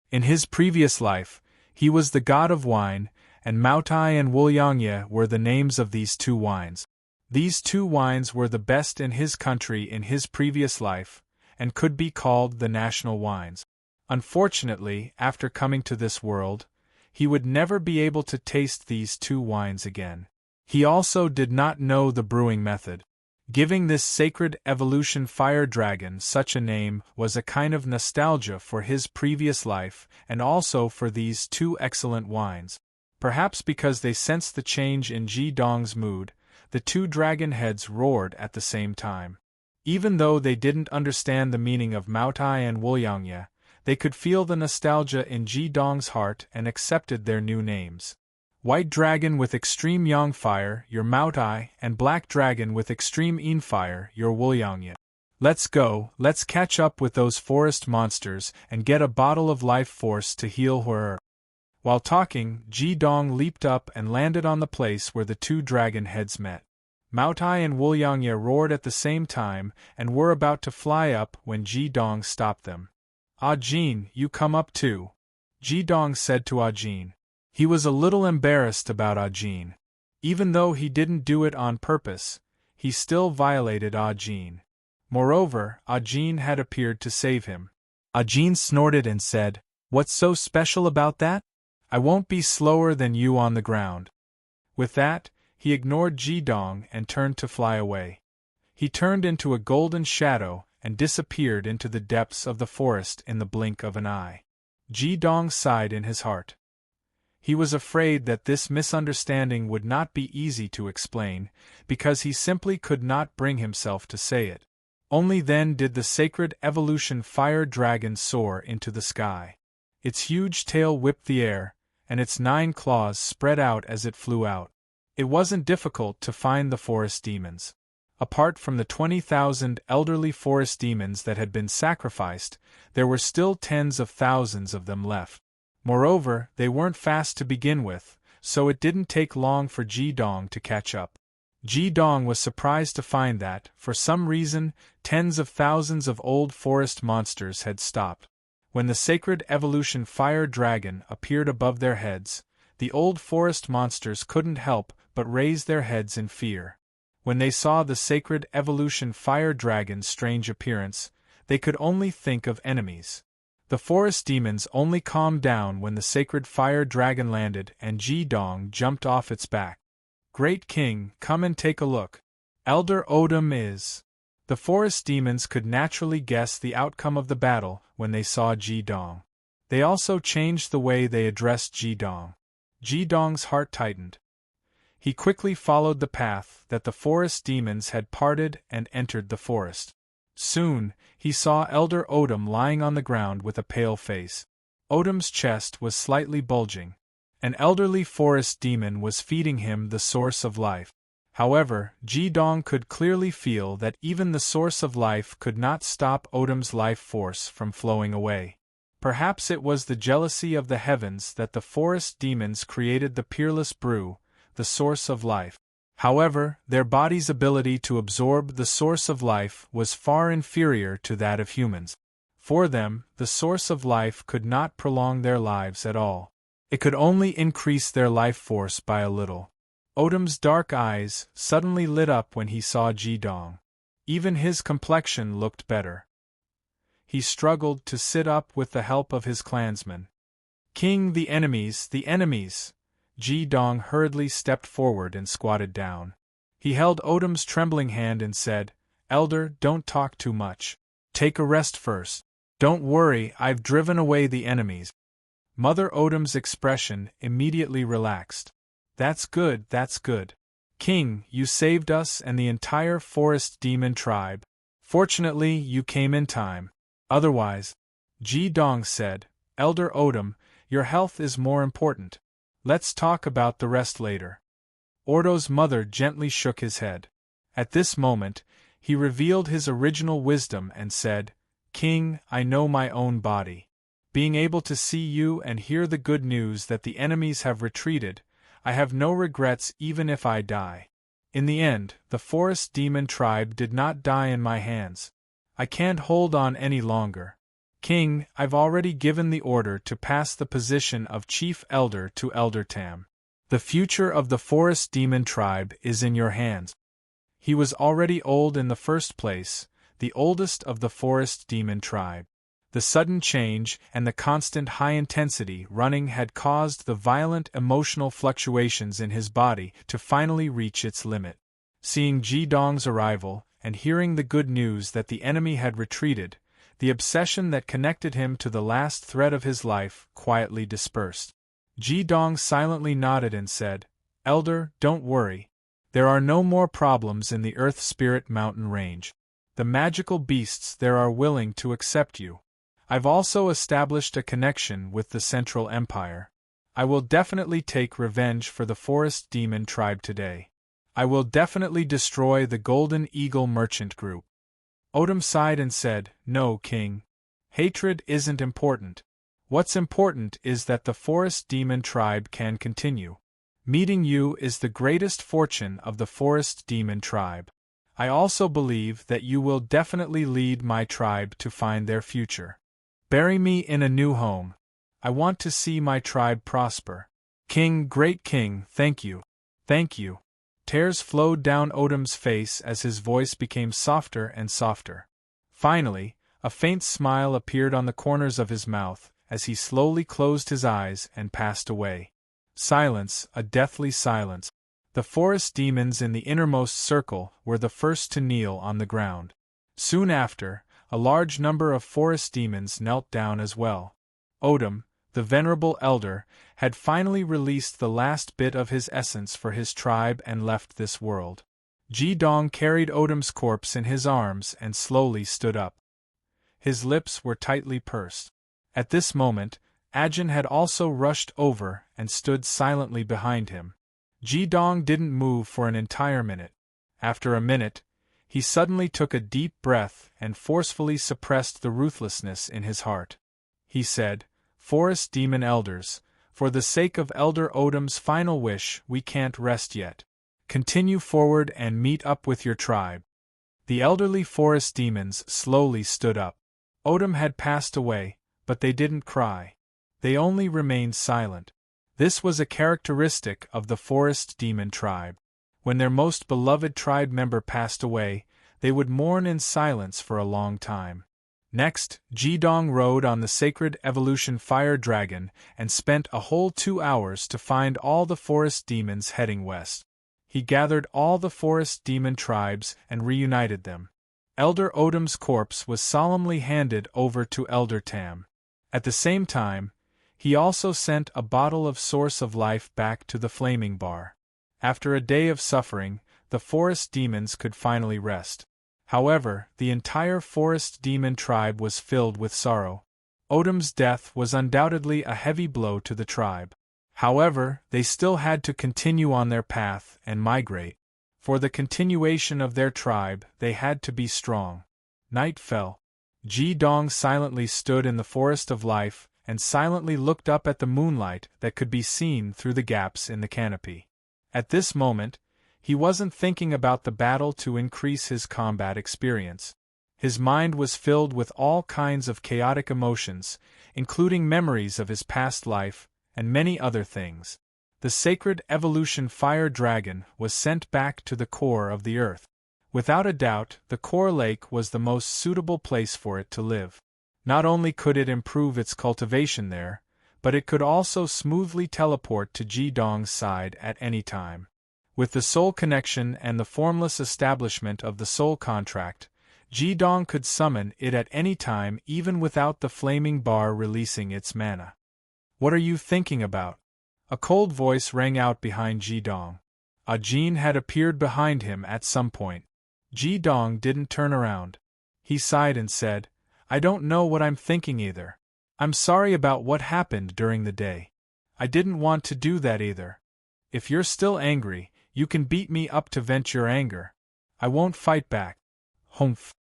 In his previous life, he was the god of wine, and Maotai and Wuliangye were the names of these two wines. These two wines were the best in his country in his previous life, and could be called the national wines. Unfortunately, after coming to this world, he would never be able to taste these two wines again. He also did not know the brewing method. Giving this sacred evolution fire dragon such a name was a kind of nostalgia for his previous life and also for these two excellent wines. Perhaps because they sensed the change in Jidong's mood, the two dragon heads roared at the same time. Even though they didn't understand the meaning of Maotai and Wuliangye, they could feel the nostalgia in Jidong's heart and accepted their new names. White Dragon with Extreme Yang Fire, your Maotai, and Black Dragon with Extreme Yin Fire, your Wuliangye. Let's go, let's catch up with those forest monsters and get a bottle of life force to heal her. While talking, Jidong leaped up and landed on the place where the two dragon heads met. Maotai and Wuliangye roared at the same time and were about to fly up when Jidong stopped them. "Ajin, you come up too," Jidong said to Ajin. He was a little embarrassed about Ajin. Even though he didn't do it on purpose, he still violated Ajin. Moreover, Ajin had appeared to save him. Ajin snorted and said, "What's so special about that? I won't be slower than you on the ground." With that, he ignored Jidong and turned to fly away. He turned into a golden shadow and disappeared into the depths of the forest in the blink of an eye. Jidong sighed in his heart. He was afraid that this misunderstanding would not be easy to explain, because he simply could not bring himself to say it. Only then did the sacred evolution fire dragon soar into the sky. Its huge tail whipped the air, and its 9 claws spread out as it flew out. It wasn't difficult to find the forest demons. Apart from the 20,000 elderly forest demons that had been sacrificed, there were still tens of thousands of them left. Moreover, they weren't fast to begin with, so it didn't take long for Jidong to catch up. Jidong was surprised to find that, for some reason, tens of thousands of old forest monsters had stopped. When the sacred evolution fire dragon appeared above their heads, the old forest monsters couldn't help but raise their heads in fear. When they saw the sacred evolution fire dragon's strange appearance, they could only think of enemies. The forest demons only calmed down when the sacred fire dragon landed and Jidong jumped off its back. "Great King, come and take a look. Elder Odom is..." The forest demons could naturally guess the outcome of the battle when they saw Jidong. They also changed the way they addressed Jidong. Jidong's heart tightened. He quickly followed the path that the forest demons had parted and entered the forest. Soon, he saw Elder Odom lying on the ground with a pale face. Odom's chest was slightly bulging. An elderly forest demon was feeding him the source of life. However, Jidong could clearly feel that even the source of life could not stop Odom's life force from flowing away. Perhaps it was the jealousy of the heavens that the forest demons created the peerless brew, the source of life. However, their body's ability to absorb the source of life was far inferior to that of humans. For them, the source of life could not prolong their lives at all. It could only increase their life force by a little. Odom's dark eyes suddenly lit up when he saw Jidong. Even his complexion looked better. he struggled to sit up with the help of his clansmen. King, the enemies, the enemies! Ji-dong hurriedly stepped forward and squatted down. He held Odom's trembling hand and said, Elder, don't talk too much. Take a rest first. Don't worry, I've driven away the enemies. Mother Odom's expression immediately relaxed. That's good, that's good. King, you saved us and the entire forest demon tribe. Fortunately, you came in time. Otherwise, Ji-dong said, Elder Odom, your health is more important. Let's talk about the rest later. Ordo's mother gently shook his head. At this moment, he revealed his original wisdom and said, King, I know my own body. Being able to see you and hear the good news that the enemies have retreated, I have no regrets even if I die. In the end, the forest demon tribe did not die in my hands. I can't hold on any longer. King, I've already given the order to pass the position of Chief Elder to Elder Tam. The future of the forest demon tribe is in your hands. He was already old in the first place, the oldest of the forest demon tribe. The sudden change and the constant high-intensity running had caused the violent emotional fluctuations in his body to finally reach its limit. Seeing Ji-dong's arrival, and hearing the good news that the enemy had retreated, the obsession that connected him to the last thread of his life quietly dispersed. Ji-dong silently nodded and said, Elder, don't worry. There are no more problems in the Earth Spirit Mountain Range. The magical beasts there are willing to accept you. I've also established a connection with the Central Empire. I will definitely take revenge for the Forest Demon tribe today. I will definitely destroy the Golden Eagle merchant group. Odom sighed and said, No, King. Hatred isn't important. What's important is that the Forest Demon tribe can continue. Meeting you is the greatest fortune of the Forest Demon tribe. I also believe that you will definitely lead my tribe to find their future. Bury me in a new home. I want to see my tribe prosper. King, great King, thank you. Thank you. Tears flowed down Odom's face as his voice became softer and softer. Finally, a faint smile appeared on the corners of his mouth as he slowly closed his eyes and passed away. Silence, a deathly silence. The forest demons in the innermost circle were the first to kneel on the ground. Soon after, a large number of forest demons knelt down as well. Odom, the venerable elder, had finally released the last bit of his essence for his tribe and left this world. Ji-dong carried Odom's corpse in his arms and slowly stood up. His lips were tightly pursed. At this moment, Ajin had also rushed over and stood silently behind him. Ji-dong didn't move for an entire minute. After a minute, he suddenly took a deep breath and forcefully suppressed the ruthlessness in his heart. He said, Forest Demon Elders, for the sake of Elder Odom's final wish, we can't rest yet. Continue forward and meet up with your tribe. The elderly forest demons slowly stood up. Odom had passed away, but they didn't cry. They only remained silent. This was a characteristic of the forest demon tribe. When their most beloved tribe member passed away, they would mourn in silence for a long time. Next, Ji-dong rode on the sacred evolution fire dragon and spent a whole 2 hours to find all the forest demons heading west. He gathered all the forest demon tribes and reunited them. Elder Odom's corpse was solemnly handed over to Elder Tam. At the same time, he also sent a bottle of Source of Life back to the Flaming Bar. After a day of suffering, the forest demons could finally rest. However, the entire forest demon tribe was filled with sorrow. Odom's death was undoubtedly a heavy blow to the tribe. However, they still had to continue on their path and migrate. For the continuation of their tribe, they had to be strong. Night fell. Ji-dong silently stood in the Forest of Life and silently looked up at the moonlight that could be seen through the gaps in the canopy. At this moment, he wasn't thinking about the battle to increase his combat experience. His mind was filled with all kinds of chaotic emotions, including memories of his past life, and many other things. The sacred evolution fire dragon was sent back to the core of the earth. Without a doubt, the core lake was the most suitable place for it to live. Not only could it improve its cultivation there, but it could also smoothly teleport to Ji-dong's side at any time. With the soul connection and the formless establishment of the soul contract, Ji-dong could summon it at any time even without the flaming bar releasing its mana. "What are you thinking about?" A cold voice rang out behind Ji-dong. Jin had appeared behind him at some point. Ji-dong didn't turn around. He sighed and said, "I don't know what I'm thinking either. I'm sorry about what happened during the day. I didn't want to do that either. If you're still angry, you can beat me up to vent your anger. I won't fight back." Humph.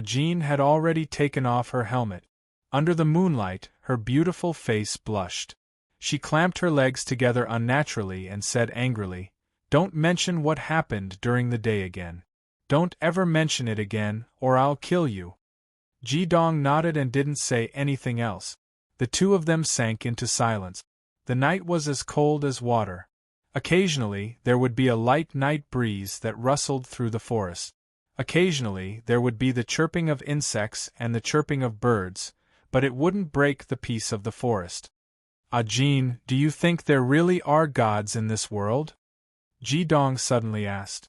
Jin had already taken off her helmet. Under the moonlight, her beautiful face blushed. She clamped her legs together unnaturally and said angrily, "Don't mention what happened during the day again. Don't ever mention it again, or I'll kill you." Ji-dong nodded and didn't say anything else. The two of them sank into silence. The night was as cold as water. Occasionally, there would be a light night breeze that rustled through the forest. Occasionally, there would be the chirping of insects and the chirping of birds, but it wouldn't break the peace of the forest. "Jin, do you think there really are gods in this world?" Ji-dong suddenly asked.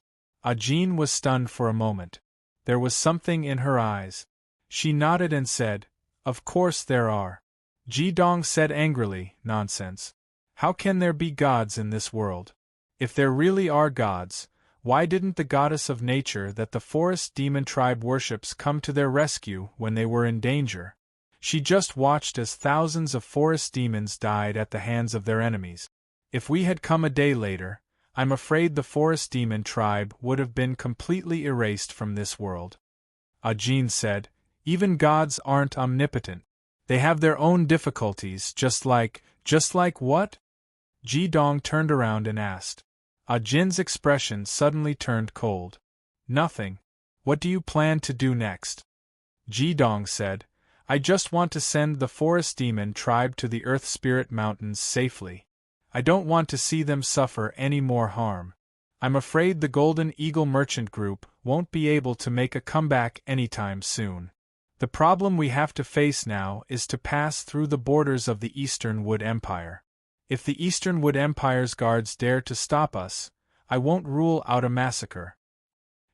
Jin was stunned for a moment. There was something in her eyes. She nodded and said, "Of course there are." Ji-dong said angrily, "Nonsense. How can there be gods in this world? If there really are gods, why didn't the goddess of nature that the forest demon tribe worships come to their rescue when they were in danger? She just watched as thousands of forest demons died at the hands of their enemies. If we had come a day later, I'm afraid the forest demon tribe would have been completely erased from this world." Jin said, "Even gods aren't omnipotent. They have their own difficulties, just like what?" Ji-dong turned around and asked. Jin's expression suddenly turned cold. "Nothing. What do you plan to do next?" Ji-dong said, "I just want to send the forest demon tribe to the Earth Spirit Mountains safely. I don't want to see them suffer any more harm. I'm afraid the Golden Eagle Merchant Group won't be able to make a comeback anytime soon. The problem we have to face now is to pass through the borders of the Eastern Wood Empire. If the Eastern Wood Empire's guards dare to stop us, I won't rule out a massacre."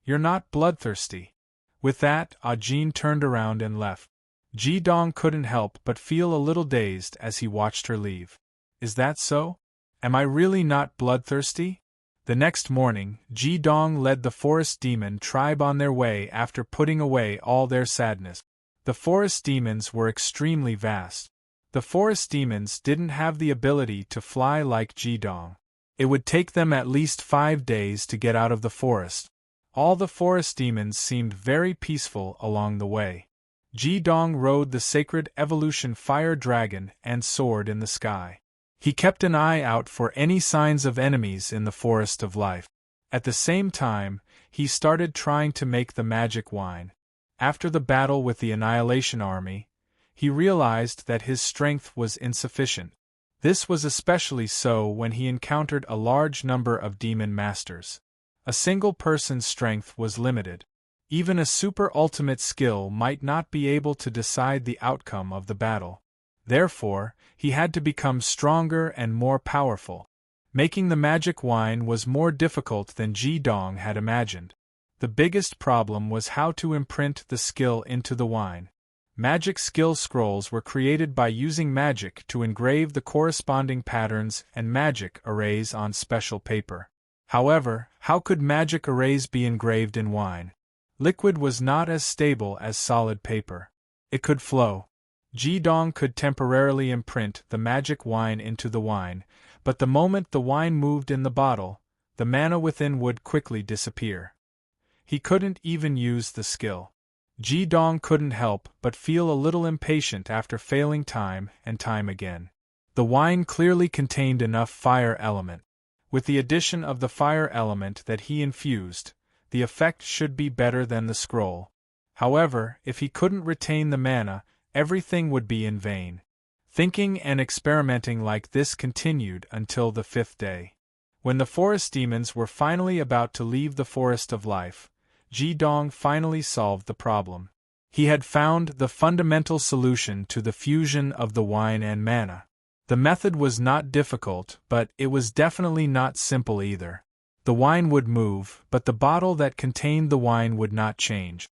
"You're not bloodthirsty." With that, Jin turned around and left. Ji-dong couldn't help but feel a little dazed as he watched her leave. Is that so? Am I really not bloodthirsty? The next morning, Ji-dong led the forest demon tribe on their way after putting away all their sadness. The forest demons were extremely vast. The forest demons didn't have the ability to fly like Ji-dong. It would take them at least 5 days to get out of the forest. All the forest demons seemed very peaceful along the way. Ji-dong rode the sacred evolution fire dragon and soared in the sky. He kept an eye out for any signs of enemies in the forest of life. At the same time, he started trying to make the magic wine. After the battle with the Annihilation Army, he realized that his strength was insufficient. This was especially so when he encountered a large number of demon masters. A single person's strength was limited. Even a super-ultimate skill might not be able to decide the outcome of the battle. Therefore, he had to become stronger and more powerful. Making the magic wine was more difficult than Ji-dong had imagined. The biggest problem was how to imprint the skill into the wine. Magic skill scrolls were created by using magic to engrave the corresponding patterns and magic arrays on special paper. However, how could magic arrays be engraved in wine? Liquid was not as stable as solid paper. It could flow. Ji-dong could temporarily imprint the magic wine into the wine, but the moment the wine moved in the bottle, the mana within would quickly disappear. He couldn't even use the skill. Ji-dong couldn't help but feel a little impatient after failing time and time again. The wine clearly contained enough fire element. With the addition of the fire element that he infused, the effect should be better than the scroll. However, if he couldn't retain the mana, everything would be in vain. Thinking and experimenting like this continued until the 5th day. When the forest demons were finally about to leave the forest of life, Ji-dong finally solved the problem. He had found the fundamental solution to the fusion of the wine and mana. The method was not difficult, but it was definitely not simple either. The wine would move, but the bottle that contained the wine would not change.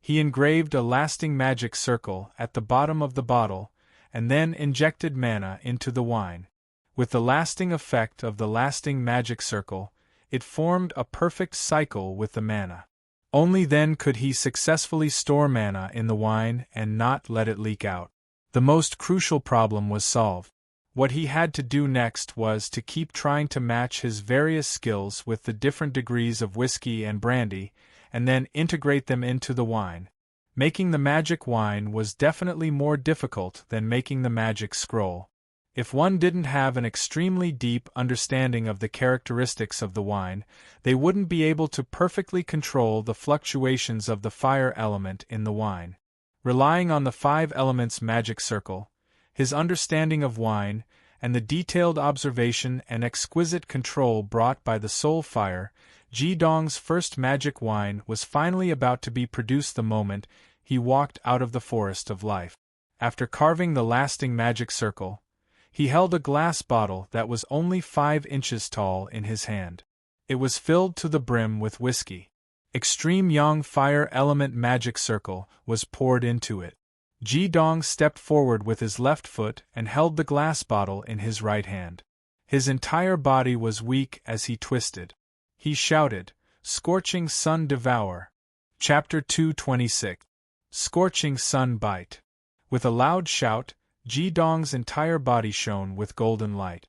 He engraved a lasting magic circle at the bottom of the bottle, and then injected mana into the wine. With the lasting effect of the lasting magic circle, it formed a perfect cycle with the mana. Only then could he successfully store mana in the wine and not let it leak out. The most crucial problem was solved. What he had to do next was to keep trying to match his various skills with the different degrees of whiskey and brandy, and then integrate them into the wine. Making the magic wine was definitely more difficult than making the magic scroll. If one didn't have an extremely deep understanding of the characteristics of the wine, they wouldn't be able to perfectly control the fluctuations of the fire element in the wine. Relying on the 5 elements magic circle, his understanding of wine, and the detailed observation and exquisite control brought by the soul fire, Ji Dong's first magic wine was finally about to be produced the moment he walked out of the forest of life. After carving the lasting magic circle, he held a glass bottle that was only 5 inches tall in his hand. It was filled to the brim with whiskey. Extreme Yang Fire Element Magic Circle was poured into it. Ji Dong stepped forward with his left foot and held the glass bottle in his right hand. His entire body was weak as he twisted. He shouted, "Scorching Sun Devour." Chapter 226. Scorching Sun Bite. With a loud shout, Ji Dong's entire body shone with golden light.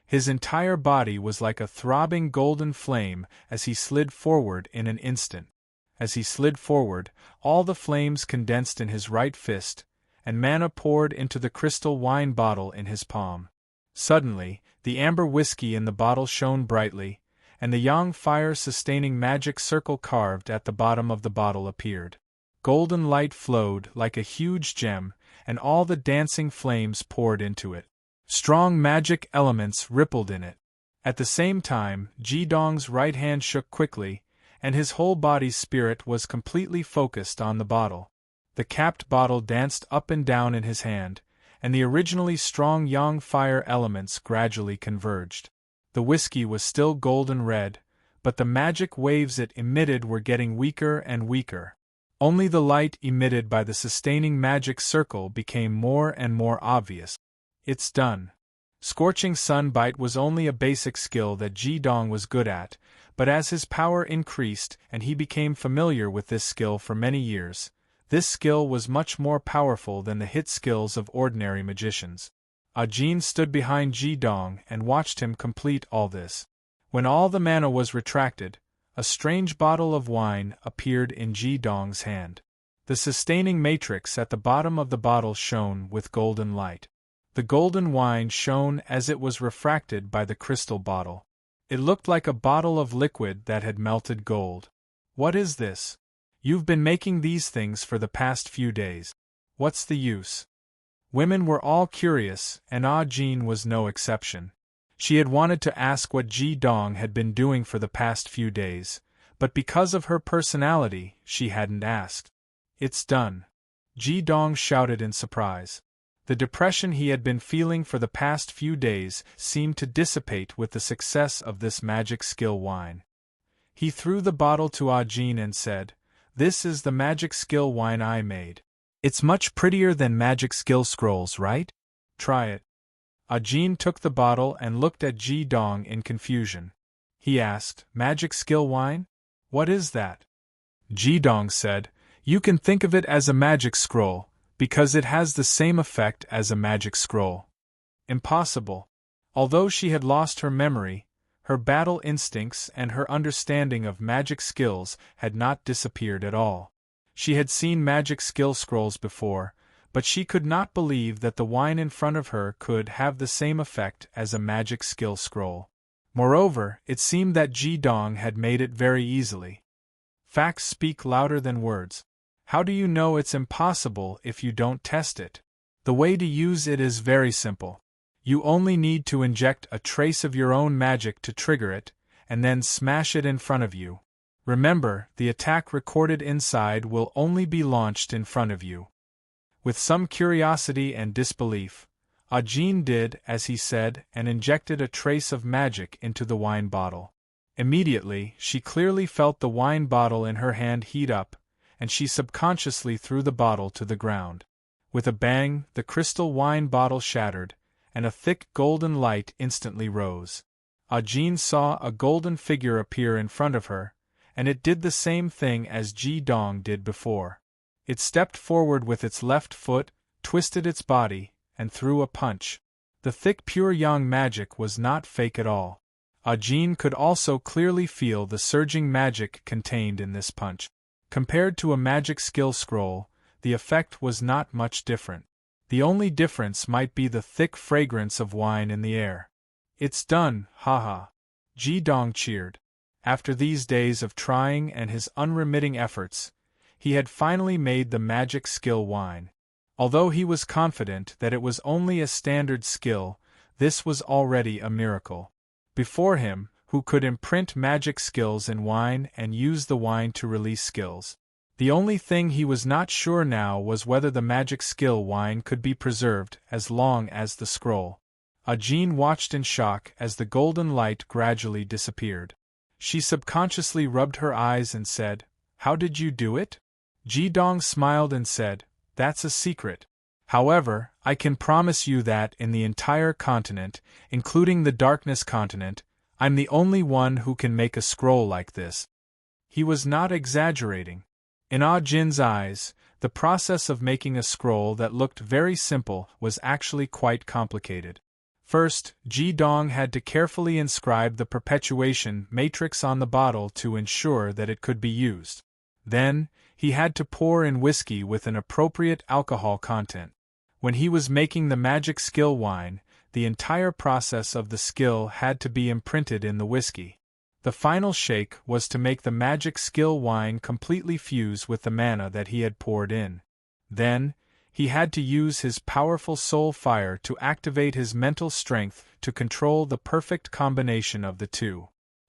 His entire body was like a throbbing golden flame as he slid forward in an instant. As he slid forward, all the flames condensed in his right fist, and mana poured into the crystal wine bottle in his palm. Suddenly, the amber whiskey in the bottle shone brightly, and the Yang fire-sustaining magic circle carved at the bottom of the bottle appeared. Golden light flowed like a huge gem, and all the dancing flames poured into it. Strong magic elements rippled in it. At the same time, Ji Dong's right hand shook quickly, and his whole body's spirit was completely focused on the bottle. The capped bottle danced up and down in his hand, and the originally strong Yang fire elements gradually converged. The whiskey was still golden red, but the magic waves it emitted were getting weaker and weaker. Only the light emitted by the sustaining magic circle became more and more obvious. It's done. Scorching Sun Bite was only a basic skill that Ji Dong was good at, but as his power increased and he became familiar with this skill for many years, this skill was much more powerful than the hit skills of ordinary magicians. Ajin stood behind Ji Dong and watched him complete all this. When all the mana was retracted, a strange bottle of wine appeared in Ji Dong's hand. The sustaining matrix at the bottom of the bottle shone with golden light. The golden wine shone as it was refracted by the crystal bottle. It looked like a bottle of liquid that had melted gold. What is this? You've been making these things for the past few days. What's the use? Women were all curious, and Ah Jin was no exception. She had wanted to ask what Ji Dong had been doing for the past few days, but because of her personality, she hadn't asked. It's done. Ji Dong shouted in surprise. The depression he had been feeling for the past few days seemed to dissipate with the success of this magic skill wine. He threw the bottle to Ah Jin and said, "This is the magic skill wine I made. It's much prettier than magic skill scrolls, right? Try it." Ah Jin took the bottle and looked at Ji Dong in confusion. He asked, "Magic skill wine? What is that?" Ji Dong said, "You can think of it as a magic scroll, because it has the same effect as a magic scroll." Impossible. Although she had lost her memory, her battle instincts and her understanding of magic skills had not disappeared at all. She had seen magic skill scrolls before, but she could not believe that the wine in front of her could have the same effect as a magic skill scroll. Moreover, it seemed that Ji Dong had made it very easily. Facts speak louder than words. How do you know it's impossible if you don't test it? The way to use it is very simple. You only need to inject a trace of your own magic to trigger it, and then smash it in front of you. Remember, the attack recorded inside will only be launched in front of you. With some curiosity and disbelief, Ajin did as he said and injected a trace of magic into the wine bottle. Immediately, she clearly felt the wine bottle in her hand heat up, and she subconsciously threw the bottle to the ground. With a bang, the crystal wine bottle shattered, and a thick golden light instantly rose. Ajin saw a golden figure appear in front of her, and it did the same thing as Ji Dong did before. It stepped forward with its left foot, twisted its body, and threw a punch. The thick pure yang magic was not fake at all. Ajin could also clearly feel the surging magic contained in this punch. Compared to a magic skill scroll, the effect was not much different. The only difference might be the thick fragrance of wine in the air. It's done, haha. Ji Dong cheered. After these days of trying and his unremitting efforts, he had finally made the magic skill wine. Although he was confident that it was only a standard skill, this was already a miracle. Before him, who could imprint magic skills in wine and use the wine to release skills. The only thing he was not sure now was whether the magic skill wine could be preserved as long as the scroll. Ajin watched in shock as the golden light gradually disappeared. She subconsciously rubbed her eyes and said, "How did you do it?" Ji Dong smiled and said, "That's a secret. However, I can promise you that in the entire continent, including the Darkness continent, I'm the only one who can make a scroll like this." He was not exaggerating. In Ah Jin's eyes, the process of making a scroll that looked very simple was actually quite complicated. First, Ji Dong had to carefully inscribe the perpetuation matrix on the bottle to ensure that it could be used. Then, he had to pour in whiskey with an appropriate alcohol content. When he was making the magic skill wine, the entire process of the skill had to be imprinted in the whiskey. The final shake was to make the magic skill wine completely fuse with the mana that he had poured in. Then, he had to use his powerful soul fire to activate his mental strength to control the perfect combination of the two.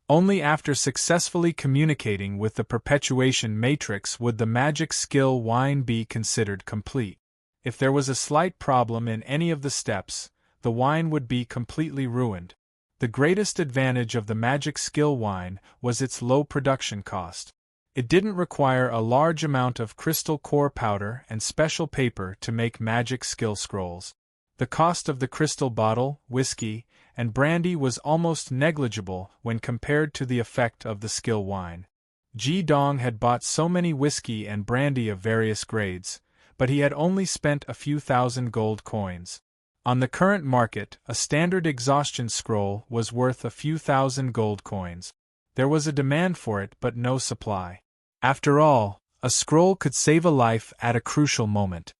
Only after successfully communicating with the perpetuation matrix would the magic skill wine be considered complete. If there was a slight problem in any of the steps, the wine would be completely ruined. The greatest advantage of the magic skill wine was its low production cost. It didn't require a large amount of crystal core powder and special paper to make magic skill scrolls. The cost of the crystal bottle, whiskey, and brandy was almost negligible when compared to the effect of the skill wine. Ji Dong had bought so many whiskey and brandy of various grades, but he had only spent a few thousand gold coins. On the current market, a standard exhaustion scroll was worth a few thousand gold coins. There was a demand for it but no supply. After all, a scroll could save a life at a crucial moment.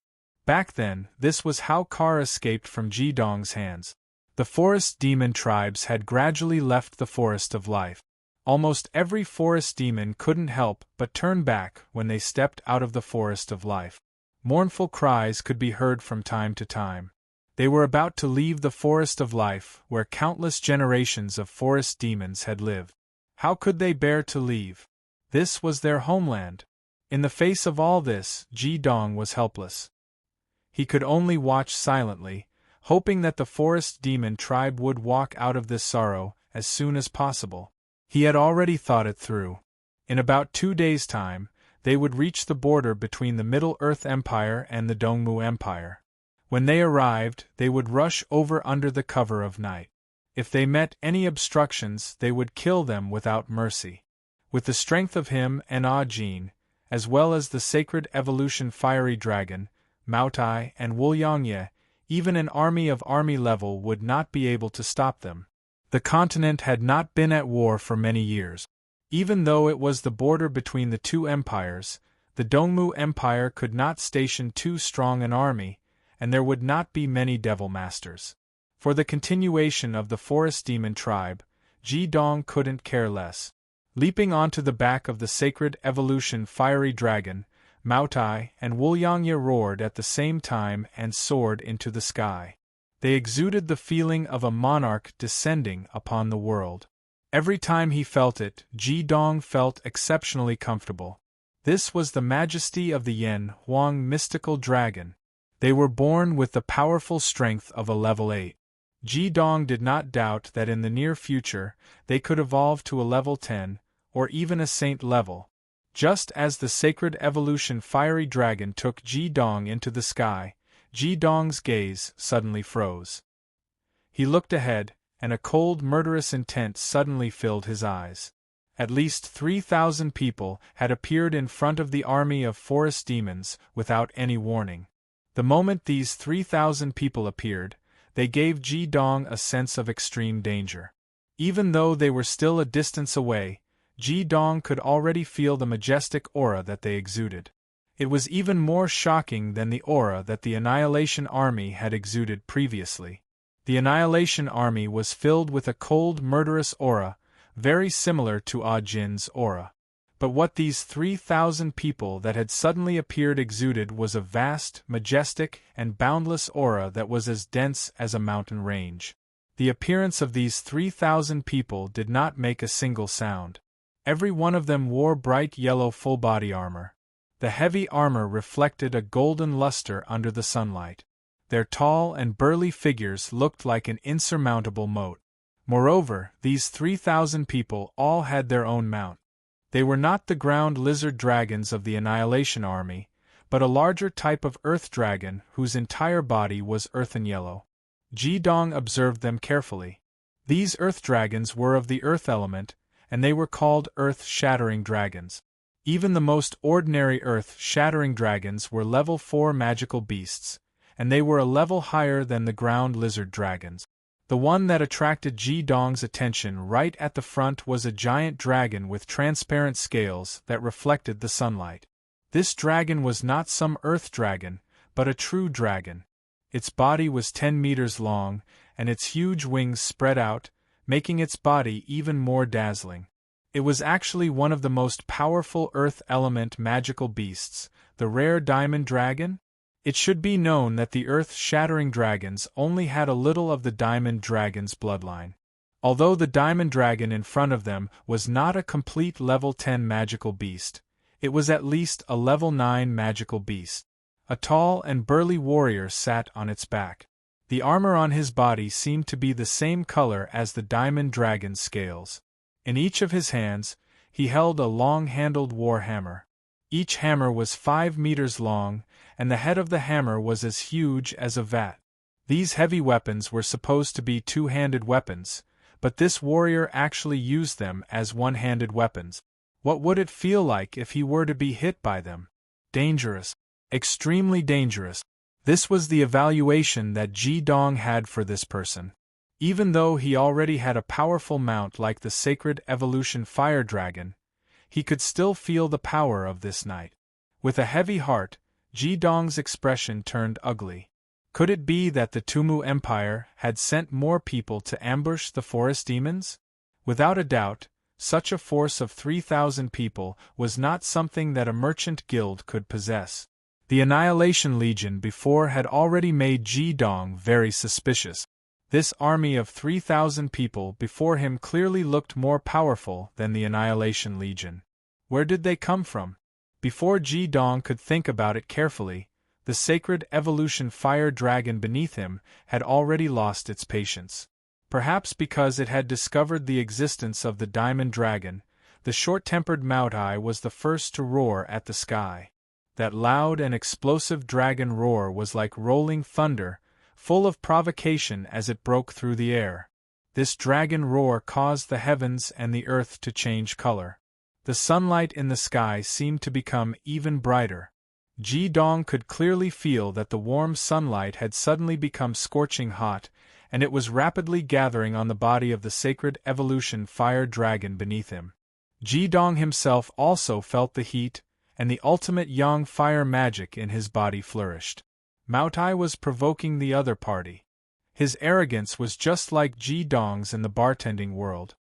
Back then, this was how Kar escaped from Ji Dong's hands. The forest demon tribes had gradually left the forest of life. Almost every forest demon couldn't help but turn back when they stepped out of the forest of life. Mournful cries could be heard from time to time. They were about to leave the forest of life where countless generations of forest demons had lived. How could they bear to leave? This was their homeland. In the face of all this, Ji Dong was helpless. He could only watch silently, hoping that the forest demon tribe would walk out of this sorrow as soon as possible. He had already thought it through. In about 2 days' time, they would reach the border between the Middle-earth Empire and the Dongmu Empire. When they arrived, they would rush over under the cover of night. If they met any obstructions, they would kill them without mercy. With the strength of him and Ah Jin, as well as the sacred evolution fiery dragon, Maotai and Wulyangye, even an army of army level would not be able to stop them. The continent had not been at war for many years. Even though it was the border between the two empires, the Dongmu Empire could not station too strong an army, and there would not be many devil masters. For the continuation of the forest demon tribe, Ji Dong couldn't care less. Leaping onto the back of the sacred evolution fiery dragon, Maotai and Wulyangye roared at the same time and soared into the sky. They exuded the feeling of a monarch descending upon the world. Every time he felt it, Ji Dong felt exceptionally comfortable. This was the majesty of the Yen Huang mystical dragon. They were born with the powerful strength of a level 8. Ji Dong did not doubt that in the near future they could evolve to a level 10, or even a saint level. Just as the sacred evolution fiery dragon took Ji Dong into the sky, Ji Dong's gaze suddenly froze. He looked ahead, and a cold murderous intent suddenly filled his eyes. At least 3,000 people had appeared in front of the army of forest demons without any warning. The moment these 3,000 people appeared, they gave Ji Dong a sense of extreme danger. Even though they were still a distance away, Ji Dong could already feel the majestic aura that they exuded. It was even more shocking than the aura that the Annihilation Army had exuded previously. The Annihilation Army was filled with a cold, murderous aura, very similar to Ah Jin's aura. But what these 3,000 people that had suddenly appeared exuded was a vast, majestic, and boundless aura that was as dense as a mountain range. The appearance of these 3,000 people did not make a single sound. Every one of them wore bright yellow full-body armor. The heavy armor reflected a golden luster under the sunlight. Their tall and burly figures looked like an insurmountable moat. Moreover, these 3,000 people all had their own mount. They were not the ground lizard dragons of the Annihilation Army, but a larger type of earth dragon whose entire body was earthen yellow. Ji Dong observed them carefully. These earth dragons were of the earth element, and they were called earth-shattering dragons. Even the most ordinary earth-shattering dragons were level 4 magical beasts, and they were a level higher than the ground lizard dragons. The one that attracted Ji Dong's attention right at the front was a giant dragon with transparent scales that reflected the sunlight. This dragon was not some earth dragon, but a true dragon. Its body was 10 meters long, and its huge wings spread out, making its body even more dazzling. It was actually one of the most powerful earth element magical beasts, the rare diamond dragon. It should be known that the earth-shattering dragons only had a little of the diamond dragon's bloodline. Although the diamond dragon in front of them was not a complete level 10 magical beast, it was at least a level 9 magical beast. A tall and burly warrior sat on its back. The armor on his body seemed to be the same color as the diamond dragon's scales. In each of his hands, he held a long-handled war hammer. Each hammer was 5 meters long, and the head of the hammer was as huge as a vat. These heavy weapons were supposed to be two-handed weapons, but this warrior actually used them as one-handed weapons. What would it feel like if he were to be hit by them? Dangerous. Extremely dangerous. This was the evaluation that Ji Dong had for this person. Even though he already had a powerful mount like the sacred evolution fire dragon, he could still feel the power of this knight. With a heavy heart, Ji Dong's expression turned ugly. Could it be that the Tumu Empire had sent more people to ambush the forest demons? Without a doubt, such a force of 3,000 people was not something that a merchant guild could possess. The Annihilation Legion before had already made Ji Dong very suspicious. This army of 3,000 people before him clearly looked more powerful than the Annihilation Legion. Where did they come from? Before Ji Dong could think about it carefully, the sacred evolution fire dragon beneath him had already lost its patience. Perhaps because it had discovered the existence of the diamond dragon, the short-tempered Moutai was the first to roar at the sky. That loud and explosive dragon roar was like rolling thunder, full of provocation as it broke through the air. This dragon roar caused the heavens and the earth to change color. The sunlight in the sky seemed to become even brighter. Ji Dong could clearly feel that the warm sunlight had suddenly become scorching hot, and it was rapidly gathering on the body of the sacred evolution fire dragon beneath him. Ji Dong himself also felt the heat, and the ultimate yang fire magic in his body flourished. Moutai was provoking the other party. His arrogance was just like Ji Dong's in the bartending world.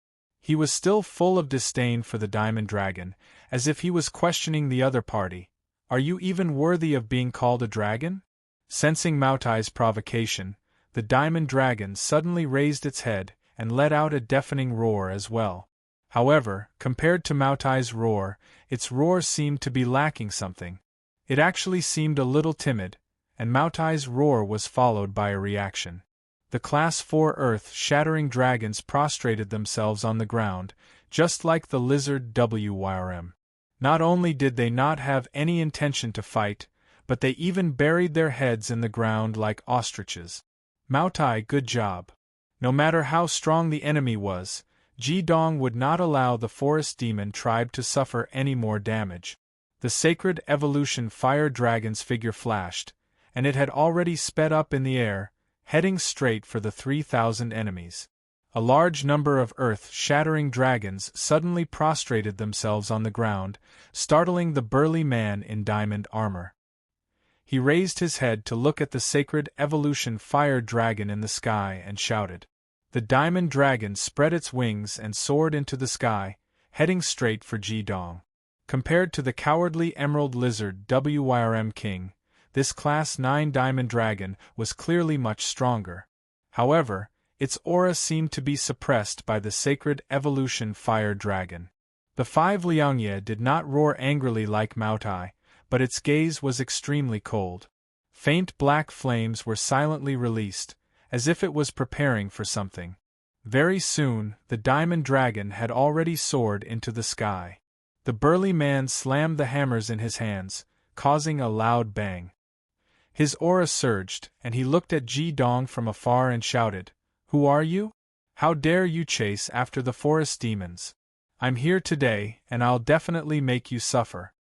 He was still full of disdain for the diamond dragon, as if he was questioning the other party. Are you even worthy of being called a dragon? Sensing Mautai's provocation, the diamond dragon suddenly raised its head, and let out a deafening roar as well. However, compared to Maotai's roar, its roar seemed to be lacking something. It actually seemed a little timid, and Maotai's roar was followed by a reaction. The Class 4 earth-shattering dragons prostrated themselves on the ground, just like the lizard WYRM. Not only did they not have any intention to fight, but they even buried their heads in the ground like ostriches. Maotai, good job. No matter how strong the enemy was, Ji-dong would not allow the forest demon tribe to suffer any more damage. The sacred evolution fire dragon's figure flashed, and it had already sped up in the air, heading straight for the 3,000 enemies. A large number of earth-shattering dragons suddenly prostrated themselves on the ground, startling the burly man in diamond armor. He raised his head to look at the sacred evolution fire dragon in the sky and shouted. The diamond dragon spread its wings and soared into the sky, heading straight for Ji-dong. Compared to the cowardly emerald lizard WYRM King, this Class 9 diamond dragon was clearly much stronger. However, its aura seemed to be suppressed by the sacred evolution fire dragon. The 5 Liangye did not roar angrily like Maotai, but its gaze was extremely cold. Faint black flames were silently released, as if it was preparing for something. Very soon, the diamond dragon had already soared into the sky. The burly man slammed the hammers in his hands, causing a loud bang. His aura surged, and he looked at Ji-dong from afar and shouted, "Who are you? How dare you chase after the forest demons? I'm here today, and I'll definitely make you suffer."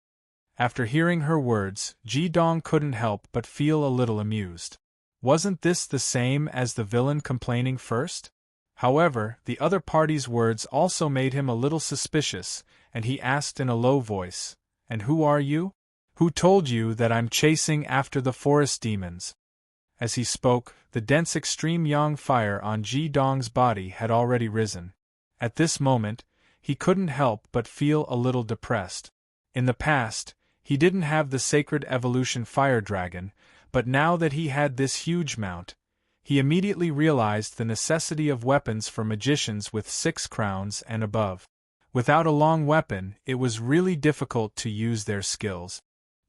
After hearing her words, Ji-dong couldn't help but feel a little amused. Wasn't this the same as the villain complaining first? However, the other party's words also made him a little suspicious, and he asked in a low voice, "And who are you? Who told you that I'm chasing after the forest demons?" As he spoke, the dense extreme yang fire on Ji-dong's body had already risen. At this moment, he couldn't help but feel a little depressed. In the past, he didn't have the sacred evolution fire dragon, but now that he had this huge mount, he immediately realized the necessity of weapons for magicians with 6 crowns and above. Without a long weapon, it was really difficult to use their skills.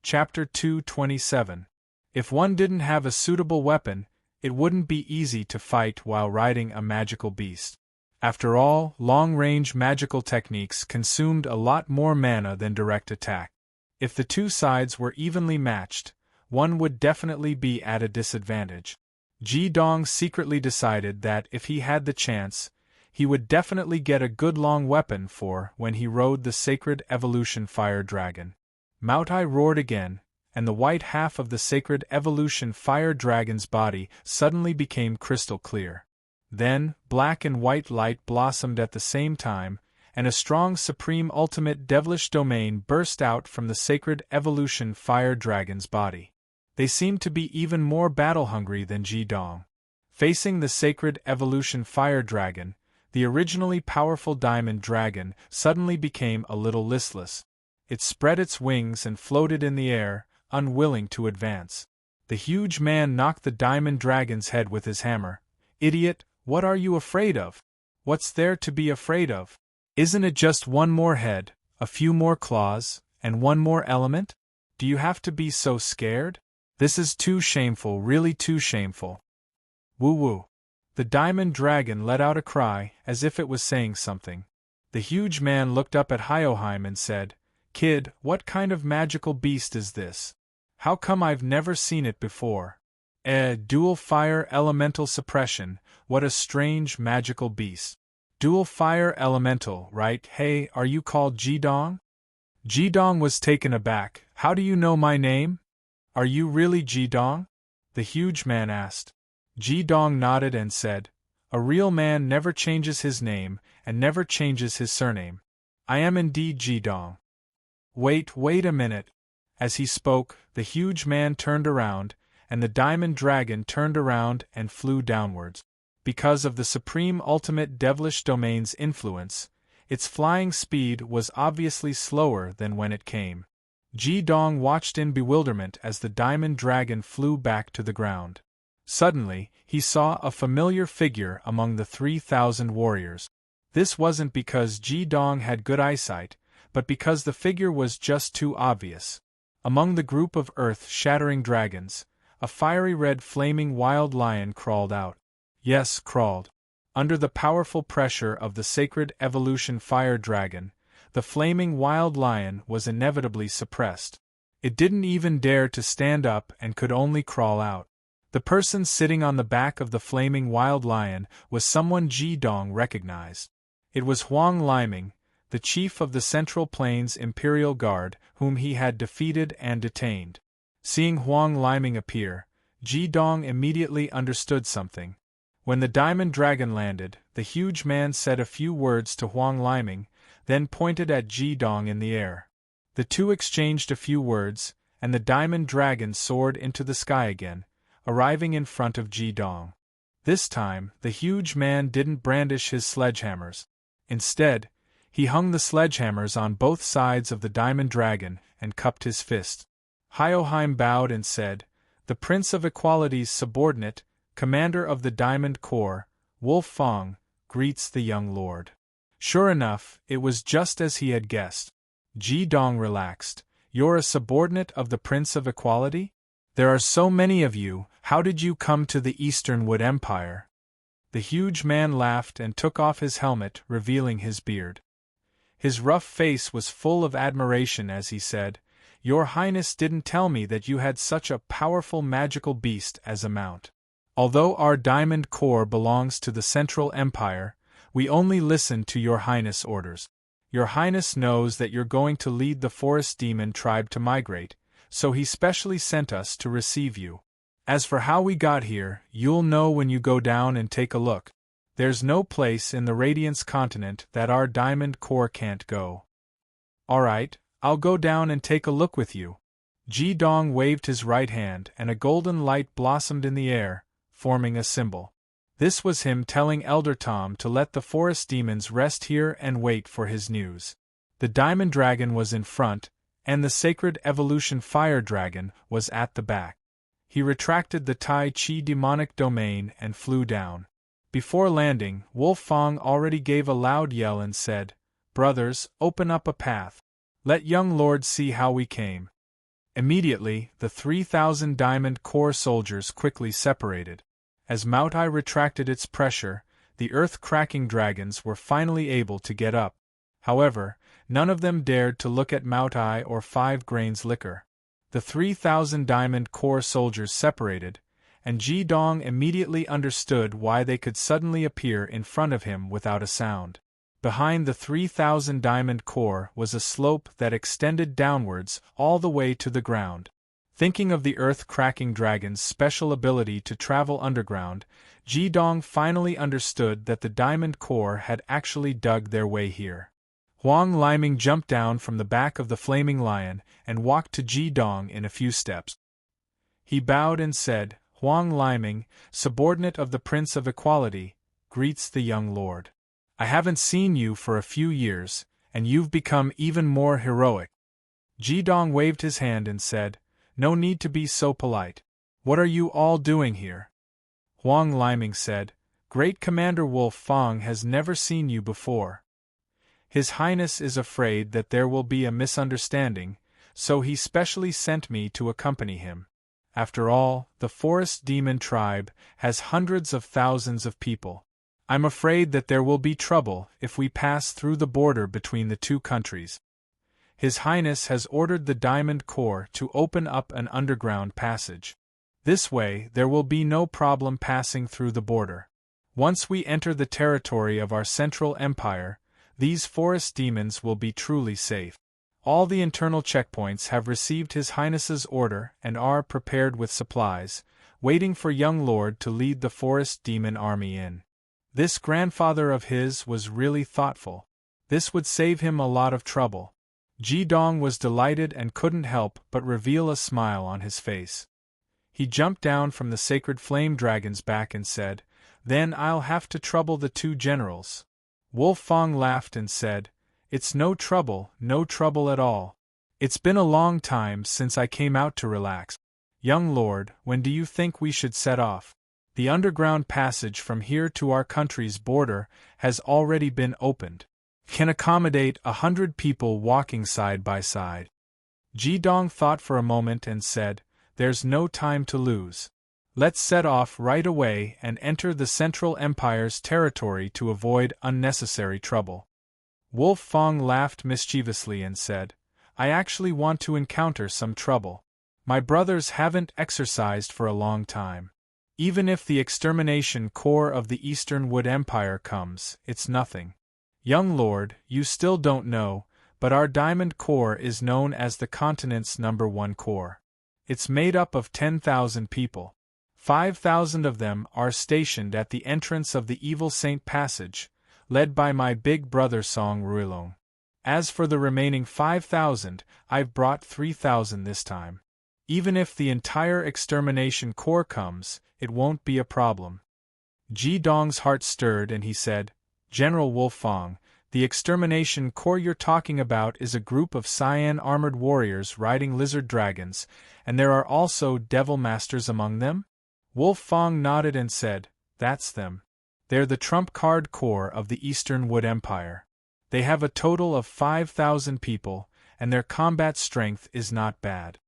Chapter 227. If one didn't have a suitable weapon, it wouldn't be easy to fight while riding a magical beast. After all, long-range magical techniques consumed a lot more mana than direct attack. If the two sides were evenly matched, one would definitely be at a disadvantage. Ji-dong secretly decided that if he had the chance, he would definitely get a good long weapon for when he rode the sacred evolution fire dragon. Maotai roared again, and the white half of the sacred evolution fire dragon's body suddenly became crystal clear. Then, black and white light blossomed at the same time, and a strong supreme ultimate devilish domain burst out from the sacred evolution fire dragon's body. They seemed to be even more battle-hungry than Ji-dong. Facing the sacred evolution fire dragon, the originally powerful diamond dragon suddenly became a little listless. It spread its wings and floated in the air, unwilling to advance. The huge man knocked the diamond dragon's head with his hammer. "Idiot, what are you afraid of? What's there to be afraid of? Isn't it just one more head, a few more claws, and one more element? Do you have to be so scared? This is too shameful, really too shameful." Woo-woo. The diamond dragon let out a cry, as if it was saying something. The huge man looked up at Hyoheim and said, "Kid, what kind of magical beast is this? How come I've never seen it before? Dual fire elemental suppression, what a strange magical beast. Dual fire elemental, right? Hey, are you called Ji-dong?" Ji-dong was taken aback. "How do you know my name? Are you really Ji-dong?" the huge man asked. Ji-dong nodded and said, "A real man never changes his name, and never changes his surname. I am indeed Ji-dong." Wait a minute." As he spoke, the huge man turned around, and the diamond dragon turned around and flew downwards. Because of the supreme ultimate devilish domain's influence, its flying speed was obviously slower than when it came. Ji-dong watched in bewilderment as the diamond dragon flew back to the ground. Suddenly, he saw a familiar figure among the 3,000 warriors. This wasn't because Ji Dong had good eyesight, but because the figure was just too obvious. Among the group of earth-shattering dragons, a fiery red flaming wild lion crawled out. Yes, crawled. Under the powerful pressure of the sacred evolution fire dragon, the flaming wild lion was inevitably suppressed. It didn't even dare to stand up and could only crawl out. The person sitting on the back of the flaming wild lion was someone Ji Dong recognized. It was Huang Liming, the chief of the Central Plains Imperial Guard, whom he had defeated and detained. Seeing Huang Liming appear, Ji Dong immediately understood something. When the diamond dragon landed, the huge man said a few words to Huang Liming, then pointed at Ji Dong in the air. The two exchanged a few words, and the diamond dragon soared into the sky again, arriving in front of Ji Dong. This time, the huge man didn't brandish his sledgehammers. Instead, he hung the sledgehammers on both sides of the diamond dragon and cupped his fist. Hyoheim bowed and said, "The Prince of Equality's subordinate, commander of the Diamond Corps, Wolf Fong, greets the young lord." Sure enough, it was just as he had guessed. Ji Dong relaxed. "You're a subordinate of the Prince of Equality? There are so many of you, how did you come to the Eastern Wood Empire?" The huge man laughed and took off his helmet, revealing his beard. His rough face was full of admiration as he said, "Your Highness didn't tell me that you had such a powerful magical beast as a mount. Although our Diamond Corps belongs to the Central Empire, we only listen to Your Highness' orders. Your Highness knows that you're going to lead the Forest Demon tribe to migrate, so he specially sent us to receive you. As for how we got here, you'll know when you go down and take a look. There's no place in the Radiance continent that our Diamond Corps can't go." "Alright, I'll go down and take a look with you." Ji Dong waved his right hand and a golden light blossomed in the air, forming a symbol. This was him telling Elder Tom to let the forest demons rest here and wait for his news. The Diamond Dragon was in front, and the Sacred Evolution Fire Dragon was at the back. He retracted the Tai Chi demonic domain and flew down. Before landing, Wolf Fong already gave a loud yell and said, "Brothers, open up a path. Let young lord see how we came." Immediately, the 3,000 Diamond Corps soldiers quickly separated. As Mount I retracted its pressure, the earth-cracking dragons were finally able to get up. However, none of them dared to look at Mount I or 5 grains liquor. The 3,000 Diamond Corps soldiers separated, and Ji Dong immediately understood why they could suddenly appear in front of him without a sound. Behind the 3,000 Diamond Corps was a slope that extended downwards all the way to the ground. Thinking of the earth-cracking dragon's special ability to travel underground, Ji Dong finally understood that the Diamond Corps had actually dug their way here. Huang Liming jumped down from the back of the flaming lion and walked to Ji Dong in a few steps. He bowed and said, "Huang Liming, subordinate of the Prince of Equality, greets the young lord. I haven't seen you for a few years, and you've become even more heroic." Ji Dong waved his hand and said, "No need to be so polite. What are you all doing here?" Huang Liming said, "Great Commander Wolf Fong has never seen you before. His Highness is afraid that there will be a misunderstanding, so he specially sent me to accompany him. After all, the Forest Demon tribe has hundreds of thousands of people. I'm afraid that there will be trouble if we pass through the border between the two countries. His Highness has ordered the Diamond Corps to open up an underground passage. This way there will be no problem passing through the border. Once we enter the territory of our Central Empire, these forest demons will be truly safe. All the internal checkpoints have received His Highness's order and are prepared with supplies, waiting for young lord to lead the forest demon army in." This grandfather of his was really thoughtful. This would save him a lot of trouble. Ji Dong was delighted and couldn't help but reveal a smile on his face. He jumped down from the sacred flame dragon's back and said, "Then I'll have to trouble the two generals." Wolf Fong laughed and said, "It's no trouble at all. It's been a long time since I came out to relax. Young lord, when do you think we should set off? The underground passage from here to our country's border has already been opened. Can accommodate 100 people walking side by side. Jidong thought for a moment and said, there's no time to lose. Let's set off right away and enter the Central Empire's territory to avoid unnecessary trouble. Wolf Fong laughed mischievously and said, I actually want to encounter some trouble. My brothers haven't exercised for a long time. Even if the extermination corps of the Eastern Wood Empire comes, it's nothing. Young lord, you still don't know, but our Diamond Corps is known as the continent's #1 corps. It's made up of 10,000 people. 5,000 of them are stationed at the entrance of the Evil Saint Passage, led by my big brother Song Ruilong. As for the remaining 5,000, I've brought 3,000 this time. Even if the entire extermination corps comes, it won't be a problem. Jidong's heart stirred and he said, General Wolfang, the extermination corps you're talking about is a group of cyan armored warriors riding lizard dragons, and there are also devil masters among them? Wolfang nodded and said, that's them. They're the trump card corps of the Eastern Wood Empire. They have a total of 5,000 people, and their combat strength is not bad.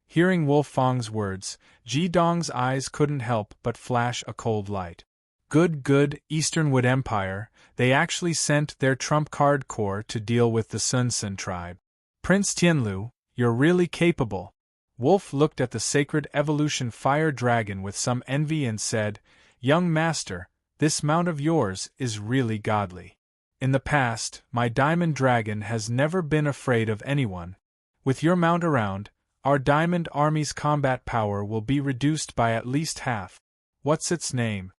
Hearing Wolfang's words, Jidong's eyes couldn't help but flash a cold light. Good, Eastern Wood Empire, they actually sent their trump card corps to deal with the Sun Sun tribe. Prince Tianlu, you're really capable. Wolf looked at the sacred evolution fire dragon with some envy and said, Young master, this mount of yours is really godly. In the past, my diamond dragon has never been afraid of anyone. With your mount around, our diamond army's combat power will be reduced by at least half. What's its name?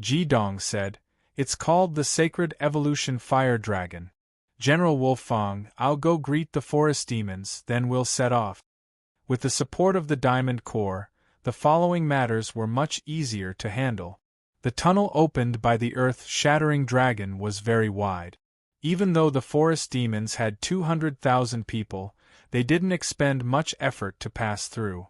Jidong said, it's called the Sacred Evolution Fire Dragon. General Wolfang, I'll go greet the forest demons, then we'll set off. With the support of the Diamond Corps, the following matters were much easier to handle. The tunnel opened by the earth-shattering dragon was very wide. Even though the forest demons had 200,000 people, they didn't expend much effort to pass through.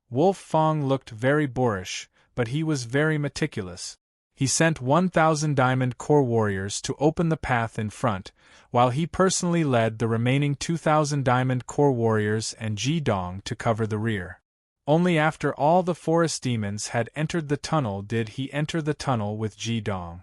Wolf Fong looked very boorish, but he was very meticulous. He sent 1,000 Diamond Corps warriors to open the path in front, while he personally led the remaining 2,000 Diamond Corps warriors and Jidong to cover the rear. Only after all the forest demons had entered the tunnel did he enter the tunnel with Jidong.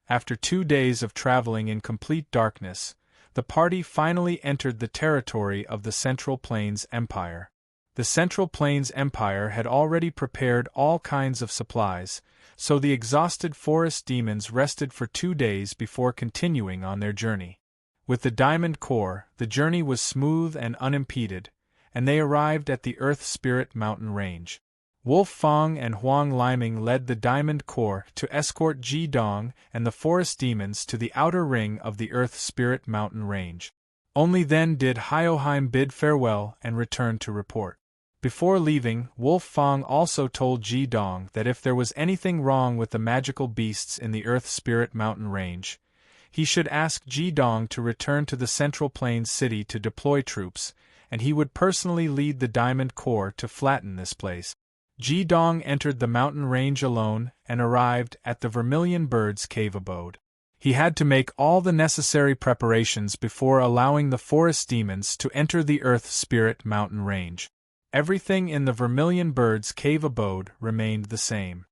After 2 days of traveling in complete darkness, the party finally entered the territory of the Central Plains Empire. The Central Plains Empire had already prepared all kinds of supplies, so the exhausted forest demons rested for 2 days before continuing on their journey. With the Diamond Corps, the journey was smooth and unimpeded, and they arrived at the Earth Spirit Mountain Range. Wolf Fong and Huang Liming led the Diamond Corps to escort Jidong and the forest demons to the outer ring of the Earth Spirit Mountain Range. Only then did Hyoheim bid farewell and return to report. Before leaving, Wolf Fong also told Jidong that if there was anything wrong with the magical beasts in the Earth Spirit Mountain Range, he should ask Jidong to return to the Central Plains city to deploy troops, and he would personally lead the Diamond Corps to flatten this place. Jidong entered the mountain range alone and arrived at the Vermilion Bird's cave abode. He had to make all the necessary preparations before allowing the forest demons to enter the Earth Spirit Mountain Range. Everything in the Vermilion Bird's cave abode remained the same.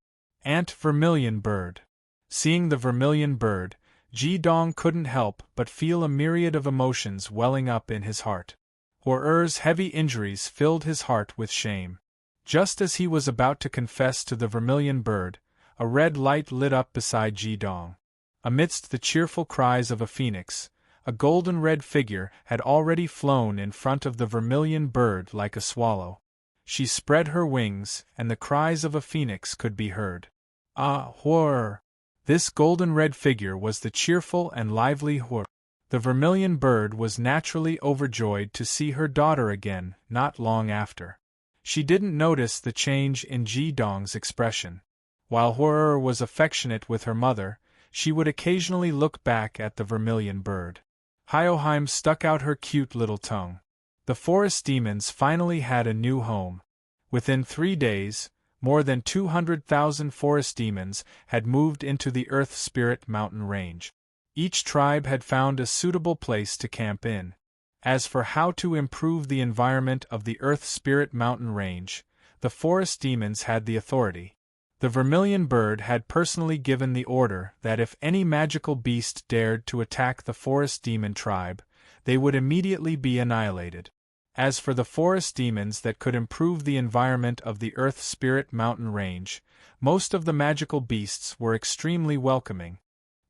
Aunt Vermilion Bird. Seeing the Vermilion Bird, Jidong couldn't help but feel a myriad of emotions welling up in his heart. Horror's heavy injuries filled his heart with shame. Just as he was about to confess to the Vermilion Bird, a red light lit up beside Jidong. Amidst the cheerful cries of a phoenix, a golden-red figure had already flown in front of the Vermilion Bird like a swallow. She spread her wings, and the cries of a phoenix could be heard. Ah, horror! This golden-red figure was the cheerful and lively horror. The Vermilion Bird was naturally overjoyed to see her daughter again, not long after. She didn't notice the change in Jidong's expression. While Horror was affectionate with her mother, she would occasionally look back at the Vermilion Bird. Hyoheim stuck out her cute little tongue. The forest demons finally had a new home. Within 3 days, more than 200,000 forest demons had moved into the Earth Spirit mountain range. Each tribe had found a suitable place to camp in. As for how to improve the environment of the Earth Spirit mountain range, the forest demons had the authority. The vermilion bird had personally given the order that if any magical beast dared to attack the forest demon tribe, they would immediately be annihilated. As for the forest demons that could improve the environment of the Earth Spirit mountain range, most of the magical beasts were extremely welcoming.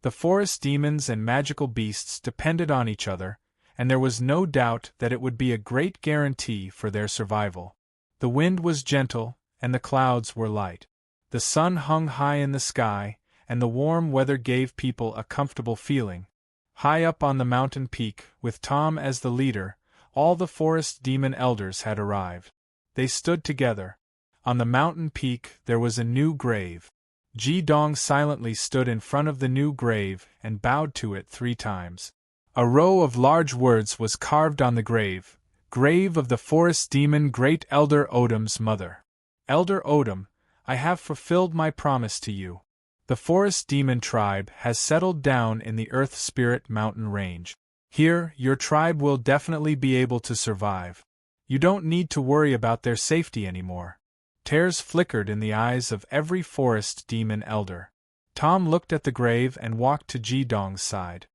The forest demons and magical beasts depended on each other, and there was no doubt that it would be a great guarantee for their survival. The wind was gentle, and the clouds were light. The sun hung high in the sky, and the warm weather gave people a comfortable feeling. High up on the mountain peak, with Tom as the leader, all the forest demon elders had arrived. They stood together. On the mountain peak there was a new grave. Ji-dong silently stood in front of the new grave and bowed to it 3 times. A row of large words was carved on the grave: Grave of the Forest Demon Great Elder Odum's Mother. Elder Odum, I have fulfilled my promise to you. The Forest Demon tribe has settled down in the Earth Spirit mountain range. Here, your tribe will definitely be able to survive. You don't need to worry about their safety anymore. Tears flickered in the eyes of every forest demon elder. Tom looked at the grave and walked to Ji-dong's side.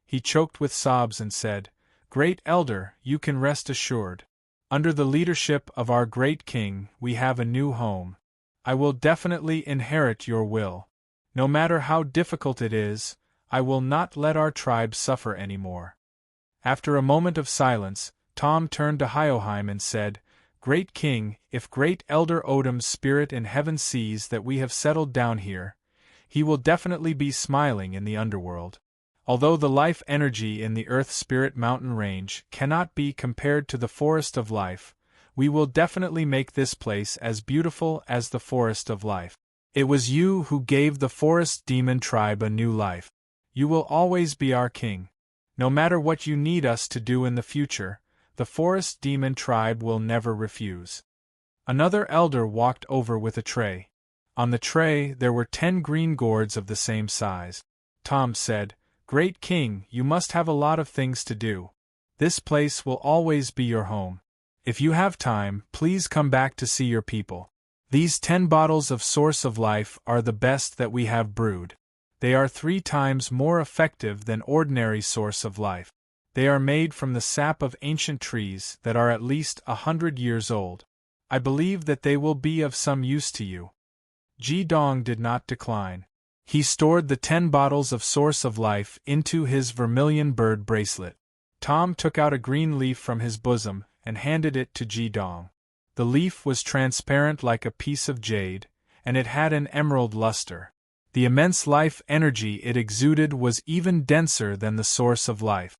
He choked with sobs and said, Great Elder, you can rest assured. Under the leadership of our great king, we have a new home. I will definitely inherit your will. No matter how difficult it is, I will not let our tribe suffer anymore. After a moment of silence, Tom turned to Hyoheim and said, Great King, if Great Elder Odum's spirit in heaven sees that we have settled down here, he will definitely be smiling in the underworld. Although the life energy in the Earth Spirit mountain range cannot be compared to the Forest of Life, we will definitely make this place as beautiful as the Forest of Life. It was you who gave the Forest Demon tribe a new life. You will always be our king. No matter what you need us to do in the future, the Forest Demon tribe will never refuse. Another elder walked over with a tray. On the tray there were 10 green gourds of the same size. Tom said, Great King, you must have a lot of things to do. This place will always be your home. If you have time, please come back to see your people. These 10 bottles of Source of Life are the best that we have brewed. They are 3 times more effective than ordinary Source of Life. They are made from the sap of ancient trees that are at least 100 years old. I believe that they will be of some use to you. Ji-dong did not decline. He stored the 10 bottles of Source of Life into his vermilion bird bracelet. Tom took out a green leaf from his bosom and handed it to Ji-dong. The leaf was transparent like a piece of jade, and it had an emerald luster. The immense life energy it exuded was even denser than the Source of Life.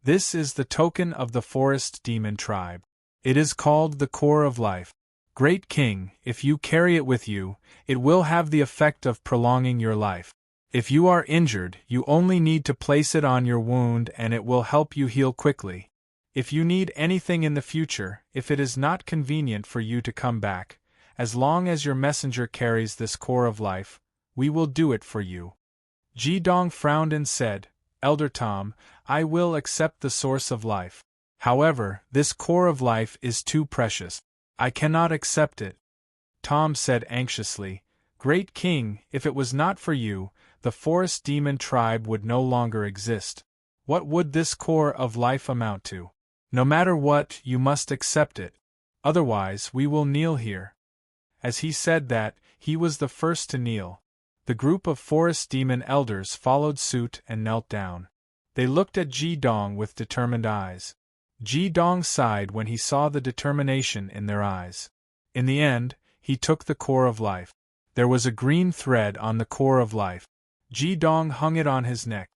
This is the token of the Forest Demon tribe. It is called the Core of Life. Great King, if you carry it with you, it will have the effect of prolonging your life. If you are injured, you only need to place it on your wound and it will help you heal quickly. If you need anything in the future, if it is not convenient for you to come back, as long as your messenger carries this Core of Life, we will do it for you. Ji-dong frowned and said, Elder Tom, I will accept the Source of Life. However, this Core of Life is too precious. I cannot accept it. Tom said anxiously, Great King, if it was not for you, the Forest Demon tribe would no longer exist. What would this Core of Life amount to? No matter what, you must accept it. Otherwise, we will kneel here. As he said that, he was the first to kneel. The group of Forest Demon elders followed suit and knelt down. They looked at Ji-dong with determined eyes. Ji-dong sighed when he saw the determination in their eyes. In the end, he took the Core of Life. There was a green thread on the Core of Life. Ji-dong hung it on his neck.